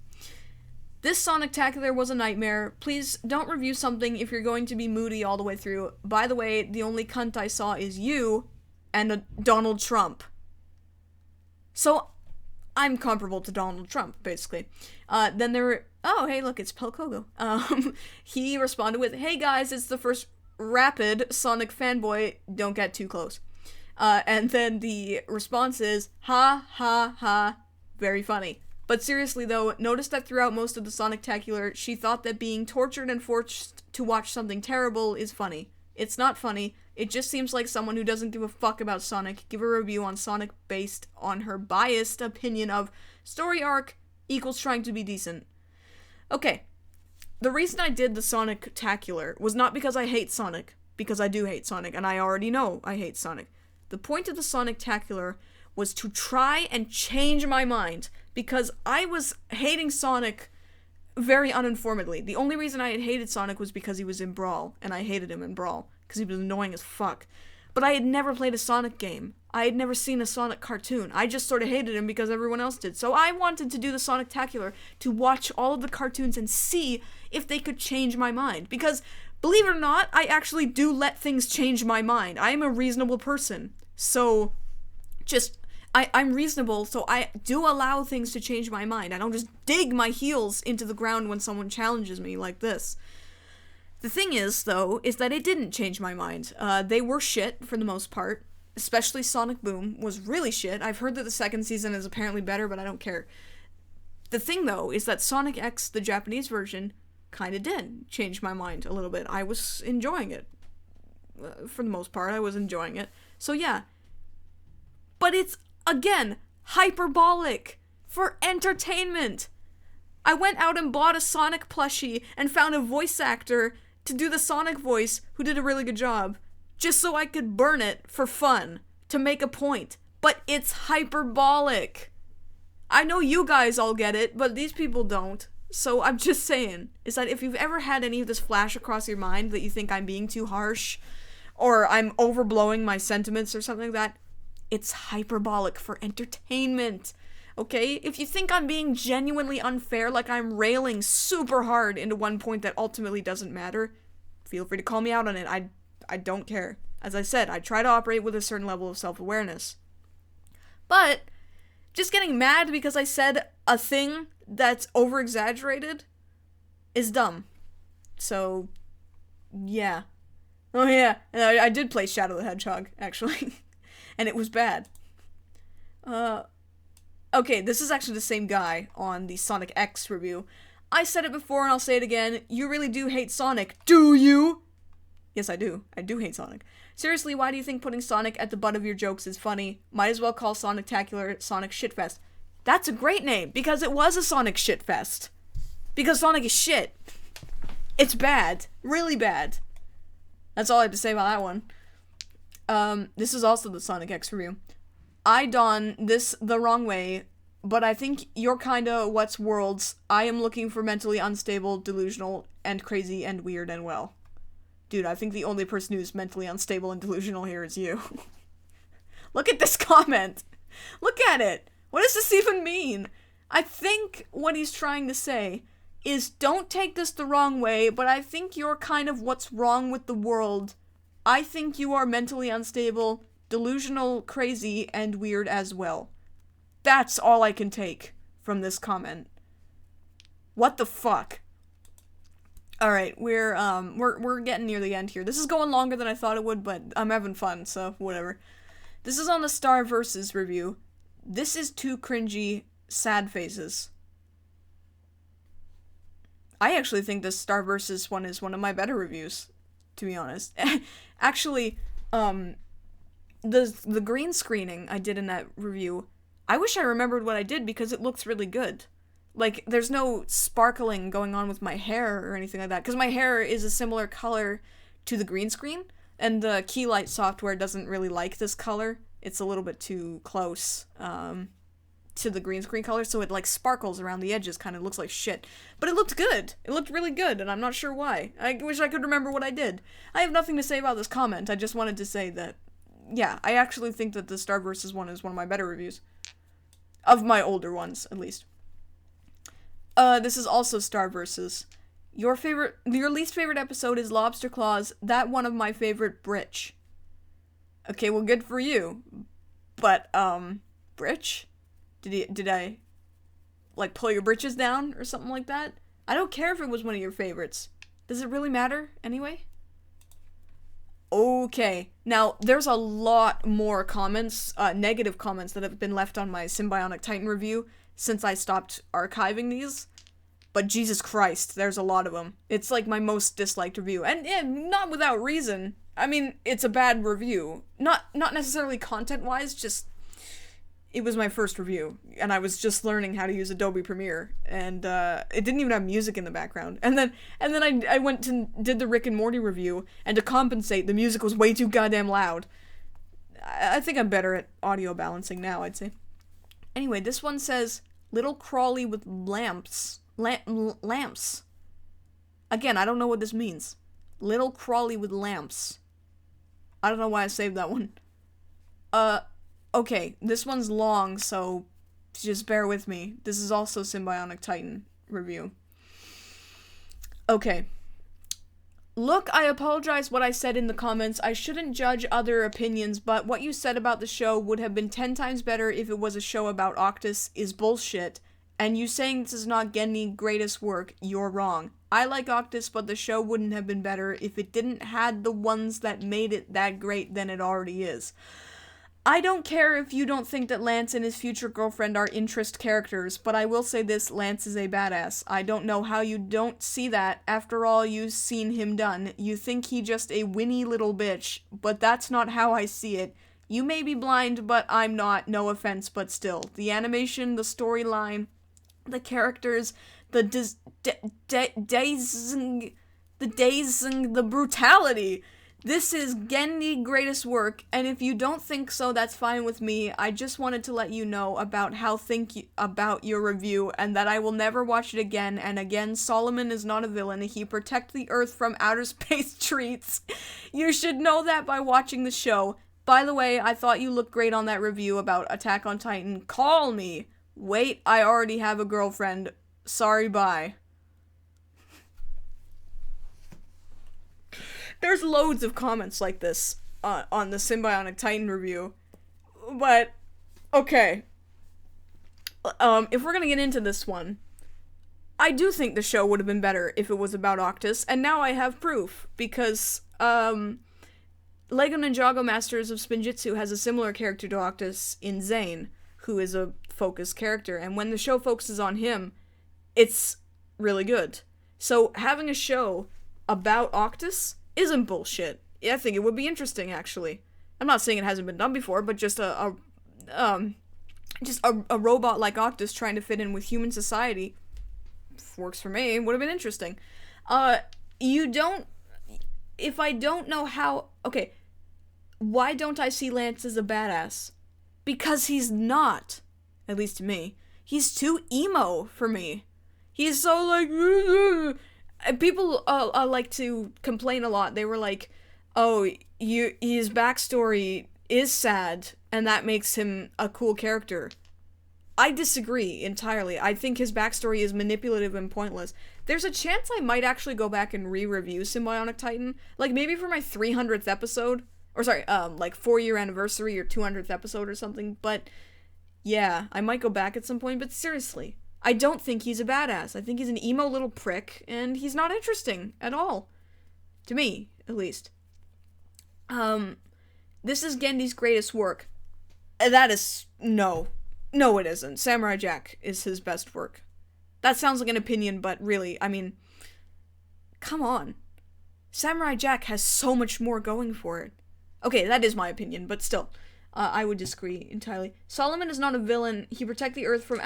This Sonic-tacular was a nightmare. Please don't review something if you're going to be moody all the way through. By the way, the only cunt I saw is you and Donald Trump. So, I'm comparable to Donald Trump, basically. Then there were, oh, hey, look, it's Pelkogo. He responded with, hey guys, it's the first rapid Sonic fanboy, don't get too close. And then the response is, ha, ha, ha, very funny. But seriously though, notice that throughout most of the Sonic-tacular, she thought that being tortured and forced to watch something terrible is funny. It's not funny, it just seems like someone who doesn't give a fuck about Sonic give a review on Sonic based on her biased opinion of story arc equals trying to be decent. Okay, the reason I did the Sonic-tacular was not because I hate Sonic, because I do hate Sonic, and I already know I hate Sonic. The point of the Sonic-tacular was to try and change my mind, because I was hating Sonic very uninformedly. The only reason I had hated Sonic was because he was in Brawl, and I hated him in Brawl, because he was annoying as fuck. But I had never played a Sonic game. I had never seen a Sonic cartoon. I just sort of hated him because everyone else did. So I wanted to do the Sonic-tacular to watch all of the cartoons and see if they could change my mind. Because, believe it or not, I actually do let things change my mind. I am a reasonable person. So, I'm reasonable, so I do allow things to change my mind. I don't just dig my heels into the ground when someone challenges me like this. The thing is, though, is that it didn't change my mind. They were shit, for the most part. Especially Sonic Boom was really shit. I've heard that the second season is apparently better, but I don't care. The thing, though, is that Sonic X, the Japanese version, kinda did change my mind a little bit. I was enjoying it. For the most part, I was enjoying it. So yeah. But it's, again, hyperbolic. For entertainment. I went out and bought a Sonic plushie and found a voice actor to do the Sonic voice who did a really good job. Just so I could burn it for fun. To make a point. But it's hyperbolic. I know you guys all get it, but these people don't. So I'm just saying, is that if you've ever had any of this flash across your mind that you think I'm being too harsh, or I'm overblowing my sentiments or something like that, it's hyperbolic for entertainment, okay? If you think I'm being genuinely unfair, like I'm railing super hard into one point that ultimately doesn't matter, feel free to call me out on it. I don't care. As I said, I try to operate with a certain level of self-awareness. But just getting mad because I said a thing that's over-exaggerated is dumb. So, yeah. Oh yeah, and I did play Shadow the Hedgehog, actually. And it was bad. Okay, this is actually the same guy on the Sonic X review. I said it before and I'll say it again. You really do hate Sonic, do you? Yes, I do. I do hate Sonic. Seriously, why do you think putting Sonic at the butt of your jokes is funny? Might as well call Sonic-tacular Sonic Shitfest. That's a great name, because it was a Sonic Shitfest. Because Sonic is shit. It's bad. Really bad. That's all I have to say about that one. This is also the Sonic X review. I don this the wrong way, but I think you're kinda what's worlds. I am looking for mentally unstable, delusional, and crazy and weird and well. Dude, I think the only person who's mentally unstable and delusional here is you. Look at this comment. Look at it. What does this even mean? I think what he's trying to say is don't take this the wrong way, but I think you're kind of what's wrong with the world. I think you are mentally unstable, delusional, crazy, and weird as well. That's all I can take from this comment. What the fuck? Alright, we're getting near the end here. This is going longer than I thought it would, but I'm having fun, so whatever. This is on the Star Versus review. This is too cringy, sad faces. I actually think this Star Versus one is one of my better reviews, to be honest. Actually, the green screening I did in that review, I wish I remembered what I did because it looks really good. Like, there's no sparkling going on with my hair or anything like that, because my hair is a similar color to the green screen, and the Keylight software doesn't really like this color. It's a little bit too close. to the green screen color, so it like sparkles around the edges, kind of looks like shit. But it looked good. It looked really good, and I'm not sure why. I wish I could remember what I did. I have nothing to say about this comment. I just wanted to say that, yeah, I actually think that the Star vs. one is one of my better reviews. Of my older ones, at least. This is also Star vs. Your least favorite episode is Lobster Claws. That one of my favorite, Britch. Okay, well, good for you. But, Britch? Did I, like, pull your britches down or something like that? I don't care if it was one of your favorites. Does it really matter, anyway? Okay. Now, there's a lot more comments, negative comments that have been left on my Symbionic Titan review since I stopped archiving these. But Jesus Christ, there's a lot of them. It's, like, my most disliked review. And, yeah, not without reason. I mean, it's a bad review. Not necessarily content-wise, just... It was my first review, and I was just learning how to use Adobe Premiere, and it didn't even have music in the background. And then I went to did the Rick and Morty review, and to compensate, the music was way too goddamn loud. I think I'm better at audio balancing now, I'd say. Anyway, this one says, Little Crawly with lamps. Lamps. Again, I don't know what this means. Little Crawly with lamps. I don't know why I saved that one. Okay, this one's long, so just bear with me. This is also Symbionic Titan review. Okay. Look, I apologize what I said in the comments. I shouldn't judge other opinions, but what you said about the show would have been 10 times better if it was a show about Octus is bullshit. And you saying this is not Gendy's greatest work, you're wrong. I like Octus, but the show wouldn't have been better if it didn't had the ones that made it that great than it already is. I don't care if you don't think that Lance and his future girlfriend are interest characters, but I will say this, Lance is a badass. I don't know how you don't see that. After all you've seen him done, you think he just a whinny little bitch, but that's not how I see it. You may be blind, but I'm not, no offense, but still. The animation, the storyline, the characters, the dazing, the brutality. This is Gendy's greatest work, and if you don't think so, that's fine with me. I just wanted to let you know about how about your review, and that I will never watch it again. And again, Solomon is not a villain. He protects the Earth from outer space treats. You should know that by watching the show. By the way, I thought you looked great on that review about Attack on Titan. Call me. Wait, I already have a girlfriend. Sorry, bye. There's loads of comments like this on the Symbionic Titan review, but, okay. If we're gonna get into this one, I do think the show would have been better if it was about Octus, and now I have proof, because, Lego Ninjago Masters of Spinjitzu has a similar character to Octus in Zane, who is a focused character, and when the show focuses on him, it's really good. So, having a show about Octus isn't bullshit. Yeah, I think it would be interesting, actually. I'm not saying it hasn't been done before, but just a robot like Octus trying to fit in with human society works for me. Would have been interesting. If I don't know how, okay, why don't I see Lance as a badass? Because he's not, at least to me. He's too emo for me. He's so like, people like to complain a lot. They were like, oh, his backstory is sad, and that makes him a cool character. I disagree entirely. I think his backstory is manipulative and pointless. There's a chance I might actually go back and re-review Symbionic Titan, like maybe for my 300th episode, or sorry, like 4-year anniversary or 200th episode or something, but yeah, I might go back at some point, but seriously, I don't think he's a badass. I think he's an emo little prick, and he's not interesting at all. To me, at least. This is Gendy's greatest work. That is, no. No, it isn't. Samurai Jack is his best work. That sounds like an opinion, but really, I mean, come on. Samurai Jack has so much more going for it. Okay, that is my opinion, but still, I would disagree entirely. Solomon is not a villain. He protects the Earth from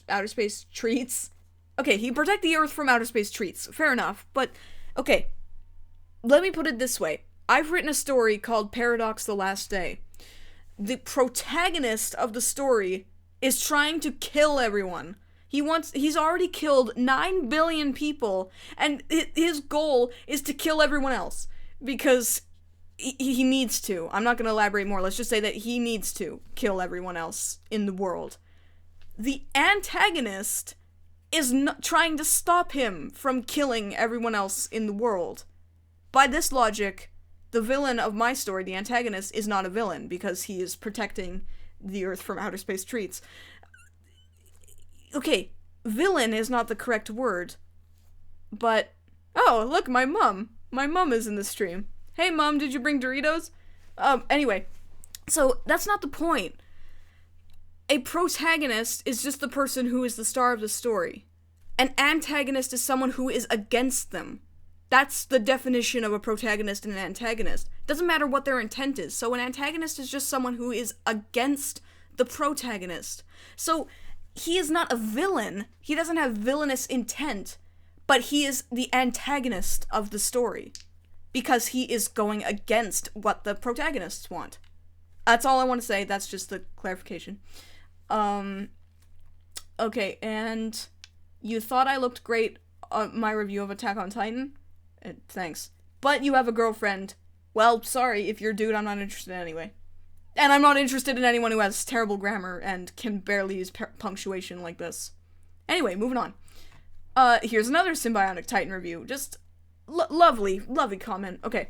outer space treats. Okay, he protects the Earth from outer space treats. Fair enough, but, okay. Let me put it this way. I've written a story called Paradox: The Last Day. The protagonist of the story is trying to kill everyone. He's already killed 9 billion people, and his goal is to kill everyone else. Because he needs to. I'm not going to elaborate more. Let's just say that he needs to kill everyone else in the world. The antagonist is trying to stop him from killing everyone else in the world. By this logic, the villain of my story, the antagonist, is not a villain because he is protecting the Earth from outer space treats. Okay, villain is not the correct word, but... Oh, look, my mom. My mom is in the stream. Hey, Mom, did you bring Doritos? Anyway, so that's not the point. A protagonist is just the person who is the star of the story. An antagonist is someone who is against them. That's the definition of a protagonist and an antagonist. Doesn't matter what their intent is. So an antagonist is just someone who is against the protagonist. So he is not a villain. He doesn't have villainous intent, but he is the antagonist of the story. Because he is going against what the protagonists want. That's all I want to say. That's just the clarification. Okay, and you thought I looked great on my review of Attack on Titan? Thanks. But you have a girlfriend. Well, sorry, if you're a dude, I'm not interested anyway. And I'm not interested in anyone who has terrible grammar and can barely use punctuation like this. Anyway, moving on. Here's another Symbionic Titan review. Just... lovely comment. Okay.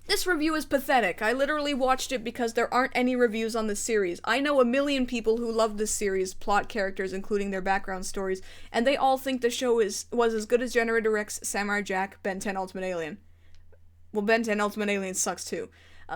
This review is pathetic. I literally watched it because there aren't any reviews on this series. I know a million people who love this series, plot, characters, including their background stories, and they all think the show was as good as Generator X, Samurai Jack, Ben 10 Ultimate Alien. Well, Ben 10 Ultimate Alien sucks too.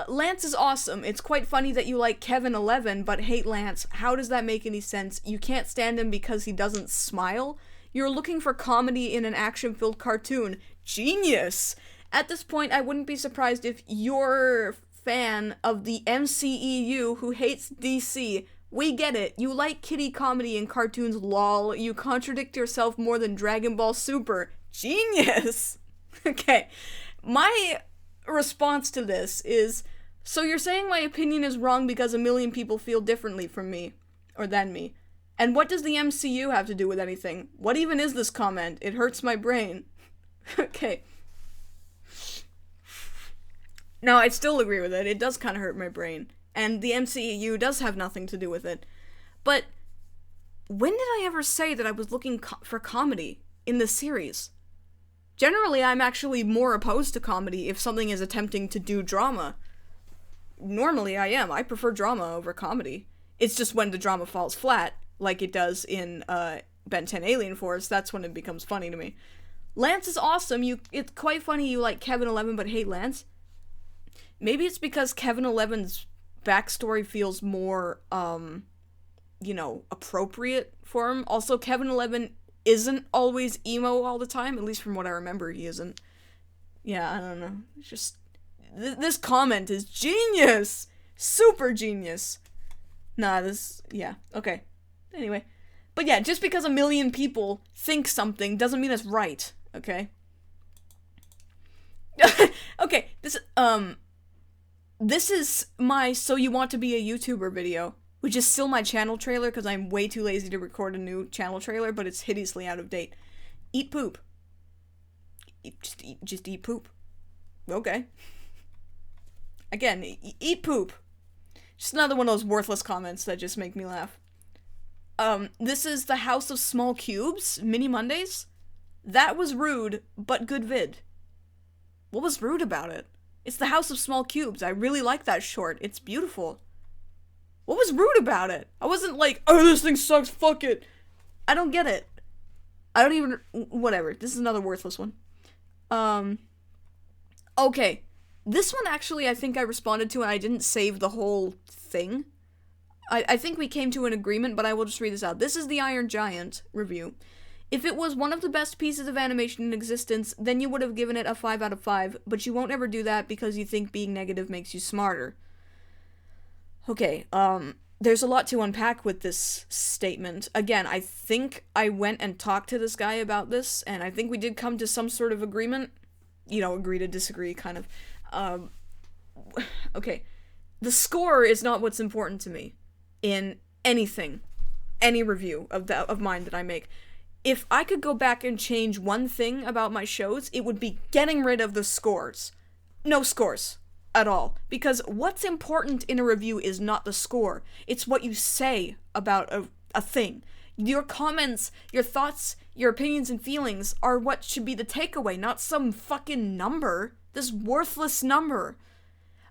Lance is awesome. It's quite funny that you like Kevin 11 but hate Lance. How does that make any sense? You can't stand him because he doesn't smile? You're looking for comedy in an action-filled cartoon. Genius! At this point, I wouldn't be surprised if you're a fan of the MCEU who hates DC. We get it. You like kiddie comedy and cartoons, lol. You contradict yourself more than Dragon Ball Super. Genius! Okay. My response to this is, so you're saying my opinion is wrong because a million people feel differently from me, or than me. And what does the MCU have to do with anything? What even is this comment? It hurts my brain. Okay. No, I still agree with it. It does kind of hurt my brain. And the MCU does have nothing to do with it. But when did I ever say that I was looking for comedy in this series? Generally, I'm actually more opposed to comedy if something is attempting to do drama. Normally, I am. I prefer drama over comedy. It's just when the drama falls flat, like it does in Ben 10 Alien Force, that's when it becomes funny to me. Lance is awesome. It's quite funny you like Kevin 11 but hate Lance. Maybe it's because Kevin 11's backstory feels more, appropriate for him. Also, Kevin 11 isn't always emo all the time, at least from what I remember, he isn't. Yeah, I don't know. It's just... this comment is genius! Super genius! Yeah, okay. Anyway. But yeah, just because a million people think something doesn't mean it's right, okay? Okay, this is my So You Want to Be a YouTuber video, which is still my channel trailer because I'm way too lazy to record a new channel trailer, but it's hideously out of date. Eat poop. Just eat poop. Okay. Again, eat poop. Just another one of those worthless comments that just make me laugh. This is the House of Small Cubes, Mini Mondays. That was rude, but good vid. What was rude about it? It's the House of Small Cubes. I really like that short. It's beautiful. What was rude about it? I wasn't like, oh, this thing sucks, fuck it. I don't get it. I don't even... whatever. This is another worthless one. Okay. This one, actually, I think I responded to and I didn't save the whole thing. I think we came to an agreement, but I will just read this out. This is the Iron Giant review. If it was one of the best pieces of animation in existence, then you would have given it a 5 out of 5, but you won't ever do that because you think being negative makes you smarter. Okay, there's a lot to unpack with this statement. Again, I think I went and talked to this guy about this, and I think we did come to some sort of agreement. You know, agree to disagree, kind of. Okay. The score is not what's important to me in anything, any review of mine that I make, if I could go back and change one thing about my shows, it would be getting rid of the scores. No scores at all. Because what's important in a review is not the score. It's what you say about a thing. Your comments, your thoughts, your opinions and feelings are what should be the takeaway, not some fucking number. This worthless number.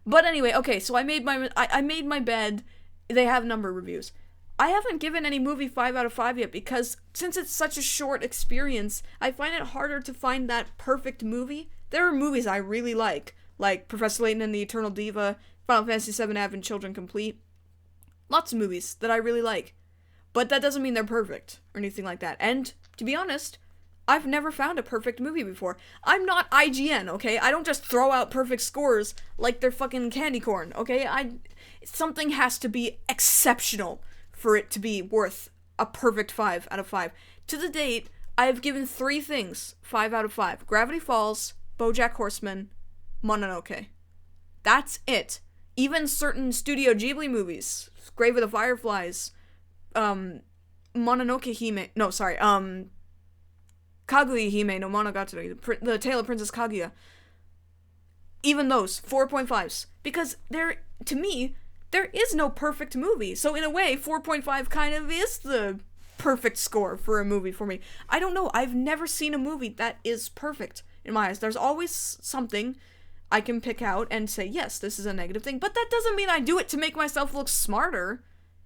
But anyway, okay, so I made my bed. They have number reviews. I haven't given any movie 5 out of 5 yet because since it's such a short experience, I find it harder to find that perfect movie. There are movies I really like Professor Layton and the Eternal Diva, Final Fantasy VII Advent Children Complete. Lots of movies that I really like. But that doesn't mean they're perfect or anything like that. And to be honest, I've never found a perfect movie before. I'm not IGN, okay? I don't just throw out perfect scores like they're fucking candy corn, okay? Something has to be exceptional for it to be worth a perfect 5 out of 5. To the date, I have given 3 things 5 out of 5. Gravity Falls, BoJack Horseman, Mononoke. That's it. Even certain Studio Ghibli movies, Grave of the Fireflies, Mononoke Hime, no, sorry, Kaguya Hime no Monogatari, The Tale of Princess Kaguya. Even those, 4.5s. Because to me, there is no perfect movie. So in a way, 4.5 kind of is the perfect score for a movie for me. I don't know. I've never seen a movie that is perfect in my eyes. There's always something I can pick out and say, yes, this is a negative thing. But that doesn't mean I do it to make myself look smarter.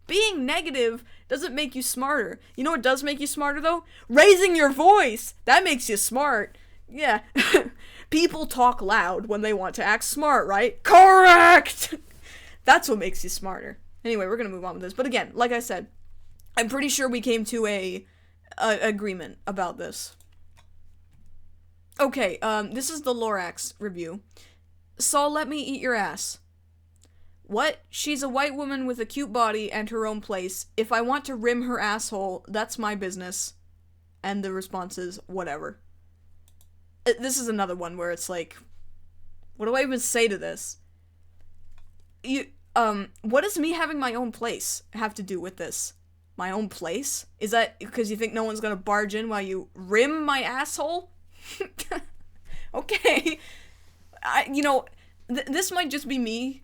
Being negative doesn't make you smarter. You know what does make you smarter, though? Raising your voice! That makes you smart. Yeah. People talk loud when they want to act smart, right? Correct! That's what makes you smarter. Anyway, we're gonna move on with this. But again, like I said, I'm pretty sure we came to a agreement about this. Okay, this is the Lorax review. Sol, let me eat your ass. What? She's a white woman with a cute body and her own place. If I want to rim her asshole, that's my business. And the response is, whatever. This is another one where it's like, what do I even say to this? What does me having my own place have to do with this? My own place? Is that because you think no one's gonna barge in while you rim my asshole? Okay. This might just be me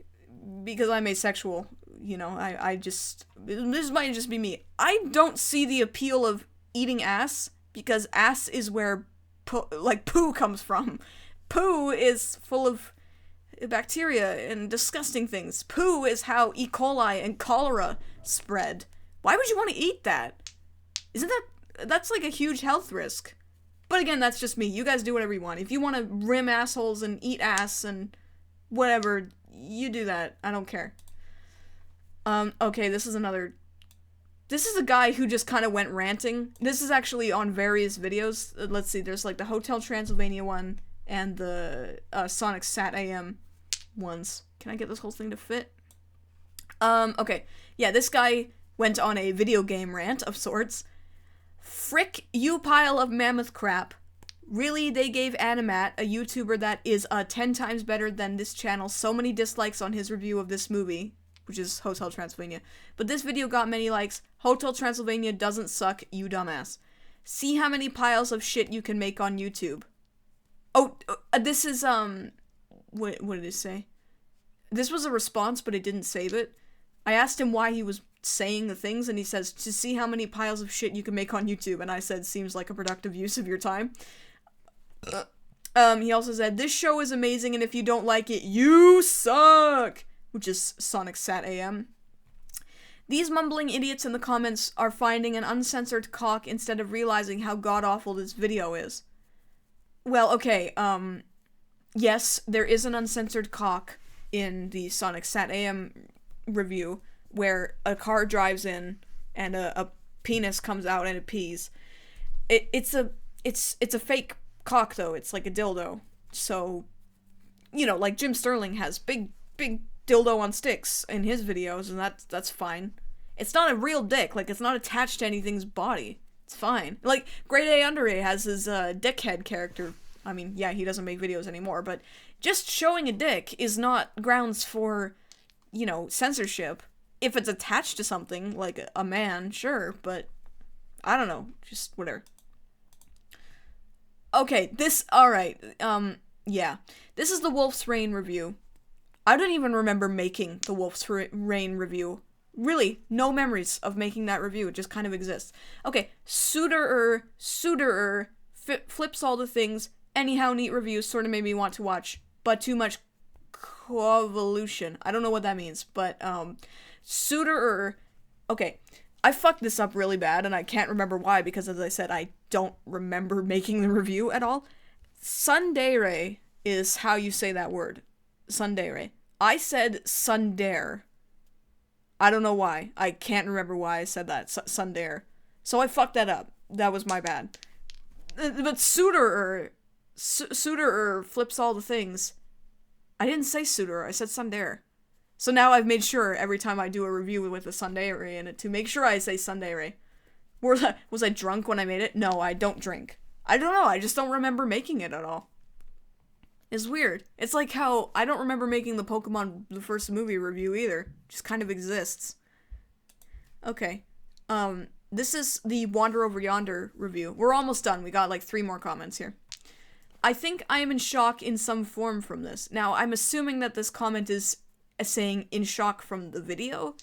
because I'm asexual. This might just be me. I don't see the appeal of eating ass because ass is where poo comes from. Poo is full of bacteria and disgusting things. Poo is how E. coli and cholera spread. Why would you want to eat that? That's like a huge health risk. But again, that's just me. You guys do whatever you want. If you want to rim assholes and eat ass and whatever, you do that. I don't care. Okay, this is a guy who just kind of went ranting. This is actually on various videos. Let's see, there's like the Hotel Transylvania one and the Sonic Sat AM ones. Can I get this whole thing to fit? Okay. Yeah, this guy went on a video game rant of sorts. Frick, you pile of mammoth crap. Really, they gave Animat, a YouTuber that is 10 times better than this channel, so many dislikes on his review of this movie, which is Hotel Transylvania. But this video got many likes. Hotel Transylvania doesn't suck, you dumbass. See how many piles of shit you can make on YouTube. Oh, this is, what did it say? This was a response, but it didn't save it. I asked him why he was saying the things, and he says, to see how many piles of shit you can make on YouTube, and I said, seems like a productive use of your time. He also said, this show is amazing, and if you don't like it, you suck! Which is Sonic Sat AM. These mumbling idiots in the comments are finding an uncensored cock instead of realizing how god-awful this video is. Well, okay, yes, there is an uncensored cock in the Sonic Sat AM review, where a car drives in, and a penis comes out and it pees. It's a fake cock, though. It's like a dildo. So, like Jim Sterling has big dildo on sticks in his videos, and that's fine. It's not a real dick. Like, it's not attached to anything's body. It's fine. Like, Grade A Under A has his dickhead character. I mean, yeah, he doesn't make videos anymore, but just showing a dick is not grounds for, censorship. if it's attached to something, like a man, sure, but I don't know, just whatever. Okay, alright, yeah. This is the Wolf's Rain review. I don't even remember making the Wolf's Rain review. Really, no memories of making that review. It just kind of exists. Okay, Suiterer, flips all the things. Anyhow, neat review. Sort of made me want to watch, but too much convolution. I don't know what that means, but, Suiterer. Okay, I fucked this up really bad, and I can't remember why, because as I said, I don't remember making the review at all. Sundere is how you say that word. Sundere. I said Sundare. I don't know why. I can't remember why I said that. Sundare. So I fucked that up. That was my bad. But Suiterer flips all the things. I didn't say Suiterer. I said Sundare. So now I've made sure every time I do a review with a Sundere in it to make sure I say Sundere. Was I drunk when I made it? No, I don't drink. I don't know. I just don't remember making it at all. It's weird. It's like how I don't remember making the first movie review either. It just kind of exists. Okay. This is the Wander Over Yonder review. We're almost done. We got like 3 more comments here. I think I am in shock in some form from this. Now, I'm assuming that this comment is saying in shock from the video.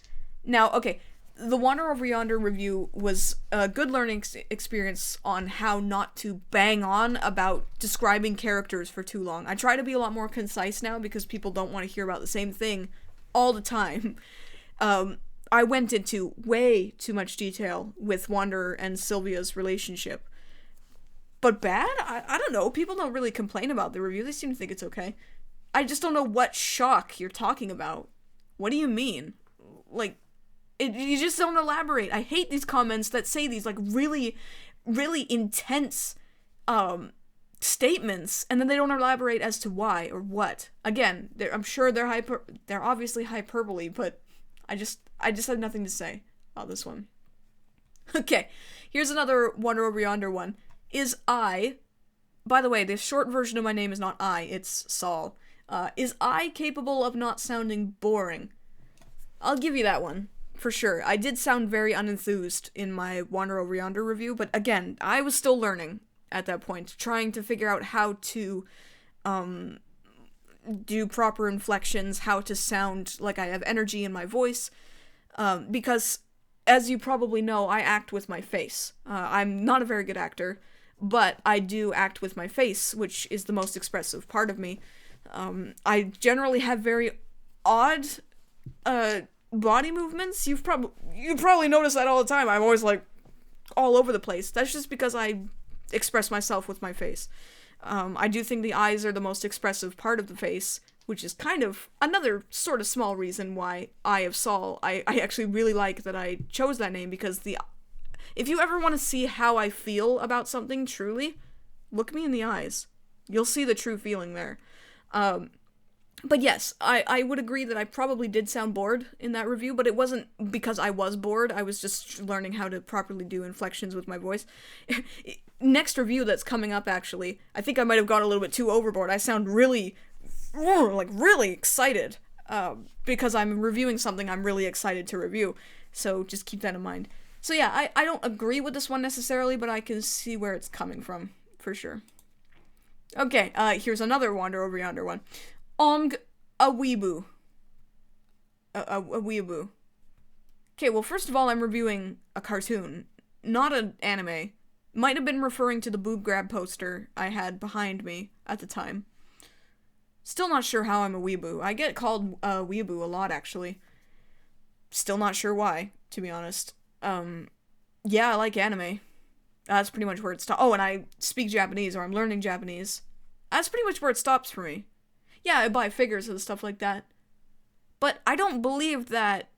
Now, okay. The Wander Over Yonder review was a good learning experience on how not to bang on about describing characters for too long. I try to be a lot more concise now because people don't want to hear about the same thing all the time. I went into way too much detail with Wanderer and Sylvia's relationship. But bad? I don't know. People don't really complain about the review. They seem to think it's okay. I just don't know what shock you're talking about. What do you mean? Like, you just don't elaborate. I hate these comments that say these, like, really, really intense, statements, and then they don't elaborate as to why or what. Again, I'm sure they're obviously hyperbole, but I just have nothing to say about this one. Okay, here's another Wander Over Yonder one. By the way, the short version of my name is not it's Sol. Is capable of not sounding boring? I'll give you that one. For sure. I did sound very unenthused in my Wander Over Yonder review, but again, I was still learning at that point, trying to figure out how to do proper inflections, how to sound like I have energy in my voice, because, as you probably know, I act with my face. I'm not a very good actor, but I do act with my face, which is the most expressive part of me. I generally have very odd, body movements. You probably notice that all the time. I'm always like all over the place. That's just because I express myself with my face. I do think the eyes are the most expressive part of the face, which is kind of another sort of small reason why EyeofSol. I actually really like that I chose that name, because if you ever want to see how I feel about something truly, look me in the eyes. You'll see the true feeling there. But yes, I would agree that I probably did sound bored in that review, but it wasn't because I was bored. I was just learning how to properly do inflections with my voice. Next review that's coming up, actually, I think I might have gone a little bit too overboard. I sound really excited, because I'm reviewing something I'm really excited to review, so just keep that in mind. So yeah, I don't agree with this one necessarily, but I can see where it's coming from, for sure. Okay, here's another Wander Over Yonder one. A weeboo. A weeboo. Okay, well, first of all, I'm reviewing a cartoon, not an anime. Might have been referring to the boob grab poster I had behind me at the time. Still not sure how I'm a weeboo. I get called a weeboo a lot, actually. Still not sure why, to be honest. Yeah, I like anime. That's pretty much where it stops. Oh, and I speak Japanese, or I'm learning Japanese. That's pretty much where it stops for me. Yeah, I buy figures and stuff like that. But I don't believe that,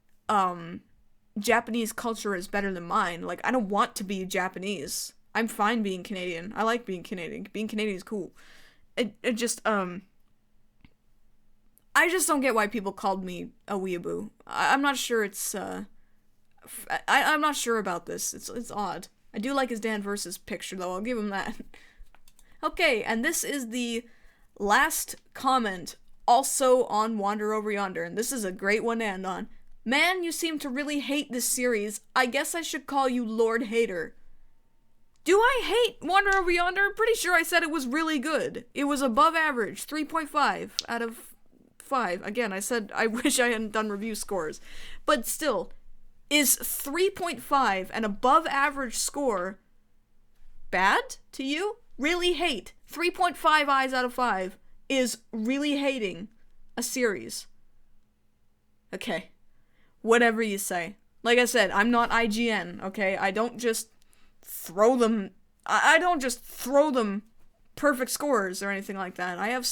Japanese culture is better than mine. Like, I don't want to be Japanese. I'm fine being Canadian. I like being Canadian. Being Canadian is cool. I just don't get why people called me a weeaboo. I'm not sure it's, I'm not sure about this. It's odd. I do like his Dan Versus picture, though. I'll give him that. Okay, and this is the last comment, also on Wander Over Yonder, and this is a great one to end on. Man, you seem to really hate this series. I guess I should call you Lord Hater. Do I hate Wander Over Yonder? I'm pretty sure I said it was really good. It was above average, 3.5 out of 5. Again, I said I wish I hadn't done review scores. But still, is 3.5 an above average score bad to you? Really hate. 3.5 eyes out of 5 is really hating a series. Okay. Whatever you say. Like I said, I'm not IGN, okay? I don't just throw them perfect scores or anything like that. I have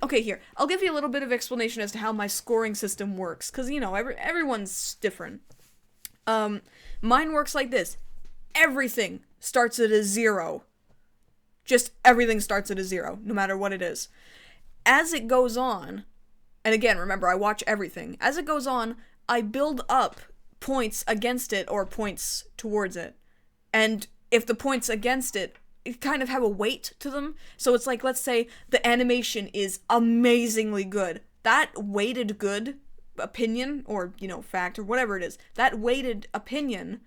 okay, here, I'll give you a little bit of explanation as to how my scoring system works, because, you know, everyone's different. Mine works like this. Everything starts at a 0. Just everything starts at a 0, no matter what it is. As it goes on, and again, remember, I watch everything. As it goes on, I build up points against it or points towards it. And if the points against it kind of have a weight to them, so it's like, let's say the animation is amazingly good. That weighted good opinion, or, you know, fact, or whatever it is, that weighted opinion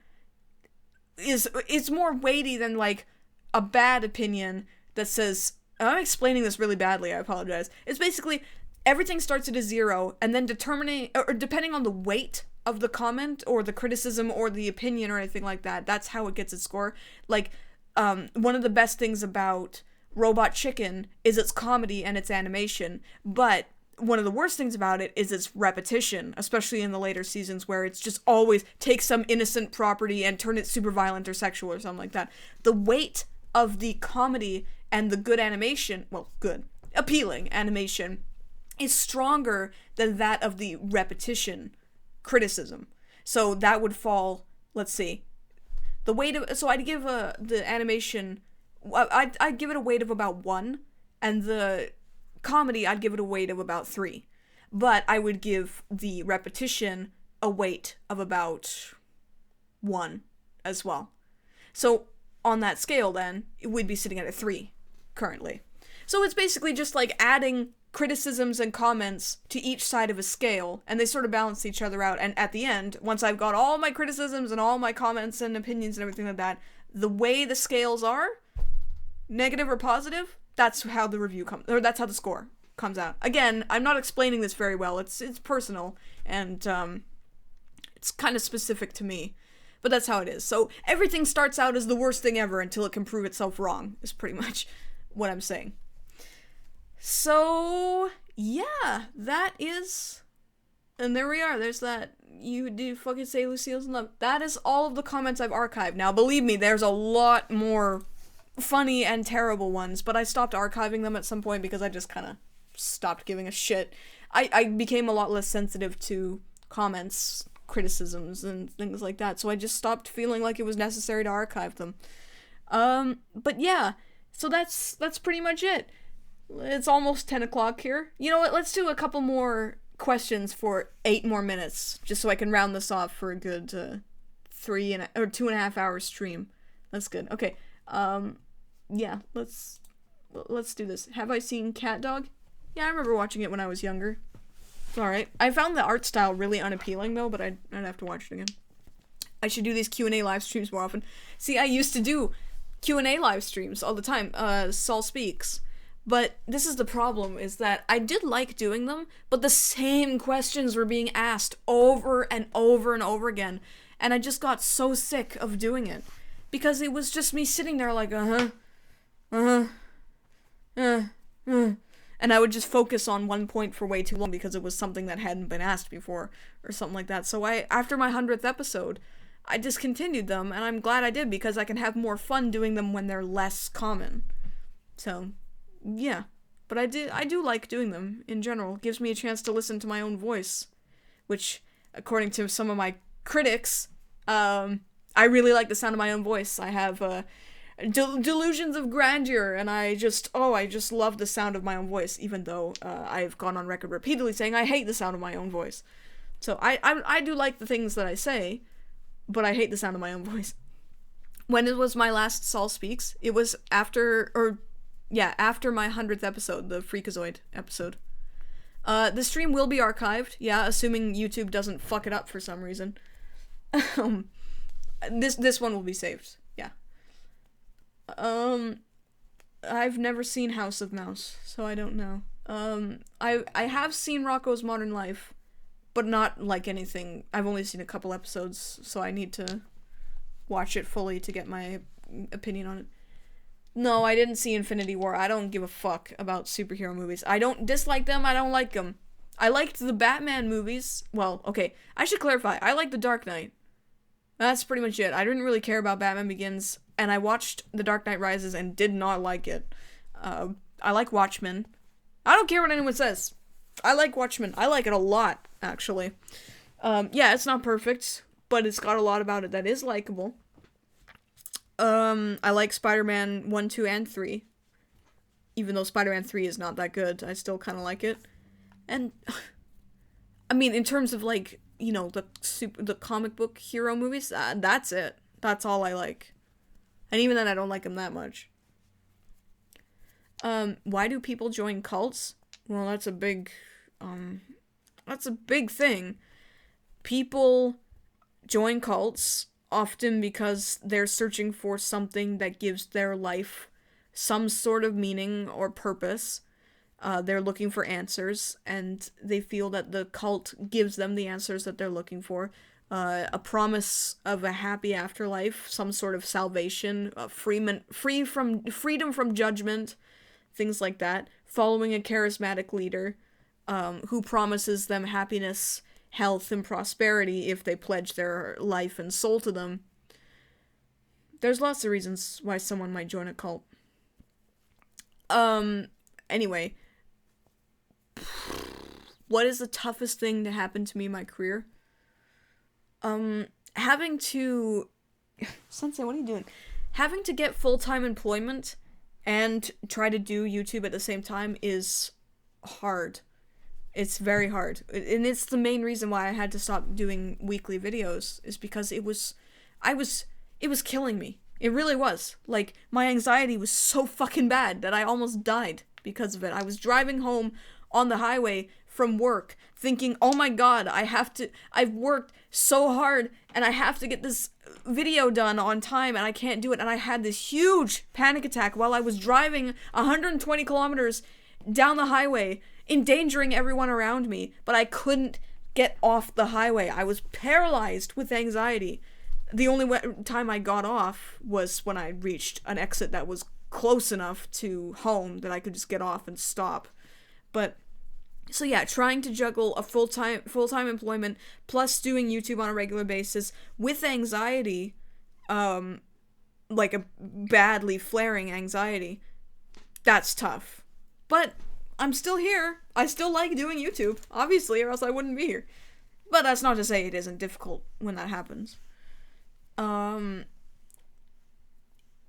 it's more weighty than, like, a bad opinion that says, I'm explaining this really badly, I apologize. It's basically, everything starts at a 0, and then depending on the weight of the comment, or the criticism, or the opinion, or anything like that, that's how it gets its score. Like, one of the best things about Robot Chicken is its comedy and its animation, but one of the worst things about it is its repetition, especially in the later seasons, where it's just always take some innocent property and turn it super violent or sexual or something like that. The weight of the comedy and the good animation, well, good, appealing animation, is stronger than that of the repetition criticism. So that would fall, let's see, the weight of, so I'd give the animation, I'd give it a weight of about 1, and the comedy, I'd give it a weight of about 3. But I would give the repetition a weight of about 1 as well. So on that scale, then, we'd be sitting at a 3 currently. So it's basically just like adding criticisms and comments to each side of a scale, and they sort of balance each other out. And at the end, once I've got all my criticisms and all my comments and opinions and everything like that, the way the scales are, negative or positive, that's how the review comes, or that's how the score comes out. Again, I'm not explaining this very well. It's personal, and it's kind of specific to me, but that's how it is. So everything starts out as the worst thing ever until it can prove itself wrong, is pretty much what I'm saying. So yeah, that is, and there we are. There's that. You do fucking say Lucille's in love. That is all of the comments I've archived. Now, believe me, there's a lot more funny and terrible ones, but I stopped archiving them at some point because I just kind of stopped giving a shit. I became a lot less sensitive to comments, criticisms, and things like that, so I just stopped feeling like it was necessary to archive them. But yeah, so that's pretty much it. It's almost 10 o'clock here. You know what, let's do a couple more questions for 8 more minutes, just so I can round this off for a good 2.5 hour stream. That's good. Okay, yeah, let's do this. Have I seen Cat Dog? Yeah, I remember watching it when I was younger. It's alright. I found the art style really unappealing, though, but I'd have to watch it again. I should do these Q&A live streams more often. See, I used to do Q&A live streams all the time, Sol Speaks. But this is the problem, is that I did like doing them, but the same questions were being asked over and over and over again, and I just got so sick of doing it. Because it was just me sitting there like, and I would just focus on one point for way too long because it was something that hadn't been asked before, or something like that. So after my 100th episode, I discontinued them, and I'm glad I did, because I can have more fun doing them when they're less common. So, yeah. But I do like doing them, in general. It gives me a chance to listen to my own voice, which, according to some of my critics, I really like the sound of my own voice. I have delusions of grandeur, and I just love the sound of my own voice, even though I've gone on record repeatedly saying I hate the sound of my own voice. So I do like the things that I say, but I hate the sound of my own voice. When it was my last Sol Speaks, it was after my 100th episode, the Freakazoid episode. The stream will be archived, yeah, assuming YouTube doesn't fuck it up for some reason. This one will be saved, yeah. I've never seen House of Mouse, so I don't know. I have seen Rocko's Modern Life, but not like anything. I've only seen a couple episodes, so I need to watch it fully to get my opinion on it. No, I didn't see Infinity War. I don't give a fuck about superhero movies. I don't dislike them, I don't like them. I liked the Batman movies. Well, okay, I should clarify. I like The Dark Knight. That's pretty much it. I didn't really care about Batman Begins, and I watched The Dark Knight Rises and did not like it. I like Watchmen. I don't care what anyone says. I like Watchmen. I like it a lot, actually. Yeah, it's not perfect, but it's got a lot about it that is likable. I like Spider-Man 1, 2, and 3. Even though Spider-Man 3 is not that good, I still kind of like it. And, I mean, in terms of, like, you know, the comic book hero movies, that's it. That's all I like. And even then, I don't like them that much. Why do people join cults? Well, that's a big thing. People join cults often because they're searching for something that gives their life some sort of meaning or purpose. They're looking for answers, and they feel that the cult gives them the answers that they're looking for. A promise of a happy afterlife, some sort of salvation, freedom from judgment, things like that. Following a charismatic leader who promises them happiness, health, and prosperity if they pledge their life and soul to them. There's lots of reasons why someone might join a cult. Anyway. What is the toughest thing to happen to me in my career? Having to... Sensei, what are you doing? Having to get full-time employment and try to do YouTube at the same time is hard. It's very hard. And it's the main reason why I had to stop doing weekly videos, is because it was killing me. It really was. Like, my anxiety was so fucking bad that I almost died because of it. I was driving home on the highway from work thinking, oh my god, I've worked so hard and I have to get this video done on time and I can't do it. And I had this huge panic attack while I was driving 120 kilometers down the highway, endangering everyone around me, but I couldn't get off the highway. I was paralyzed with anxiety. The only time I got off was when I reached an exit that was close enough to home that I could just get off and stop. But, so yeah, trying to juggle a full-time employment plus doing YouTube on a regular basis with anxiety, like a badly flaring anxiety, that's tough. But I'm still here. I still like doing YouTube, obviously, or else I wouldn't be here. But that's not to say it isn't difficult when that happens.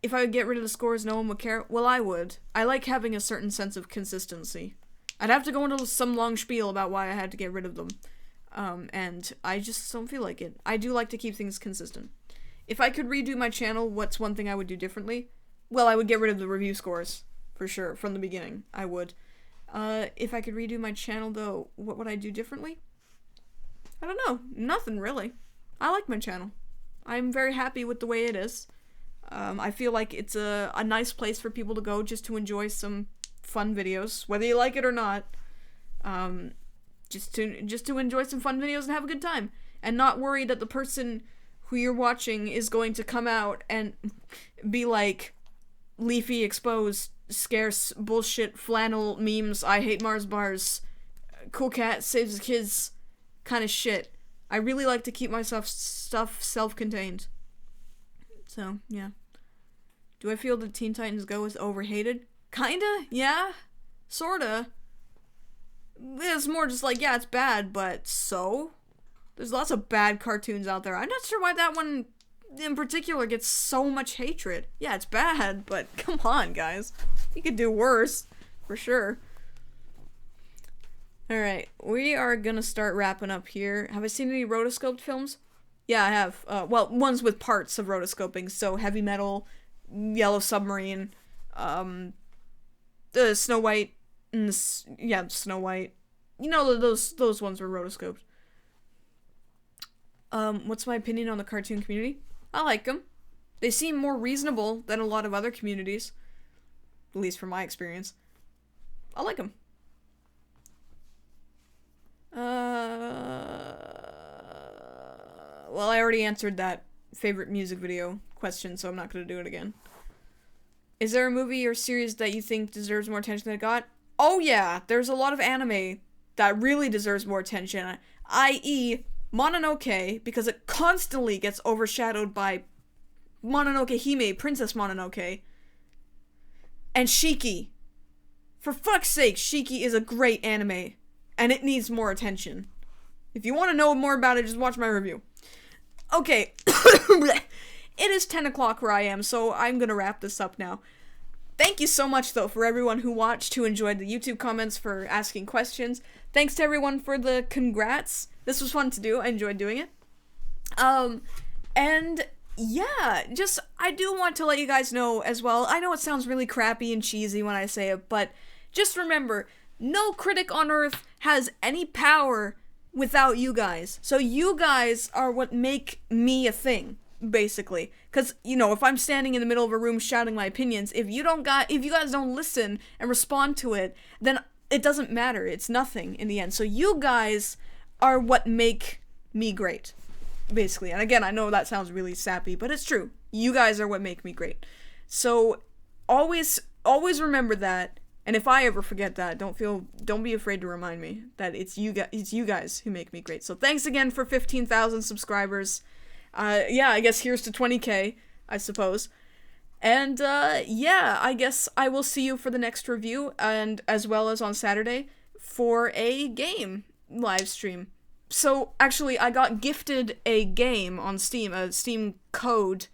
If I would get rid of the scores, no one would care. Well, I would. I like having a certain sense of consistency. I'd have to go into some long spiel about why I had to get rid of them. And I just don't feel like it. I do like to keep things consistent. If I could redo my channel, what's one thing I would do differently? Well, I would get rid of the review scores, for sure, from the beginning. I would. If I could redo my channel, though, what would I do differently? I don't know. Nothing, really. I like my channel. I'm very happy with the way it is. I feel like it's a nice place for people to go just to enjoy some fun videos, whether you like it or not. Just to enjoy some fun videos and have a good time, and not worry that the person who you're watching is going to come out and be like, Leafy exposed, scarce bullshit flannel memes, I hate Mars bars, cool cat saves his kids kind of shit. I really like to keep my stuff self-contained. So, yeah. Do I feel that Teen Titans Go is overhated? Kinda, yeah. Sorta. It's more just like, yeah, it's bad, but so? There's lots of bad cartoons out there. I'm not sure why that one in particular gets so much hatred. Yeah, it's bad, but come on, guys. You could do worse, for sure. Alright, we are gonna start wrapping up here. Have I seen any rotoscoped films? Yeah, I have. Well, ones with parts of rotoscoping, so Heavy Metal, Yellow Submarine, Snow White, and Snow White, You know, those ones were rotoscoped. What's my opinion on the cartoon community? I like them. They seem more reasonable than a lot of other communities. At least from my experience. I like them. Well, I already answered that favorite music video question, so I'm not gonna do it again. Is there a movie or series that you think deserves more attention than it got? Oh yeah, there's a lot of anime that really deserves more attention, i.e. Mononoke, because it constantly gets overshadowed by Mononoke Hime, Princess Mononoke, and Shiki. For fuck's sake, Shiki is a great anime, and it needs more attention. If you want to know more about it, just watch my review. Okay, it is 10 o'clock where I am, so I'm gonna wrap this up now. Thank you so much, though, for everyone who watched, who enjoyed the YouTube comments, for asking questions. Thanks to everyone for the congrats. This was fun to do. I enjoyed doing it. And yeah, just, I do want to let you guys know as well. I know it sounds really crappy and cheesy when I say it, but just remember, no critic on Earth has any power without you guys. So you guys are what make me a thing, basically. Because, you know, if I'm standing in the middle of a room shouting my opinions, if you guys don't listen and respond to it, then it doesn't matter. It's nothing in the end. So you guys are what make me great, basically. And again, I know that sounds really sappy, but it's true. You guys are what make me great. So always remember that. And if I ever forget that, don't be afraid to remind me that it's you guys who make me great. So thanks again for 15,000 subscribers. Yeah, I guess here's to 20K, I suppose. And, yeah, I guess I will see you for the next review, and as well as on Saturday, for a game live stream. So, actually, I got gifted a game on Steam, a Steam code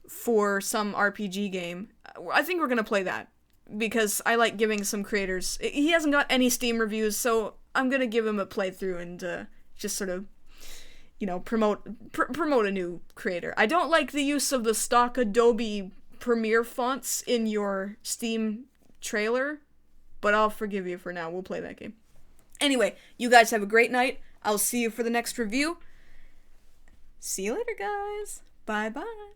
for some RPG game. I think we're gonna play that, because I like giving some creators... He hasn't got any Steam reviews, so I'm gonna give him a playthrough and, just sort of, you know, promote a new creator. I don't like the use of the stock Adobe Premiere fonts in your Steam trailer, but I'll forgive you for now. We'll play that game. Anyway, you guys have a great night. I'll see you for the next review. See you later, guys. Bye-bye.